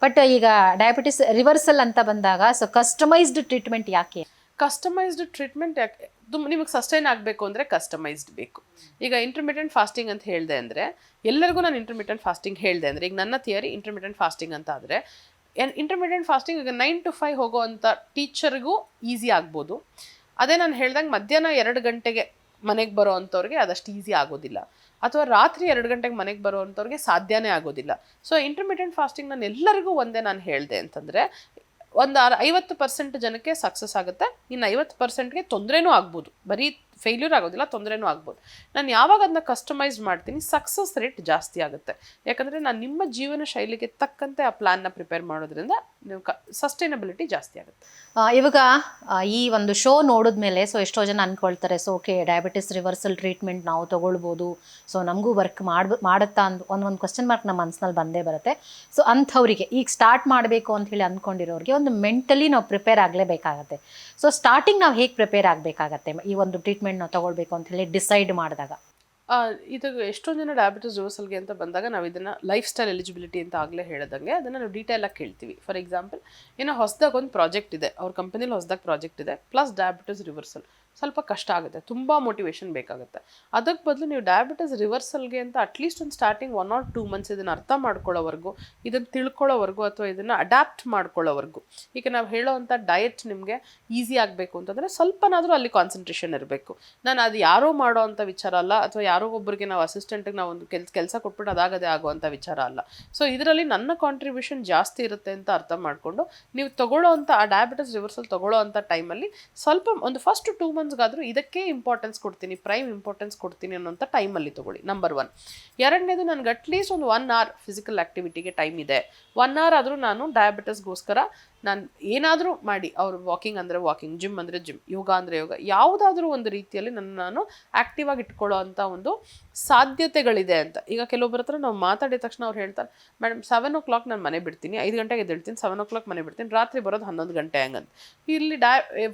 ಬಟ್ ಈಗ ಡಯಾಬಿಟಿಸ್ ರಿವರ್ಸಲ್ ಅಂತ ಬಂದಾಗ ಸೊ ಕಸ್ಟಮೈಸ್ಡ್ ಟ್ರೀಟ್ಮೆಂಟ್ ಯಾಕೆ? ಕಸ್ಟಮೈಸ್ಡ್ ಟ್ರೀಟ್ಮೆಂಟ್ ಯಾಕೆ ನಿಮಗೆ ಸಸ್ಟೈನ್ ಆಗಬೇಕು ಅಂದರೆ ಕಸ್ಟಮೈಸ್ಡ್ ಬೇಕು. ಈಗ ಇಂಟರ್ಮಿಟೆಂಟ್ ಫಾಸ್ಟಿಂಗ್ ಅಂತ ಹೇಳಿದೆ ಅಂದರೆ ಎಲ್ಲರಿಗೂ ನಾನು ಇಂಟರ್ಮಿಟೆಂಟ್ ಫಾಸ್ಟಿಂಗ್ ಹೇಳಿದೆ ಅಂದರೆ ಈಗ ನನ್ನ ಥಿಯರಿ ಇಂಟರ್ಮಿಟೆಂಟ್ ಫಾಸ್ಟಿಂಗ್ ಅಂತ ಆದರೆ ಇಂಟರ್ಮಿಟೆಂಟ್ ಫಾಸ್ಟಿಂಗ್ ಈಗ 9 to 5 ಹೋಗೋವಂಥ ಟೀಚರ್ಗೂ ಈಸಿ ಆಗ್ಬೋದು. ಅದೇ ನಾನು ಹೇಳ್ದಂಗೆ ಮಧ್ಯಾಹ್ನ 2 ಗಂಟೆಗೆ ಮನೆಗೆ ಬರೋ ಅಂಥವ್ರಿಗೆ ಅದಷ್ಟು ಈಸಿ ಆಗೋದಿಲ್ಲ, ಅಥವಾ ರಾತ್ರಿ 2 ಗಂಟೆಗೆ ಮನೆಗೆ ಬರೋ ಅಂಥವ್ರಿಗೆ ಸಾಧ್ಯನೇ ಆಗೋದಿಲ್ಲ. ಸೊ ಇಂಟರ್ಮಿಟೆಂಟ್ ಫಾಸ್ಟಿಂಗ್ ನಾನು ಎಲ್ಲರಿಗೂ ಒಂದೇ ನಾನು ಹೇಳಿದೆ ಅಂತಂದರೆ ಒಂದು 50% ಜನಕ್ಕೆ ಸಕ್ಸಸ್ ಆಗುತ್ತೆ, ಇನ್ನು 50%ಗೆ ತೊಂದರೆನೂ ಆಗ್ಬೋದು. ಬರೀ ಫೇಲ್ಯೂರ್ ಆಗೋದಿಲ್ಲ, ತೊಂದರೆನೂ ಆಗ್ಬೋದು. ನಾನು ಯಾವಾಗ ಅದನ್ನ ಕಸ್ಟಮೈಸ್ ಮಾಡ್ತೀನಿ ಸಕ್ಸಸ್ ರೇಟ್ ಜಾಸ್ತಿ ಆಗುತ್ತೆ. ಯಾಕಂದರೆ ನಾನು ನಿಮ್ಮ ಜೀವನ ಶೈಲಿಗೆ ತಕ್ಕಂತೆ ಆ ಪ್ಲ್ಯಾನ್ನ ಪ್ರಿಪೇರ್ ಮಾಡೋದ್ರಿಂದ ನೀವು ಸಸ್ಟೈನಬಿಲಿಟಿ ಜಾಸ್ತಿ ಆಗುತ್ತೆ. ಇವಾಗ ಈ ಒಂದು ಶೋ ನೋಡಿದ್ಮೇಲೆ ಸೊ ಎಷ್ಟೋ ಜನ ಅಂದ್ಕೊಳ್ತಾರೆ so okay diabetes reversal treatment ನಾವು ತೊಗೊಳ್ಬೋದು, ಸೊ ನಮಗೂ ವರ್ಕ್ ಮಾಡುತ್ತಾ ಒಂದು ಕ್ವಶನ್ ಮಾರ್ಕ್ ನಮ್ಮ ಮನಸ್ಸಿನಲ್ಲಿ ಬಂದೇ ಬರುತ್ತೆ. ಸೊ ಅಂಥವರಿಗೆ ಈಗ ಸ್ಟಾರ್ಟ್ ಮಾಡಬೇಕು ಅಂತ ಹೇಳಿ ಅಂದ್ಕೊಂಡಿರೋರಿಗೆ ಒಂದು ಮೆಂಟಲಿ ನಾವು ಪ್ರಿಪೇರ್ ಆಗಲೇಬೇಕಾಗತ್ತೆ. ಸೊ ಸ್ಟಾರ್ಟಿಂಗ್ ನಾವು ಹೇಗೆ ಪ್ರಿಪೇರ್ ಆಗಬೇಕಾಗತ್ತೆ ಈ ಒಂದು ಟ್ರೀಟ್ಮೆಂಟ್ ನಾವು ತೊಗೊಳ್ಬೇಕು ಅಂತ ಹೇಳಿ ಡಿಸೈಡ್ ಮಾಡಿದಾಗ? ಇದು ಎಷ್ಟೊಂದು ಜನ ಡಯಾಬಿಟಿಸ್ ರಿವರ್ಸಲ್ಗೆ ಅಂತ ಬಂದಾಗ ನಾವು ಇದನ್ನು ಲೈಫ್ ಸ್ಟೈಲ್ ಎಲಿಜಿಬಿಲಿಟಿ ಅಂತ ಆಗಲೇ ಹೇಳಿದಂಗೆ ಅದನ್ನು ನಾವು ಡೀಟೇಲಾಗಿ ಕೇಳ್ತೀವಿ. ಫಾರ್ ಎಕ್ಸಾಂಪಲ್ ಏನೋ ಹೊಸದಾಗಿ ಒಂದು ಪ್ರಾಜೆಕ್ಟ್ ಇದೆ, ಅವ್ರ ಕಂಪನಿಲಿ ಹೊಸದಾಗಿ ಪ್ರಾಜೆಕ್ಟ್ ಇದೆ, ಪ್ಲಸ್ ಡಯಾಬಿಟಿಸ್ ರಿವರ್ಸಲ್, ಸ್ವಲ್ಪ ಕಷ್ಟ ಆಗುತ್ತೆ, ತುಂಬ ಮೋಟಿವೇಶನ್ ಬೇಕಾಗುತ್ತೆ. ಅದಕ್ಕೆ ಬದಲು ನೀವು ಡಯಾಬಿಟಿಸ್ ರಿವರ್ಸಲ್ಗೆ ಅಂತ ಅಟ್ಲೀಸ್ಟ್ ಒಂದು ಸ್ಟಾರ್ಟಿಂಗ್ 1 or 2 months ಇದನ್ನು ಅರ್ಥ ಮಾಡ್ಕೊಳ್ಳೋವರೆಗೂ, ಇದನ್ನು ತಿಳ್ಕೊಳ್ಳೋವರೆಗೂ, ಅಥವಾ ಇದನ್ನು ಅಡ್ಯಾಪ್ಟ್ ಮಾಡ್ಕೊಳ್ಳೋವರೆಗೂ, ಈಗ ನಾವು ಹೇಳೋವಂಥ ಡಯಟ್ ನಿಮಗೆ ಈಸಿ ಆಗಬೇಕು ಅಂತಂದರೆ ಸ್ವಲ್ಪನಾದರೂ ಅಲ್ಲಿ ಕಾನ್ಸಂಟ್ರೇಷನ್ ಇರಬೇಕು. ನಾನು ಅದು ಯಾರೋ ಮಾಡೋ ಅಂಥ ವಿಚಾರ ಅಲ್ಲ, ಅಥವಾ ಯಾರೋ ಒಬ್ಬರಿಗೆ ನಾವು ಅಸಿಸ್ಟೆಂಟಿಗೆ ನಾವು ಒಂದು ಕೆಲಸ ಕೊಟ್ಬಿಟ್ಟು ಅದಾಗದೇ ಆಗುವಂಥ ವಿಚಾರ ಅಲ್ಲ. ಸೊ ಇದರಲ್ಲಿ ನನ್ನ ಕಾಂಟ್ರಿಬ್ಯೂಷನ್ ಜಾಸ್ತಿ ಇರುತ್ತೆ ಅಂತ ಅರ್ಥ ಮಾಡಿಕೊಂಡು ನೀವು ತೊಗೊಳ್ಳೋ ಅಂಥ ಆ ಡಯಾಬಿಟಿಸ್ ರಿವರ್ಸಲ್ ತೊಗೊಳ್ಳೋ ಅಂಥ ಟೈಮಲ್ಲಿ ಸ್ವಲ್ಪ ಒಂದು ಫಸ್ಟ್ 2 monthsಗಾದರೂ ಇದಕ್ಕೆ ಇಂಪಾರ್ಟೆನ್ಸ್ ಕೊಡ್ತೀನಿ, ಪ್ರೈಮ್ ಇಂಪಾರ್ಟೆನ್ಸ್ ಕೊಡ್ತೀನಿ ಅನ್ನೋಂಥ ಟೈಮಲ್ಲಿ ತೊಗೊಳ್ಳಿ. ನಂಬರ್ 1. ಎರಡನೇದು, ನನಗೆ ಅಟ್ಲೀಸ್ಟ್ ಒಂದು 1 hour ಫಿಸಿಕಲ್ ಆ್ಯಕ್ಟಿವಿಟಿಗೆ ಟೈಮ್ ಇದೆ, 1 hour ಆದರೂ ನಾನು ಡಯಾಬಿಟಿಸ್ಗೋಸ್ಕರ ನಾನು ಏನಾದರೂ ಮಾಡಿ, ಅವರು ವಾಕಿಂಗ್ ಅಂದರೆ ವಾಕಿಂಗ್, ಜಿಮ್ ಅಂದರೆ ಜಿಮ್, ಯೋಗ ಅಂದರೆ ಯೋಗ, ಯಾವುದಾದ್ರೂ ಒಂದು ರೀತಿಯಲ್ಲಿ ನಾನು ಆ್ಯಕ್ಟಿವ್ ಆಗಿ ಇಟ್ಕೊಳ್ಳೋ ಅಂಥ ಒಂದು ಸಾಧ್ಯತೆಗಳಿದೆ ಅಂತ. ಈಗ ಕೆಲವೊಬ್ಬರ ಹತ್ರ ನಾವು ಮಾತಾಡಿದ ತಕ್ಷಣ ಅವ್ರು ಹೇಳ್ತಾರೆ, ಮೇಡಮ್ 7 o'clock ನಾನು ಮನೆ ಬಿಡ್ತೀನಿ, 5 ಗಂಟೆಗೆ ಎದ್ದೇಳ್ತೀನಿ, 7 o'clock ಮನೆ ಬಿಡ್ತೀನಿ, ರಾತ್ರಿ ಬರೋದು 11 ಗಂಟೆ ಹಂಗಂತ. ಇಲ್ಲಿ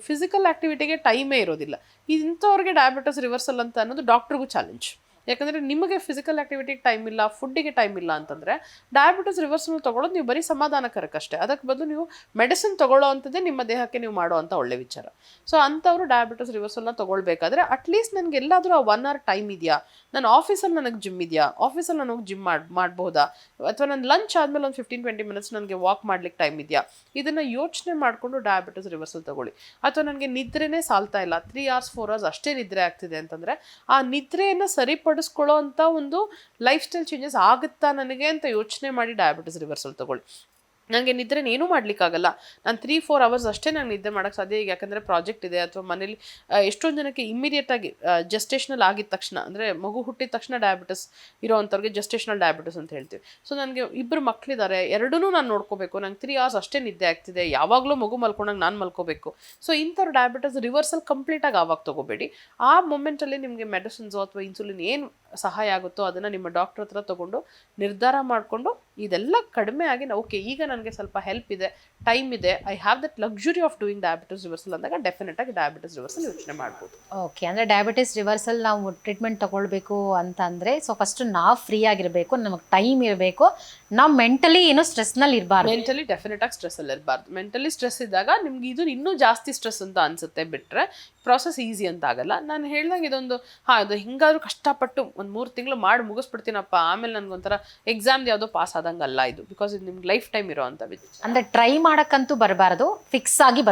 ಫಿಸಿಕಲ್ ಆ್ಯಕ್ಟಿವಿಟಿಗೆ ಟೈಮೇ ಇರೋದಿಲ್ಲ. ಇಂಥವ್ರಿಗೆ ಡಯಾಬಿಟಿಸ್ ರಿವರ್ಸಲ್ ಅಂತ ಅನ್ನೋದು ಡಾಕ್ಟ್ರಿಗೂ ಚಾಲೆಂಜ್. ಯಾಕಂದರೆ ನಿಮಗೆ ಫಿಸಿಕಲ್ ಆ್ಯಕ್ಟಿವಿಟಿಗೆ ಟೈಮ್ ಇಲ್ಲ, ಫುಡ್ಡಿಗೆ ಟೈಮ್ ಇಲ್ಲ ಅಂತಂದರೆ ಡಯಾಬಿಟಿಸ್ ರಿವರ್ಸಲ್ ತೊಗೊಳೋದು ನೀವು ಬರೀ ಸಮಾಧಾನಕರಕ್ಕಷ್ಟೇ. ಅದಕ್ಕೆ ಬದಲು ನೀವು ಮೆಡಿಸಿನ್ ತೊಗೊಳ್ಳೋ ಅಂಥದ್ದೇ ನಿಮ್ಮ ದೇಹಕ್ಕೆ ನೀವು ಮಾಡೋ ಅಂಥ ಒಳ್ಳೆ ವಿಚಾರ. ಸೊ ಅಂಥವ್ರು ಡಯಾಬಿಟಿಸ್ ರಿವರ್ಸಲ್ನ ತೊಗೊಳ್ಬೇಕಾದ್ರೆ ಅಟ್ಲೀಸ್ಟ್ ನನಗೆ ಎಲ್ಲಾದರೂ ಆ 1 hour ಟೈಮ್ ಇದೆಯಾ, ನನ್ನ ಆಫೀಸಲ್ಲಿ ನನಗೆ ಜಿಮ್ ಇದೆಯಾ, ಆಫೀಸಲ್ಲಿ ನಾನು ಹೋಗಿ ಜಿಮ್ ಮಾಡ್ಬೋದಾ, ಅಥವಾ ನನ್ನ ಲಂಚ್ ಆದಮೇಲೆ ಒಂದು 15-20 minutes ನನಗೆ ವಾಕ್ ಮಾಡ್ಲಿಕ್ಕೆ ಟೈಮ್ ಇದೆಯಾ, ಇದನ್ನು ಯೋಚನೆ ಮಾಡಿಕೊಂಡು ಡಯಾಬಿಟಿಸ್ ರಿವರ್ಸಲ್ ತೊಗೊಳ್ಳಿ. ಅಥವಾ ನನಗೆ ನಿದ್ರೆನೇ ಸಾಲ್ತಾ ಇಲ್ಲ, 3 hours 4 hours ಅಷ್ಟೇ ನಿದ್ರೆ ಆಗ್ತಿದೆ ಅಂತಂದರೆ ಆ ನಿದ್ರೆಯನ್ನು ಸರಿಪಡಿಸ್ಕೊಳ್ಳೋ ಅಂಥ ಒಂದು ಲೈಫ್ ಸ್ಟೈಲ್ ಚೇಂಜಸ್ ಆಗುತ್ತಾ ನನಗೆ ಅಂತ ಯೋಚನೆ ಮಾಡಿ ಡಯಾಬಿಟಿಸ್ ರಿವರ್ಸಲ್ ತೊಗೊಳ್ಳಿ. ನನಗೆ ನಿದ್ರೆ ಏನೂ ಮಾಡ್ಲಿಕ್ಕಾಗಲ್ಲ, ನಾನು 3-4 hours ಅಷ್ಟೇ ನಂಗೆ ನಿದ್ದೆ ಮಾಡೋಕ್ಕೆ ಸಾಧ್ಯ. ಈಗ ಯಾಕಂದರೆ ಪ್ರಾಜೆಕ್ಟ್ ಇದೆ, ಅಥವಾ ಮನೇಲಿ ಎಷ್ಟೊಂದು ಜನಕ್ಕೆ ಇಮ್ಮಿಡಿಯೇಟಾಗಿ ಜೆಸ್ಟೇಷನಲ್ ಆಗಿದ ತಕ್ಷಣ, ಅಂದರೆ ಮಗು ಹುಟ್ಟಿದ ತಕ್ಷಣ ಡಯಾಬಿಟಿಸ್ ಇರೋವಂಥವ್ರಿಗೆ ಜೆಸ್ಟೇಷನಲ್ ಡಯಾಬಿಟಿಸ್ ಅಂತ ಹೇಳ್ತೀವಿ. ಸೊ ನನಗೆ 2 ಮಕ್ಕಳಿದ್ದಾರೆ, ಎರಡೂ ನಾನು ನೋಡ್ಕೋಬೇಕು, ನಂಗೆ 3 hours ಅಷ್ಟೇ ನಿದ್ದೆ ಆಗ್ತಿದೆ, ಯಾವಾಗಲೂ ಮಗು ಮಲ್ಕೊಂಡಾಗ ನಾನು ಮಲ್ಕೋಬೇಕು. ಸೊ ಇಂಥವ್ರು ಡಯಾಬಿಟಿಸ್ ರಿವರ್ಸಲ್ ಕಂಪ್ಲೀಟಾಗಿ ಆವಾಗ ತೊಗೋಬೇಡಿ. ಆ ಮೊಮೆಂಟಲ್ಲಿ ನಿಮಗೆ ಮೆಡಿಸಿನ್ಸು ಅಥವಾ ಇನ್ಸುಲಿನ್ ಏನು ಸಹಾಯ ಆಗುತ್ತೋ ಅದನ್ನು ನಿಮ್ಮ ಡಾಕ್ಟ್ರ್ ಹತ್ರ ತೊಗೊಂಡು ನಿರ್ಧಾರ ಮಾಡಿಕೊಂಡು ಇದೆಲ್ಲ ಕಡಿಮೆ ಆಗಿ ಓಕೆ ಈಗ ನನಗೆ ಸ್ವಲ್ಪ ಹೆಲ್ಪ್ ಇದೆ, ಟೈಮ್ ಇದೆ, I have that luxury of doing diabetes reversal ಅಂದಾಗ ಡೆಫಿನೆಟಾಗಿ ಡಯಾಬಿಟಿಸ್ ರಿವರ್ಸಲ್ ಯೋಚನೆ ಮಾಡ್ಬೋದು. ಓಕೆ, ಅಂದರೆ ಡಯಾಬಿಟಿಸ್ ರಿವರ್ಸಲ್ ನಾವು ಟ್ರೀಟ್ಮೆಂಟ್ ತೊಗೊಳ್ಬೇಕು ಅಂತ ಅಂದರೆ ಸೊ ಫಸ್ಟ್ ನಾವು ಫ್ರೀ ಆಗಿರಬೇಕು, ನಮಗೆ ಟೈಮ್ ಇರಬೇಕು, ನಾವು ಮೆಂಟಲಿ ಏನೋ ಸ್ಟ್ರೆಸ್ನಲ್ಲಿ ಇರಬಾರ್ದು. ಮೆಂಟಲಿ ಡೆಫಿನೆಟಾಗಿ ಸ್ಟ್ರೆಸ್ಸಲ್ಲಿ ಇರಬಾರ್ದು. ಮೆಂಟಲಿ ಸ್ಟ್ರೆಸ್ ಇದ್ದಾಗ ನಿಮ್ಗೆ ಇದು ಇನ್ನೂ ಜಾಸ್ತಿ ಸ್ಟ್ರೆಸ್ ಅಂತ ಅನಿಸುತ್ತೆ, ಬಿಟ್ಟರೆ ಪ್ರಾಸೆಸ್ ಈಸಿ ಅಂತ ಆಗಲ್ಲ. ನಾನು ಹೇಳ್ದಂಗೆ ಇದೊಂದು ಅದು ಹಿಂಗಾದ್ರೂ ಕಷ್ಟಪಟ್ಟು ಒಂದು 3 ತಿಂಗಳು ಮಾಡಿ ಮುಗಿಸ್ಬಿಡ್ತೀನಪ್ಪ, ಆಮೇಲೆ ನನಗೊಂಥರ ಎಕ್ಸಾಮ್ದು ಯಾವುದೋ ಪಾಸ್ ಆದಂಗೆ ಅಲ್ಲ ಇದು. ಬಿಕಾಸ್ ಇದು ನಿಮ್ಗೆ ಲೈಫ್ ಟೈಮ್ ಇರೋ ಅಂಥ ಅಂದರೆ ಟ್ರೈ ಮಾಡೋಕ್ಕಂತೂ ಬರಬಾರ್ದು, ಫಿಕ್ಸ್ ಆಗಿ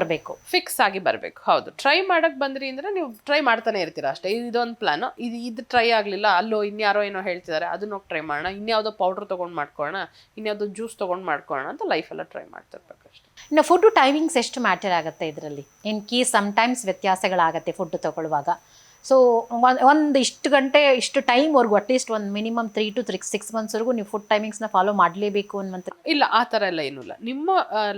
ಬರಬೇಕು. ಹೌದು, ಟ್ರೈ ಮಾಡೋಕ್ಕೆ ಬಂದ್ರಿ ಅಂದರೆ ನೀವು ಟ್ರೈ ಮಾಡ್ತಾನೆ ಇರ್ತೀರಾ ಅಷ್ಟೇ. ಇದೊಂದು ಪ್ಲಾನು, ಇದು ಟ್ರೈ ಆಗಲಿಲ್ಲ, ಅಲ್ಲೋ ಇನ್ಯಾರೋ ಏನೋ ಹೇಳ್ತಿದ್ದಾರೆ ಅದನ್ನ ಹೋಗಿ ಟ್ರೈ ಮಾಡೋಣ, ಇನ್ಯಾವುದೋ ಪೌಡ್ರ್ ತೊಗೊಂಡು ಮಾಡ್ಕೊಳ್ಳೋಣ, ಇನ್ಯಾವುದೋ ಜ್ಯೂಸ್ ತೊಗೊಂಡು ಮಾಡ್ಕೊಳ್ಳೋಣ ಅಂತ ಲೈಫೆಲ್ಲ ಟ್ರೈ ಮಾಡ್ತಿರ್ಬೇಕು ಅಷ್ಟೇ. ಇನ್ನು ಫುಡ್ಡು ಟೈಮಿಂಗ್ಸ್ ಎಷ್ಟು ಮ್ಯಾಟರ್ ಆಗುತ್ತೆ ಇದರಲ್ಲಿ? ಇನ್ ಕೇಸ್ ಸಮ್ಟೈಮ್ಸ್ ವ್ಯತ್ಯಾಸಗಳಾಗತ್ತೆ ಫುಡ್ ತೊಗೊಳ್ಳುವಾಗ. ಸೊ ಒಂದು ಇಷ್ಟು ಗಂಟೆ ಇಷ್ಟು ಟೈಮ್ವರೆಗೂ ಅಟ್ಲೀಸ್ಟ್ ಒಂದು ಮಿನಿಮಮ್ 3 to 6 monthsವರೆಗೂ ನೀವು ಫುಡ್ ಟೈಮಿಂಗ್ಸ್ನ ಫಾಲೋ ಮಾಡಲೇಬೇಕು ಅನ್ನುವಂಥ ಇಲ್ಲ, ಆ ಥರ ಎಲ್ಲ ಏನೂ ಇಲ್ಲ. ನಿಮ್ಮ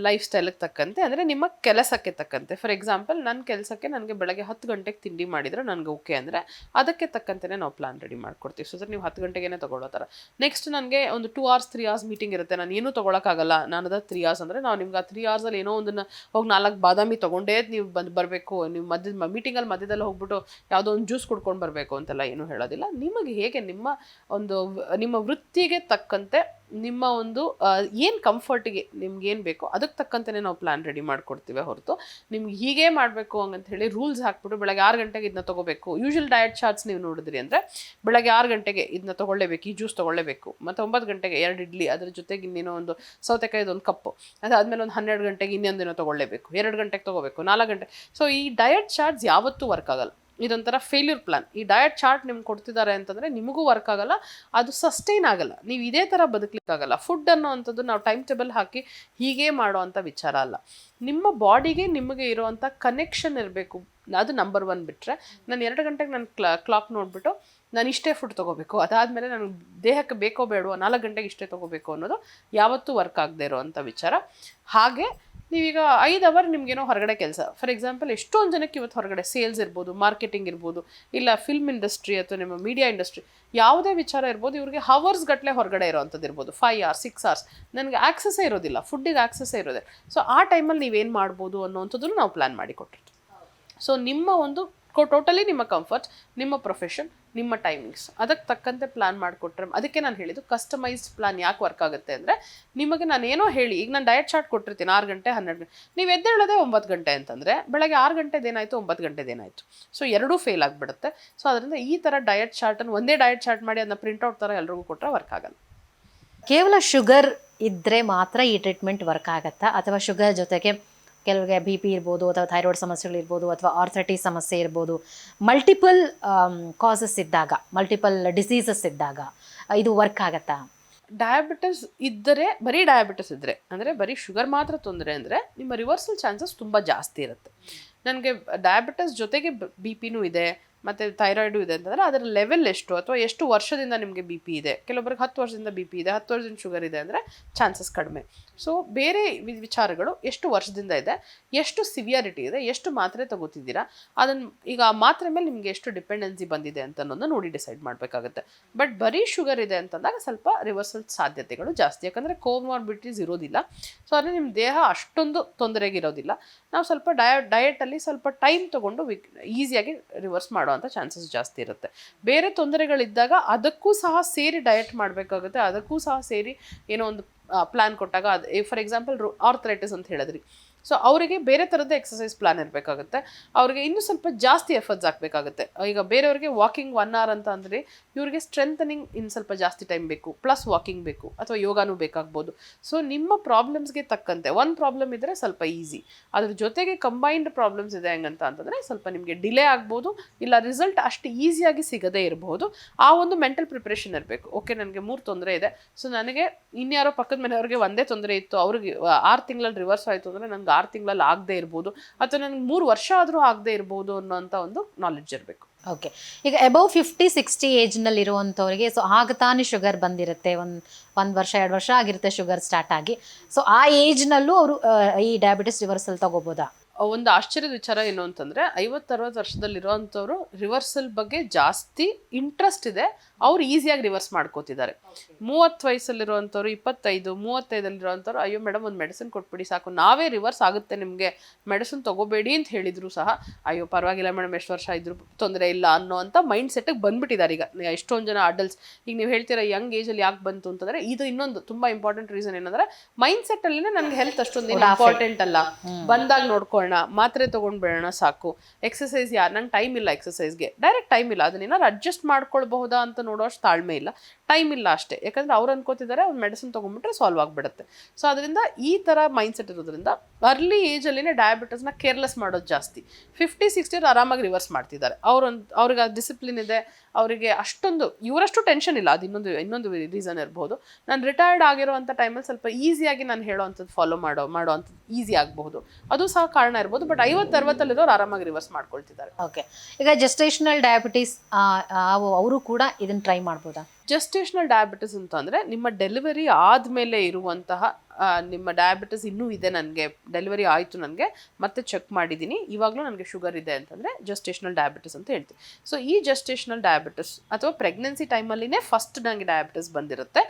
ಲೈಫ್ ಸ್ಟೈಲಿಗೆ ತಕ್ಕಂತೆ, ಅಂದರೆ ನಿಮ್ಮ ಕೆಲಸಕ್ಕೆ ತಕ್ಕಂತೆ. ಫಾರ್ ಎಕ್ಸಾಂಪಲ್ ನನ್ನ ಕೆಲಸಕ್ಕೆ ನನಗೆ ಬೆಳಗ್ಗೆ 10 ಗಂಟೆಗೆ ತಿಂಡಿ ಮಾಡಿದರೆ ನನಗೆ ಓಕೆ ಅಂದರೆ ಅದಕ್ಕೆ ತಕ್ಕಂತೆಯೇ ನಾವು ಪ್ಲಾನ್ ರೆಡಿ ಮಾಡ್ಕೊಡ್ತೀವಿ. ಸೊ ಸರ್ ನೀವು 10 ಗಂಟೆಗೇ ತೊಗೊಳ್ಳೋ ಥರ. ನೆಕ್ಸ್ಟ್ ನನಗೆ ಒಂದು 2 hours 3 hours ಮೀಟಿಂಗ್ ಇರುತ್ತೆ, ನಾನು ಏನೂ ತೊಗೊಳಕ್ಕಾಗಲ್ಲ, ನಾನು ಅದು 3 hours ಅಂದರೆ ನಾವು ನಿಮ್ಗೆ ಆ 3 hoursಲ್ಲಿ ಏನೋ ಒಂದನ್ನು ಹೋಗಿ 4 ಬಾದಾಮಿ ತೊಗೊಂಡೇ ನೀವು ಬರಬೇಕು. ನೀವು ಮಧ್ಯದಲ್ಲಿ ಮೀಟಿಂಗಲ್ಲಿ ಮಧ್ಯದಲ್ಲಿ ಹೋಗ್ಬಿಟ್ಟು ಯಾವುದೋ ಯಾವುದೋ ಒಂದು ಜ್ಯೂಸ್ ಕುಡ್ಕೊಂಡು ಬರಬೇಕು ಅಂತೆಲ್ಲ ಏನೂ ಹೇಳೋದಿಲ್ಲ. ನಿಮಗೆ ಹೇಗೆ ನಿಮ್ಮ ವೃತ್ತಿಗೆ ತಕ್ಕಂತೆ ನಿಮ್ಮ ಒಂದು ಏನು ಕಂಫರ್ಟಿಗೆ ನಿಮ್ಗೇನು ಬೇಕೋ ಅದಕ್ಕೆ ತಕ್ಕಂತೆಯೇ ನಾವು ಪ್ಲ್ಯಾನ್ ರೆಡಿ ಮಾಡಿಕೊಡ್ತೀವಿ ಹೊರತು ನಿಮ್ಗೆ ಹೀಗೆ ಮಾಡಬೇಕು ಅಂತ ಹೇಳಿ ರೂಲ್ಸ್ ಹಾಕ್ಬಿಟ್ಟು ಬೆಳಗ್ಗೆ 6 ಗಂಟೆಗೆ ಇದನ್ನ ತೊಗೋಬೇಕು. ಯೂಶುವಲ್ ಡಯಟ್ ಚಾರ್ಟ್ಸ್ ನೀವು ನೋಡಿದ್ರಿ ಅಂದರೆ ಬೆಳಗ್ಗೆ 6 ಗಂಟೆಗೆ ಇದನ್ನ ತೊಗೊಳ್ಳೇಬೇಕು, ಈ ಜ್ಯೂಸ್ ತೊಗೊಳ್ಳೇಬೇಕು, ಮತ್ತು 9 ಗಂಟೆಗೆ 2 ಇಡ್ಲಿ, ಅದ್ರ ಜೊತೆಗೆ ಇನ್ನೇನೋ ಒಂದು ಸೌತೆಕಾಯಿದು ಒಂದು ಕಪ್ಪು, ಅದಾದಮೇಲೆ ಒಂದು 12 ಗಂಟೆಗೆ ಇನ್ನೊಂದೇನೋ ತೊಗೊಳ್ಳೇಬೇಕು, 2 ಗಂಟೆಗೆ ತೊಗೋಬೇಕು, 4 ಗಂಟೆ. ಸೊ ಈ ಡಯಟ್ ಚಾರ್ಟ್ಸ್ ಯಾವತ್ತೂ ವರ್ಕ್ ಆಗಲ್ಲ. ಇದೊಂಥರ ಫೇಲ್ಯೂರ್ ಪ್ಲಾನ್. ಈ ಡಯಟ್ ಚಾರ್ಟ್ ನಿಮ್ಗೆ ಕೊಡ್ತಿದ್ದಾರೆ ಅಂತಂದರೆ ನಿಮಗೂ ವರ್ಕ್ ಆಗಲ್ಲ, ಅದು ಸಸ್ಟೈನ್ ಆಗಲ್ಲ, ನೀವು ಇದೇ ಥರ ಬದುಕಲಿಕ್ಕಾಗಲ್ಲ. ಫುಡ್ ಅನ್ನೋ ಅಂಥದ್ದು ನಾವು ಟೈಮ್ ಟೇಬಲ್ ಹಾಕಿ ಹೀಗೆ ಮಾಡೋ ಅಂಥ ವಿಚಾರ ಅಲ್ಲ. ನಿಮ್ಮ ಬಾಡಿಗೆ ನಿಮಗೆ ಇರೋವಂಥ ಕನೆಕ್ಷನ್ ಇರಬೇಕು, ಅದು ನಂಬರ್ 1 ಬಿಟ್ಟರೆ ನಾನು 2 ಗಂಟೆಗೆ ನಾನು ಕ್ಲಾಕ್ ನೋಡಿಬಿಟ್ಟು ನಾನು ಇಷ್ಟೇ ಫುಡ್ ತೊಗೋಬೇಕು, ಅದಾದಮೇಲೆ ನನಗೆ ದೇಹಕ್ಕೆ ಬೇಕೋ ಬೇಡವೋ 4 ಗಂಟೆಗೆ ಇಷ್ಟೇ ತೊಗೋಬೇಕು ಅನ್ನೋದು ಯಾವತ್ತೂ ವರ್ಕ್ ಆಗದೆ ಇರೋವಂಥ ವಿಚಾರ. ಹಾಗೆ ನೀವೀಗ 5 ಅವರ್ ನಿಮಗೇನೋ ಹೊರಗಡೆ ಕೆಲಸ, ಫಾರ್ ಎಕ್ಸಾಂಪಲ್ ಎಷ್ಟೊಂದು ಜನಕ್ಕೆ ಇವತ್ತು ಹೊರಗಡೆ ಸೇಲ್ಸ್ ಇರ್ಬೋದು, ಮಾರ್ಕೆಟಿಂಗ್ ಇರ್ಬೋದು, ಇಲ್ಲ ಫಿಲ್ಮ್ ಇಂಡಸ್ಟ್ರಿ ಅಥವಾ ನಿಮ್ಮ ಮೀಡಿಯಾ ಇಂಡಸ್ಟ್ರಿ, ಯಾವುದೇ ವಿಚಾರ ಇರ್ಬೋದು, ಇವ್ರಿಗೆ ಹವರ್ಸ್ ಗಟ್ಟಲೆ ಹೊರಗಡೆ ಇರೋವಂಥದ್ದು ಇರ್ಬೋದು, 5 hours 6 hours ನನಗೆ ಆಕ್ಸೆಸ್ಸೇ ಇರೋದಿಲ್ಲ, ಫುಡ್ಡಿಗೆ ಆಕ್ಸೆಸ್ಸೇ ಇರೋದೆ. ಸೊ ಆ ಟೈಮಲ್ಲಿ ನೀವೇನು ಮಾಡ್ಬೋದು ಅನ್ನೋವಂಥದ್ದನ್ನು ನಾವು ಪ್ಲ್ಯಾನ್ ಮಾಡಿ ಕೊಟ್ಟಿರ್ತೀವಿ. ಸೊ ನಿಮ್ಮ ಒಂದು ಟೋಟಲಿ ನಿಮ್ಮ ಕಂಫರ್ಟ್, ನಿಮ್ಮ ಪ್ರೊಫೆಷನ್, ನಿಮ್ಮ ಟೈಮಿಂಗ್ಸ್ ಅದಕ್ಕೆ ತಕ್ಕಂತೆ ಪ್ಲ್ಯಾನ್ ಮಾಡಿಕೊಟ್ರೆ, ಅದಕ್ಕೆ ನಾನು ಹೇಳಿದ್ದು ಕಸ್ಟಮೈಸ್ಡ್ ಪ್ಲಾನ್ ಯಾಕೆ ವರ್ಕ್ ಆಗುತ್ತೆ ಅಂದರೆ, ನಿಮಗೆ ನಾನು ಏನೋ ಹೇಳಿ, ಈಗ ನಾನು ಡಯಟ್ ಚಾರ್ಟ್ ಕೊಟ್ಟಿರ್ತೀನಿ 6 ಗಂಟೆ 12 ಗಂಟೆ, ನೀವು ಎದ್ದೇಳೋದೇ 9 ಗಂಟೆ ಅಂತಂದರೆ ಬೆಳಗ್ಗೆ 6 ಗಂಟೆದೇನಾಯಿತು 9 ಗಂಟೆದೇನಾಯಿತು, ಸೊ ಎರಡೂ ಫೇಲ್ ಆಗಿಬಿಡುತ್ತೆ. ಸೊ ಅದರಿಂದ ಈ ಥರ ಡಯಟ್ ಚಾರ್ಟನ್ನು ಒಂದೇ ಡಯಟ್ ಚಾರ್ಟ್ ಮಾಡಿ ಅದನ್ನ ಪ್ರಿಂಟ್ಔಟ್ ಥರ ಎಲ್ರಿಗೂ ಕೊಟ್ಟರೆ ವರ್ಕ್ ಆಗಲ್ಲ. ಕೇವಲ ಶುಗರ್ ಇದ್ದರೆ ಮಾತ್ರ ಈ ಟ್ರೀಟ್ಮೆಂಟ್ ವರ್ಕ್ ಆಗುತ್ತಾ, ಅಥವಾ ಶುಗರ್ ಜೊತೆಗೆ ಕೆಲವರಿಗೆ ಬಿ ಪಿ ಇರ್ಬೋದು, ಅಥವಾ ಥೈರಾಯ್ಡ್ ಸಮಸ್ಯೆಗಳಿರ್ಬೋದು, ಅಥವಾ ಆರ್ಥ್ರೈಟಿಸ್ ಸಮಸ್ಯೆ ಇರ್ಬೋದು, ಮಲ್ಟಿಪಲ್ ಕಾಸಸ್ ಇದ್ದಾಗ, ಮಲ್ಟಿಪಲ್ ಡಿಸೀಸಸ್ ಇದ್ದಾಗ ಇದು ವರ್ಕ್ ಆಗತ್ತಾ? ಡಯಾಬಿಟಿಸ್ ಇದ್ದರೆ, ಬರೀ ಡಯಾಬಿಟಿಸ್ ಇದ್ದರೆ ಅಂದರೆ ಬರೀ ಶುಗರ್ ಮಾತ್ರ ತೊಂದರೆ ಅಂದರೆ ನಿಮ್ಮ ರಿವರ್ಸಲ್ ಚಾನ್ಸಸ್ ತುಂಬ ಜಾಸ್ತಿ ಇರುತ್ತೆ. ನನಗೆ ಡಯಾಬಿಟಿಸ್ ಜೊತೆಗೆ ಬಿ ಪಿನೂ ಇದೆ ಮತ್ತು ಥೈರಾಯ್ಡು ಇದೆ ಅಂತಂದರೆ ಅದರ ಲೆವೆಲ್ ಎಷ್ಟು, ಅಥವಾ ಎಷ್ಟು ವರ್ಷದಿಂದ ನಿಮಗೆ ಬಿ ಪಿ ಇದೆ, ಕೆಲವೊಬ್ಬರಿಗೆ 10 ವರ್ಷದಿಂದ ಬಿ ಪಿ ಇದೆ, 10 ವರ್ಷದಿಂದ ಶುಗರ್ ಇದೆ ಅಂದರೆ ಚಾನ್ಸಸ್ ಕಡಿಮೆ. ಸೊ ಬೇರೆ ವಿಚಾರಗಳು ಎಷ್ಟು ವರ್ಷದಿಂದ ಇದೆ, ಎಷ್ಟು ಸಿವಿಯಾರಿಟಿ ಇದೆ, ಎಷ್ಟು ಮಾತ್ರೆ ತಗೋತಿದ್ದೀರಾ, ಅದನ್ನು ಈಗ ಆ ಮಾತ್ರೆ ಮೇಲೆ ನಿಮಗೆ ಎಷ್ಟು ಡಿಪೆಂಡೆನ್ಸಿ ಬಂದಿದೆ ಅಂತ ಅನ್ನೋದನ್ನ ನೋಡಿ ಡಿಸೈಡ್ ಮಾಡಬೇಕಾಗುತ್ತೆ. ಬಟ್ ಬರೀ ಶುಗರ್ ಇದೆ ಅಂತಂದಾಗ ಸ್ವಲ್ಪ ರಿವರ್ಸಲ್ ಸಾಧ್ಯತೆಗಳು ಜಾಸ್ತಿ, ಯಾಕಂದರೆ ಕೋಮಾರ್ಬಿಡಿಟೀಸ್ ಇರೋದಿಲ್ಲ. ಸೊ ಅಂದರೆ ನಿಮ್ಮ ದೇಹ ಅಷ್ಟೊಂದು ತೊಂದರೆಗಿರೋದಿಲ್ಲ. ನಾವು ಸ್ವಲ್ಪ ಡಯಟಲ್ಲಿ ಸ್ವಲ್ಪ ಟೈಮ್ ತೊಗೊಂಡು ಈಸಿಯಾಗಿ ರಿವರ್ಸ್ ಮಾಡೋ ಅಂತ ಚಾನ್ಸಸ್ ಜಾಸ್ತಿ ಇರುತ್ತೆ. ಬೇರೆ ತೊಂದರೆಗಳಿದ್ದಾಗ ಅದಕ್ಕೂ ಸಹ ಸೇರಿ ಡಯಟ್ ಮಾಡಬೇಕಾಗುತ್ತೆ, ಅದಕ್ಕೂ ಸಹ ಸೇರಿ ಏನೋ ಒಂದು ಪ್ಲ್ಯಾನ್ ಕೊಟ್ಟಾಗ, ಅದು ಫಾರ್ ಎಕ್ಸಾಂಪಲ್ ಆರ್ಥ್ರೈಟಿಸ್ ಅಂತ ಹೇಳಿದ್ರಿ, ಸೊ ಅವರಿಗೆ ಬೇರೆ ಥರದ ಎಕ್ಸಸೈಸ್ ಪ್ಲಾನ್ ಇರಬೇಕಾಗುತ್ತೆ, ಅವ್ರಿಗೆ ಇನ್ನೂ ಸ್ವಲ್ಪ ಜಾಸ್ತಿ ಎಫರ್ಟ್ಸ್ ಹಾಕಬೇಕಾಗುತ್ತೆ. ಈಗ ಬೇರೆಯವ್ರಿಗೆ ವಾಕಿಂಗ್ 1 hour ಅಂತ ಅಂದರೆ ಇವ್ರಿಗೆ ಸ್ಟ್ರೆಂಥನಿಂಗ್ ಇನ್ನು ಸ್ವಲ್ಪ ಜಾಸ್ತಿ ಟೈಮ್ ಬೇಕು, ಪ್ಲಸ್ ವಾಕಿಂಗ್ ಬೇಕು, ಅಥವಾ ಯೋಗಾನೂ ಬೇಕಾಗ್ಬೋದು. ಸೊ ನಿಮ್ಮ ಪ್ರಾಬ್ಲಮ್ಸ್ಗೆ ತಕ್ಕಂತೆ ಒಂದು ಪ್ರಾಬ್ಲಮ್ ಇದ್ದರೆ ಸ್ವಲ್ಪ ಈಸಿ, ಅದ್ರ ಜೊತೆಗೆ ಕಂಬೈನ್ಡ್ ಪ್ರಾಬ್ಲಮ್ಸ್ ಇದೆ ಹೆಂಗಂತ ಅಂತಂದರೆ ಸ್ವಲ್ಪ ನಿಮಗೆ ಡಿಲೇ ಆಗ್ಬೋದು, ಇಲ್ಲ ರಿಸಲ್ಟ್ ಅಷ್ಟು ಈಸಿಯಾಗಿ ಸಿಗದೇ ಇರಬಹುದು. ಆ ಒಂದು ಮೆಂಟಲ್ ಪ್ರಿಪ್ರೇಷನ್ ಇರಬೇಕು. ಓಕೆ, ನನಗೆ 3 ತೊಂದರೆ ಇದೆ, ಸೊ ನನಗೆ ಇನ್ಯಾರೋ ಪಕ್ಕದ ಮನೆಯವ್ರಿಗೆ ಒಂದೇ ತೊಂದರೆ ಇತ್ತು, ಅವ್ರಿಗೆ 6 ತಿಂಗಳಲ್ಲಿ ರಿವರ್ಸ್ ಆಯಿತು ಅಂದರೆ ನನಗೆ 6 ತಿಂಗಳಲ್ಲಿ ಆಗದೆ ಇರ್ಬೋದು, ಅಥವಾ ನನಗೆ 3 ವರ್ಷ ಆದರೂ ಆಗದೆ ಇರ್ಬೋದು ಅನ್ನೋಂಥ ಒಂದು ನಾಲೆಡ್ಜ್ ಇರಬೇಕು. ಓಕೆ, ಈಗ ಅಬೌವ್ 50-60 ಏಜ್ನಲ್ಲಿ ಇರುವಂಥವ್ರಿಗೆ, ಸೊ ಆಗ ತಾನೇ ಶುಗರ್ ಬಂದಿರುತ್ತೆ, ಒಂದು ವರ್ಷ 2 ವರ್ಷ ಆಗಿರುತ್ತೆ ಶುಗರ್ ಸ್ಟಾರ್ಟ್ ಆಗಿ, ಸೊ ಆ ಏಜ್ನಲ್ಲೂ ಅವರು ಈ ಡಯಾಬಿಟಿಸ್ ರಿವರ್ಸಲ್ ತಗೋಬೋದಾ? ಒಂದು ಆಶ್ಚರ್ಯದ ವಿಚಾರ ಏನು ಅಂತಂದರೆ, 50-60 ವರ್ಷದಲ್ಲಿರೋವಂಥವ್ರು ರಿವರ್ಸಲ್ ಬಗ್ಗೆ ಜಾಸ್ತಿ ಇಂಟ್ರೆಸ್ಟ್ ಇದೆ, ಅವ್ರು ಈಸಿಯಾಗಿ ರಿವರ್ಸ್ ಮಾಡ್ಕೋತಿದ್ದಾರೆ. 30 ವಯಸ್ಸಲ್ಲಿರುವಂಥವ್ರು, 25-35 ಅಯ್ಯೋ ಮೇಡಮ್ ಒಂದು ಮೆಡಿಸಿನ್ ಕೊಟ್ಬಿಡಿ ಸಾಕು, ನಾವೇ ರಿವರ್ಸ್ ಆಗುತ್ತೆ, ನಿಮಗೆ ಮೆಡಿಸಿನ್ ತೊಗೋಬೇಡಿ ಅಂತ ಹೇಳಿದ್ರು ಸಹ ಅಯ್ಯೋ ಪರವಾಗಿಲ್ಲ ಮೇಡಮ್ ಎಷ್ಟು ವರ್ಷ ಇದ್ರೂ ತೊಂದರೆ ಇಲ್ಲ ಅನ್ನೋ ಅಂಥ ಮೈಂಡ್ ಸೆಟ್ಟಿಗೆ ಬಂದುಬಿಟ್ಟಿದ್ದಾರೆ ಈಗ ಎಷ್ಟೊಂದು ಜನ ಅಡಲ್ಟ್ಸ್. ಈಗ ನೀವು ಹೇಳ್ತೀರಾ ಯಂಗ್ ಏಜಲ್ಲಿ ಯಾಕೆ ಬಂತು ಅಂತಂದರೆ, ಇದು ಇನ್ನೊಂದು ತುಂಬ ಇಂಪಾರ್ಟೆಂಟ್ ರೀಸನ್ ಏನಂದರೆ, ಮೈಂಡ್ ಸೆಟ್ಟಲ್ಲಿನೇ ನನಗೆ ಹೆಲ್ತ್ ಅಷ್ಟೊಂದು ಇಂಪಾರ್ಟೆಂಟ್ ಅಲ್ಲ, ಬಂದಾಗ ನೋಡ್ಕೊಳ್ಳೋಣ, ಮಾತ್ರೆ ತೊಗೊಂಡು ಬೇಡೋಣ ಸಾಕು, ಎಕ್ಸಸೈಸ್ ನಂಗೆ ಟೈಮ್ ಇಲ್ಲ, ಎಕ್ಸಸೈಸ್ಗೆ ಡೈರೆಕ್ಟ್ ಟೈಮ್ ಇಲ್ಲ, ಅದನ್ನೇನಾದ್ರು ಅಡ್ಜಸ್ಟ್ ಮಾಡ್ಕೊಳ್ಬಹುದಾ ಅಂತ ನೋಡೋಷ್ಟು ತಾಳ್ಮೆ ಇಲ್ಲ, ಟೈಮ್ ಇಲ್ಲ ಅಷ್ಟೇ. ಯಾಕಂದರೆ ಅವ್ರು ಅನ್ಕೋತಿದ್ದಾರೆ ಅವ್ರು ಮೆಡಿಸಿನ್ ತೊಗೊಂಡ್ಬಿಟ್ರೆ ಸಾಲ್ವ್ ಆಗಿಬಿಡುತ್ತೆ. ಸೊ ಅದರಿಂದ ಈ ಥರ ಮೈಂಡ್ ಸೆಟ್ ಇರೋದ್ರಿಂದ ಅರ್ಲಿ ಏಜಲ್ಲಿನೇ ಡಯಾಬಿಟಿಸ್ನ ಕೇರ್ಲೆಸ್ ಮಾಡೋದು ಜಾಸ್ತಿ. 50-60 ಆರಾಮಾಗಿ ರಿವರ್ಸ್ ಮಾಡ್ತಿದ್ದಾರೆ. ಅವ್ರಿಗೆ ಡಿಸಿಪ್ಲಿನ್ ಇದೆ, ಅವರಿಗೆ ಅಷ್ಟೊಂದು ಇವರಷ್ಟು ಟೆನ್ಷನ್ ಇಲ್ಲ. ಅದು ಇನ್ನೊಂದು ರೀಸನ್ ಇರ್ಬೋದು. ನಾನು ರಿಟೈರ್ಡ್ ಆಗಿರೋ ಅಂಥ ಟೈಮಲ್ಲಿ ಸ್ವಲ್ಪ ಈಸಿಯಾಗಿ ನಾನು ಹೇಳೋ ಅಂಥದ್ದು ಫಾಲೋ ಮಾಡೋ ಅಂಥದ್ದು ಈಸಿ ಆಗಬಹುದು, ಅದು ಸಹ ಕಾರಣ ಇರ್ಬೋದು. ಬಟ್ 50-60 ಆರಾಮಾಗಿ ರಿವರ್ಸ್ ಮಾಡ್ಕೊಳ್ತಿದ್ದಾರೆ. ಓಕೆ, ಈಗ ಜೆಸ್ಟೇಷನಲ್ ಡಯಾಬಿಟಿಸ್ ಅವರು ಕೂಡ ಇದನ್ನು ಟ್ರೈ ಮಾಡ್ಬೋದಾ? ಜೆಸ್ಟೇಷನಲ್ ಡಯಾಬಿಟಿಸ್ ಅಂತ ಅಂದರೆ ನಿಮ್ಮ ಡೆಲಿವರಿ ಆದಮೇಲೆ ಇರುವಂತಹ ನಿಮ್ಮ ಡಯಾಬಿಟಿಸ್ ಇನ್ನೂ ಇದೆ, ನನಗೆ ಡೆಲಿವರಿ ಆಯಿತು, ನನಗೆ ಮತ್ತೆ ಚೆಕ್ ಮಾಡಿದ್ದೀನಿ, ಇವಾಗಲೂ ನನಗೆ ಶುಗರ್ ಇದೆ ಅಂತಂದರೆ ಜಸ್ಟೇಷನಲ್ ಡಯಾಬಿಟಿಸ್ ಅಂತ ಹೇಳ್ತೀವಿ. ಸೊ ಈ ಜಸ್ಟೇಷನಲ್ ಡಯಾಬಿಟಿಸ್ ಅಥವಾ ಪ್ರೆಗ್ನೆನ್ಸಿ ಟೈಮಲ್ಲಿನೇ ಫಸ್ಟ್ ನನಗೆ ಡಯಾಬಿಟಿಸ್ ಬಂದಿರುತ್ತೆ.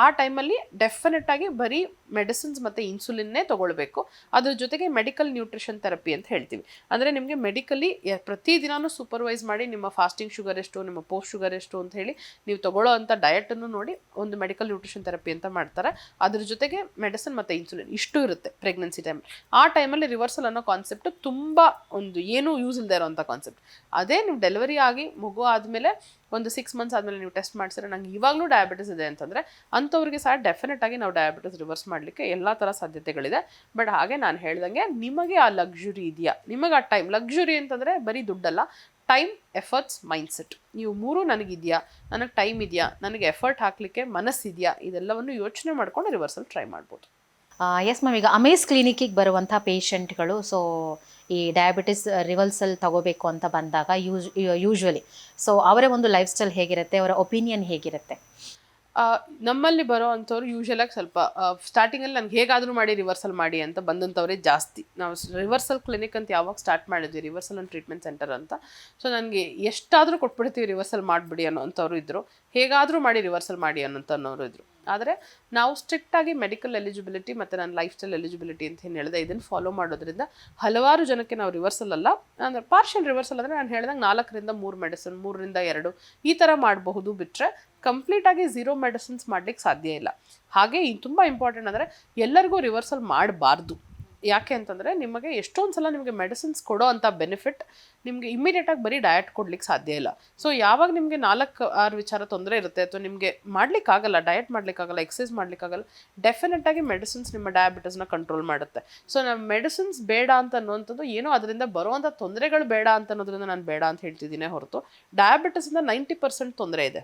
ಆ ಟೈಮಲ್ಲಿ ಡೆಫಿನೆಟ್ ಆಗಿ ಬರೀ ಮೆಡಿಸಿನ್ಸ್ ಮತ್ತು ಇನ್ಸುಲಿನ್ನೇ ತೊಗೊಳ್ಬೇಕು. ಅದ್ರ ಜೊತೆಗೆ ಮೆಡಿಕಲ್ ನ್ಯೂಟ್ರಿಷನ್ ಥೆರಪಿ ಅಂತ ಹೇಳ್ತೀವಿ. ಅಂದರೆ ನಿಮಗೆ ಮೆಡಿಕಲಿ ಪ್ರತಿದಿನವೂ ಸೂಪರ್ವೈಸ್ ಮಾಡಿ ನಿಮ್ಮ ಫಾಸ್ಟಿಂಗ್ ಶುಗರ್ ಎಷ್ಟು, ನಿಮ್ಮ ಪೋಸ್ಟ್ ಶುಗರ್ ಎಷ್ಟು ಅಂತ ಹೇಳಿ ನೀವು ತೊಗೊಳ್ಳೋ ಅಂಥ ಡಯಟನ್ನು ನೋಡಿ ಒಂದು ಮೆಡಿಕಲ್ ನ್ಯೂಟ್ರಿಷನ್ ಥೆರಪಿ ಅಂತ ಮಾಡ್ತಾರೆ. ಅದ್ರ ಜೊತೆಗೆ ಮೆಡಿಸಿನ್ ಮತ್ತು ಇನ್ಸುಲಿನ್ ಇಷ್ಟು ಇರುತ್ತೆ ಪ್ರೆಗ್ನೆನ್ಸಿ ಟೈಮ್. ಆ ಟೈಮಲ್ಲಿ ರಿವರ್ಸಲ್ ಅನ್ನೋ ಕಾನ್ಸೆಪ್ಟ್ ತುಂಬ ಒಂದು ಏನೂ ಯೂಸ್ ಇಲ್ಲದೆ ಇರೋವಂಥ ಕಾನ್ಸೆಪ್ಟ್. ಅದೇ ನೀವು ಡೆಲಿವರಿ ಆಗಿ ಮಗು ಆದಮೇಲೆ ಒಂದು 6 ಮಂತ್ಸ್ ಆದಮೇಲೆ ನೀವು ಟೆಸ್ಟ್ ಮಾಡಿಸಿದ್ರೆ ನಂಗೆ ಇವಾಗಲೂ ಡಯಾಬಿಟಿಸ್ ಇದೆ ಅಂತಂದರೆ ಅಂಥವ್ರಿಗೆ ಸಹ ಡೆಫಿನೆಟ್ ಆಗಿ ನಾವು ಡಯಾಬಿಟಿಸ್ ರಿವರ್ಸ್ ಮಾಡಲಿಕ್ಕೆ ಎಲ್ಲ ಥರ ಸಾಧ್ಯತೆಗಳಿದೆ. ಬಟ್ ಹಾಗೆ ನಾನು ಹೇಳ್ದಂಗೆ ನಿಮಗೆ ಆ ಲಕ್ಸುರಿ ಇದೆಯಾ, ನಿಮಗೆ ಆ ಟೈಮ್, ಲಕ್ಸುರಿ ಅಂತಂದರೆ ಬರೀ ದುಡ್ಡಲ್ಲ, ಟೈಮ್, ಎಫರ್ಟ್ಸ್, ಮೈಂಡ್ಸೆಟ್, ಇವು ಮೂರು ನನಗಿದೆಯಾ, ನನಗೆ ಟೈಮ್ ಇದೆಯಾ, ನನಗೆ ಎಫರ್ಟ್ ಹಾಕಲಿಕ್ಕೆ ಮನಸ್ಸಿದೆಯಾ, ಇದೆಲ್ಲವನ್ನು ಯೋಚನೆ ಮಾಡ್ಕೊಂಡು ರಿವರ್ಸಲ್ ಟ್ರೈ ಮಾಡ್ಬೋದು. ಎಸ್ ಮ್ಯಾಮ್, ಈಗ ಅಮೇಸ್ ಕ್ಲಿನಿಕ್ಕಿಗೆ ಬರುವಂಥ ಪೇಷಂಟ್ಗಳು ಸೊ ಈ ಡಯಾಬಿಟಿಸ್ ರಿವರ್ಸಲ್ ತಗೋಬೇಕು ಅಂತ ಬಂದಾಗ ಯೂಶ್ವಲಿ ಸೊ ಅವರ ಒಂದು ಲೈಫ್ ಸ್ಟೈಲ್ ಹೇಗಿರುತ್ತೆ, ಅವರ ಒಪಿನಿಯನ್ ಹೇಗಿರುತ್ತೆ? ನಮ್ಮಲ್ಲಿ ಬರೋ ಅಂಥವ್ರು ಯೂಶ್ವಲಾಗಿ ಸ್ವಲ್ಪ ಸ್ಟಾರ್ಟಿಂಗಲ್ಲಿ ನನಗೆ ಹೇಗಾದರೂ ಮಾಡಿ ರಿವರ್ಸಲ್ ಮಾಡಿ ಅಂತ ಬಂದಂಥವ್ರೇ ಜಾಸ್ತಿ. ನಾವು ರಿವರ್ಸಲ್ ಕ್ಲಿನಿಕ್ ಅಂತ ಯಾವಾಗ ಸ್ಟಾರ್ಟ್ ಮಾಡಿದ್ವಿ, ರಿವರ್ಸಲ್ ಆ್ಯಂಡ್ ಟ್ರೀಟ್ಮೆಂಟ್ ಸೆಂಟರ್ ಅಂತ, ಸೊ ನನಗೆ ಎಷ್ಟಾದರೂ ಕೊಟ್ಬಿಡ್ತೀವಿ ರಿವರ್ಸಲ್ ಮಾಡಿಬಿಡಿ ಅನ್ನೋಂಥವ್ರು ಇದ್ದರು, ಹೇಗಾದರೂ ಮಾಡಿ ರಿವರ್ಸಲ್ ಮಾಡಿ ಅನ್ನೋಂಥವ್ರು ಇದ್ದರು. ಆದರೆ ನಾವು ಸ್ಟ್ರಿಕ್ಟಾಗಿ ಮೆಡಿಕಲ್ ಎಲಿಜಿಬಿಲಿಟಿ ಮತ್ತು ನನ್ನ ಲೈಫ್ ಸ್ಟೈಲ್ ಎಲಿಜಿಬಿಲಿಟಿ ಅಂತ ಏನು ಹೇಳಿದೆ, ಇದನ್ನು ಫಾಲೋ ಮಾಡೋದ್ರಿಂದ ಹಲವಾರು ಜನಕ್ಕೆ ನಾವು ರಿವರ್ಸಲ್ ಅಲ್ಲ, ಅಂದರೆ ಪಾರ್ಷಿಯಲ್ ರಿವರ್ಸಲ್ ಅಂದರೆ ನಾನು ಹೇಳ್ದಂಗೆ 4ರಿಂದ 3 ಮೆಡಿಸಿನ್, 3ರಿಂದ 2 ಈ ಥರ ಮಾಡಬಹುದು. ಬಿಟ್ಟರೆ ಕಂಪ್ಲೀಟಾಗಿ 0 ಮೆಡಿಸಿನ್ಸ್ ಮಾಡಲಿಕ್ಕೆ ಸಾಧ್ಯ ಇಲ್ಲ. ಹಾಗೆ ತುಂಬ ಇಂಪಾರ್ಟೆಂಟ್ ಅಂದರೆ ಎಲ್ಲರಿಗೂ ರಿವರ್ಸಲ್ ಮಾಡಬಾರ್ದು. ಯಾಕೆ ಅಂತಂದರೆ ನಿಮಗೆ ಎಷ್ಟೊಂದು ಸಲ ನಿಮಗೆ ಮೆಡಿಸಿನ್ಸ್ ಕೊಡೋ ಅಂಥ ಬೆನಿಫಿಟ್ ನಿಮಗೆ ಇಮ್ಮಿಡಿಯೇಟಾಗಿ ಬರೀ ಡಯಟ್ ಕೊಡ್ಲಿಕ್ಕೆ ಸಾಧ್ಯ ಇಲ್ಲ. ಸೊ ಯಾವಾಗ ನಿಮಗೆ 4-6 ವಿಚಾರ ತೊಂದರೆ ಇರುತ್ತೆ ಅಥವಾ ನಿಮಗೆ ಮಾಡಲಿಕ್ಕಾಗಲ್ಲ, ಡಯಟ್ ಮಾಡಲಿಕ್ಕಾಗಲ್ಲ, ಎಕ್ಸಸೈಸ್ ಮಾಡಲಿಕ್ಕಾಗಲ್ಲ, ಡೆಫಿನೆಟಾಗಿ ಮೆಡಿಸಿನ್ಸ್ ನಿಮ್ಮ ಡಯಾಬಿಟಿಸ್ನ ಕಂಟ್ರೋಲ್ ಮಾಡುತ್ತೆ. ಸೊ ನಾವು ಮೆಡಿಸಿನ್ಸ್ ಬೇಡ ಅಂತ ಅನ್ನೋವಂಥದ್ದು ಏನೋ ಅದರಿಂದ ಬರುವಂಥ ತೊಂದರೆಗಳು ಬೇಡ ಅಂತ ಅನ್ನೋದ್ರಿಂದ ನಾನು ಬೇಡ ಅಂತ ಹೇಳ್ತಿದ್ದೀನಿ ಹೊರತು ಡಯಾಬಿಟಿಸಿಂದ 90% ತೊಂದರೆ ಇದೆ.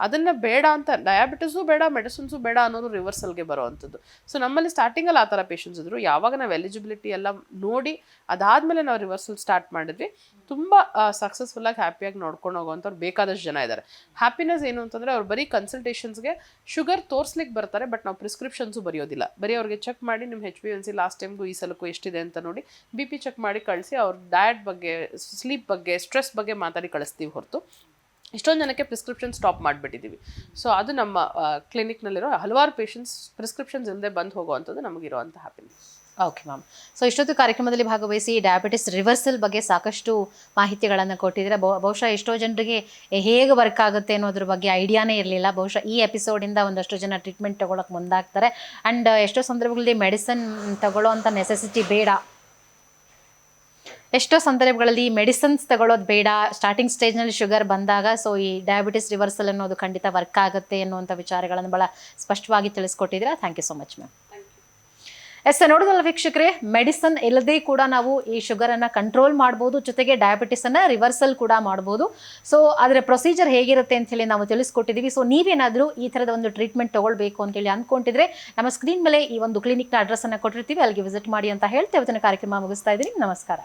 ಅದನ್ನು ಬೇಡ ಅಂತ, ಡಯಾಬಿಟಿಸು ಬೇಡ, ಮೆಡಿಸಿನ್ಸು ಬೇಡ ಅನ್ನೋದು ರಿವರ್ಸಲ್ಗೆ ಬರೋವಂಥದ್ದು. ಸೊ ನಮ್ಮಲ್ಲಿ ಸ್ಟಾರ್ಟಿಂಗಲ್ಲಿ ಆ ಥರ ಪೇಷಂಟ್ಸ್ ಇದ್ದರು. ಯಾವಾಗ ನಾವು ಎಲಿಜಿಬಿಲಿಟಿ ಎಲ್ಲ ನೋಡಿ ಅದಾದಮೇಲೆ ನಾವು ರಿವರ್ಸಲ್ ಸ್ಟಾರ್ಟ್ ಮಾಡಿದ್ವಿ, ತುಂಬ ಸಕ್ಸಸ್ಫುಲ್ಲಾಗಿ ಹ್ಯಾಪಿಯಾಗಿ ನೋಡ್ಕೊಂಡು ಹೋಗೋವಂಥವ್ರು ಬೇಕಾದಷ್ಟು ಜನ ಇದ್ದಾರೆ. ಹ್ಯಾಪಿನೆಸ್ ಏನು ಅಂತಂದರೆ ಅವ್ರು ಬರೀ ಕನ್ಸಲ್ಟೇಷನ್ಸ್ಗೆ ಶುಗರ್ ತೋರಿಸ್ಲಿಕ್ಕೆ ಬರ್ತಾರೆ, ಬಟ್ ನಾವು ಪ್ರಿಸ್ಕ್ರಿಪ್ಷನ್ಸು ಬರೆಯೋದಿಲ್ಲ. ಬರೀ ಅವ್ರಿಗೆ ಚೆಕ್ ಮಾಡಿ ನಿಮ್ಮ HbA1c ಲಾಸ್ಟ್ ಟೈಮ್ಗೂ ಈ ಸಲಕ್ಕೂ ಎಷ್ಟಿದೆ ಅಂತ ನೋಡಿ BP ಚೆಕ್ ಮಾಡಿ ಕಳಿಸಿ ಅವ್ರ ಡಯಟ್ ಬಗ್ಗೆ, ಸ್ಲೀಪ್ ಬಗ್ಗೆ, ಸ್ಟ್ರೆಸ್ ಬಗ್ಗೆ ಮಾತಾಡಿ ಕಳಿಸ್ತೀವಿ ಹೊರತು ಇಷ್ಟೊಂದು ಜನಕ್ಕೆ ಪ್ರಿಸ್ಕ್ರಿಪ್ಷನ್ ಸ್ಟಾಪ್ ಮಾಡಿಬಿಟ್ಟಿದ್ದೀವಿ. ಸೊ ಅದು ನಮ್ಮ ಕ್ಲಿನಿಕ್ನಲ್ಲಿರೋ ಹಲವಾರು ಪೇಷಂಟ್ಸ್ ಪ್ರಿಸ್ಕ್ರಿಪ್ಷನ್ಸ್ ಇಲ್ಲದೆ ಬಂದು ಹೋಗುವಂಥದ್ದು ನಮಗಿರುವಂಥ ಹ್ಯಾಪಿನೆಸ್. Okay ma'am. ಸೊ ಇಷ್ಟೊತ್ತು ಕಾರ್ಯಕ್ರಮದಲ್ಲಿ ಭಾಗವಹಿಸಿ ಡಯಾಬಿಟಿಸ್ ರಿವರ್ಸಲ್ ಬಗ್ಗೆ ಸಾಕಷ್ಟು ಮಾಹಿತಿಗಳನ್ನು ಕೊಟ್ಟಿದ್ದೀರಾ. ಬಹುಶಃ ಎಷ್ಟೋ ಜನರಿಗೆ ಹೇಗೆ ವರ್ಕ್ ಆಗುತ್ತೆ ಅನ್ನೋದ್ರ ಬಗ್ಗೆ ಐಡಿಯಾನೇ ಇರಲಿಲ್ಲ. ಬಹುಶಃ ಈ ಎಪಿಸೋಡಿಂದ ಒಂದಷ್ಟು ಜನ ಟ್ರೀಟ್ಮೆಂಟ್ ತೊಗೊಳಕ್ಕೆ ಮುಂದಾಗ್ತಾರೆ. ಆ್ಯಂಡ್ ಎಷ್ಟೋ ಸಂದರ್ಭಗಳಲ್ಲಿ ಮೆಡಿಸಿನ್ ತಗೊಳ್ಳೋ ಅಂಥ ನೆಸೆಸಿಟಿ ಬೇಡ, ಎಷ್ಟೋ ಸಂದರ್ಭಗಳಲ್ಲಿ ಮೆಡಿಸಿನ್ಸ್ ತಗೊಳ್ಳೋದು ಬೇಡ, ಸ್ಟಾರ್ಟಿಂಗ್ ಸ್ಟೇಜ್ನಲ್ಲಿ ಶುಗರ್ ಬಂದಾಗ ಸೊ ಈ ಡಯಾಬಿಟಿಸ್ ರಿವರ್ಸಲ್ ಅನ್ನೋದು ಖಂಡಿತ ವರ್ಕ್ ಆಗುತ್ತೆ ಅನ್ನುವಂಥ ವಿಚಾರಗಳನ್ನು ಭಾಳ ಸ್ಪಷ್ಟವಾಗಿ ತಿಳಿಸ್ಕೊಟ್ಟಿದ್ದೀರಾ. Thank you so much ma'am. Yes, ನೋಡೋದಲ್ಲ ವೀಕ್ಷಕರೇ, ಮೆಡಿಸನ್ ಇಲ್ಲದೇ ಕೂಡ ನಾವು ಈ ಶುಗರನ್ನು ಕಂಟ್ರೋಲ್ ಮಾಡ್ಬೋದು, ಜೊತೆಗೆ ಡಯಾಬಿಟಿಸನ್ನು ರಿವರ್ಸಲ್ ಕೂಡ ಮಾಡ್ಬೋದು. ಸೊ ಅದರ ಪ್ರೊಸೀಜರ್ ಹೇಗಿರುತ್ತೆ ಅಂತೇಳಿ ನಾವು ತಿಳಿಸ್ಕೊಟ್ಟಿದ್ದೀವಿ. ಸೊ ನೀವೇನಾದರೂ ಈ ಥರದ ಒಂದು ಟ್ರೀಟ್ಮೆಂಟ್ ತೊಗೊಳ್ಬೇಕು ಅಂತೇಳಿ ಅಂದ್ಕೊಂಡಿದ್ರೆ ನಮ್ಮ ಸ್ಕ್ರೀನ್ ಮೇಲೆ ಈ ಒಂದು ಕ್ಲಿನಿಕ್ನ ಅಡ್ರೆಸ್ಸನ್ನು ಕೊಟ್ಟಿರ್ತೀವಿ, ಅಲ್ಲಿಗೆ ವಿಸಿಟ್ ಮಾಡಿ ಅಂತ ಹೇಳ್ತಾ ಇವತ್ತಿನ ಕಾರ್ಯಕ್ರಮ ಮುಗಿಸ್ತಾ ಇದ್ದೀನಿ. ನಮಸ್ಕಾರ.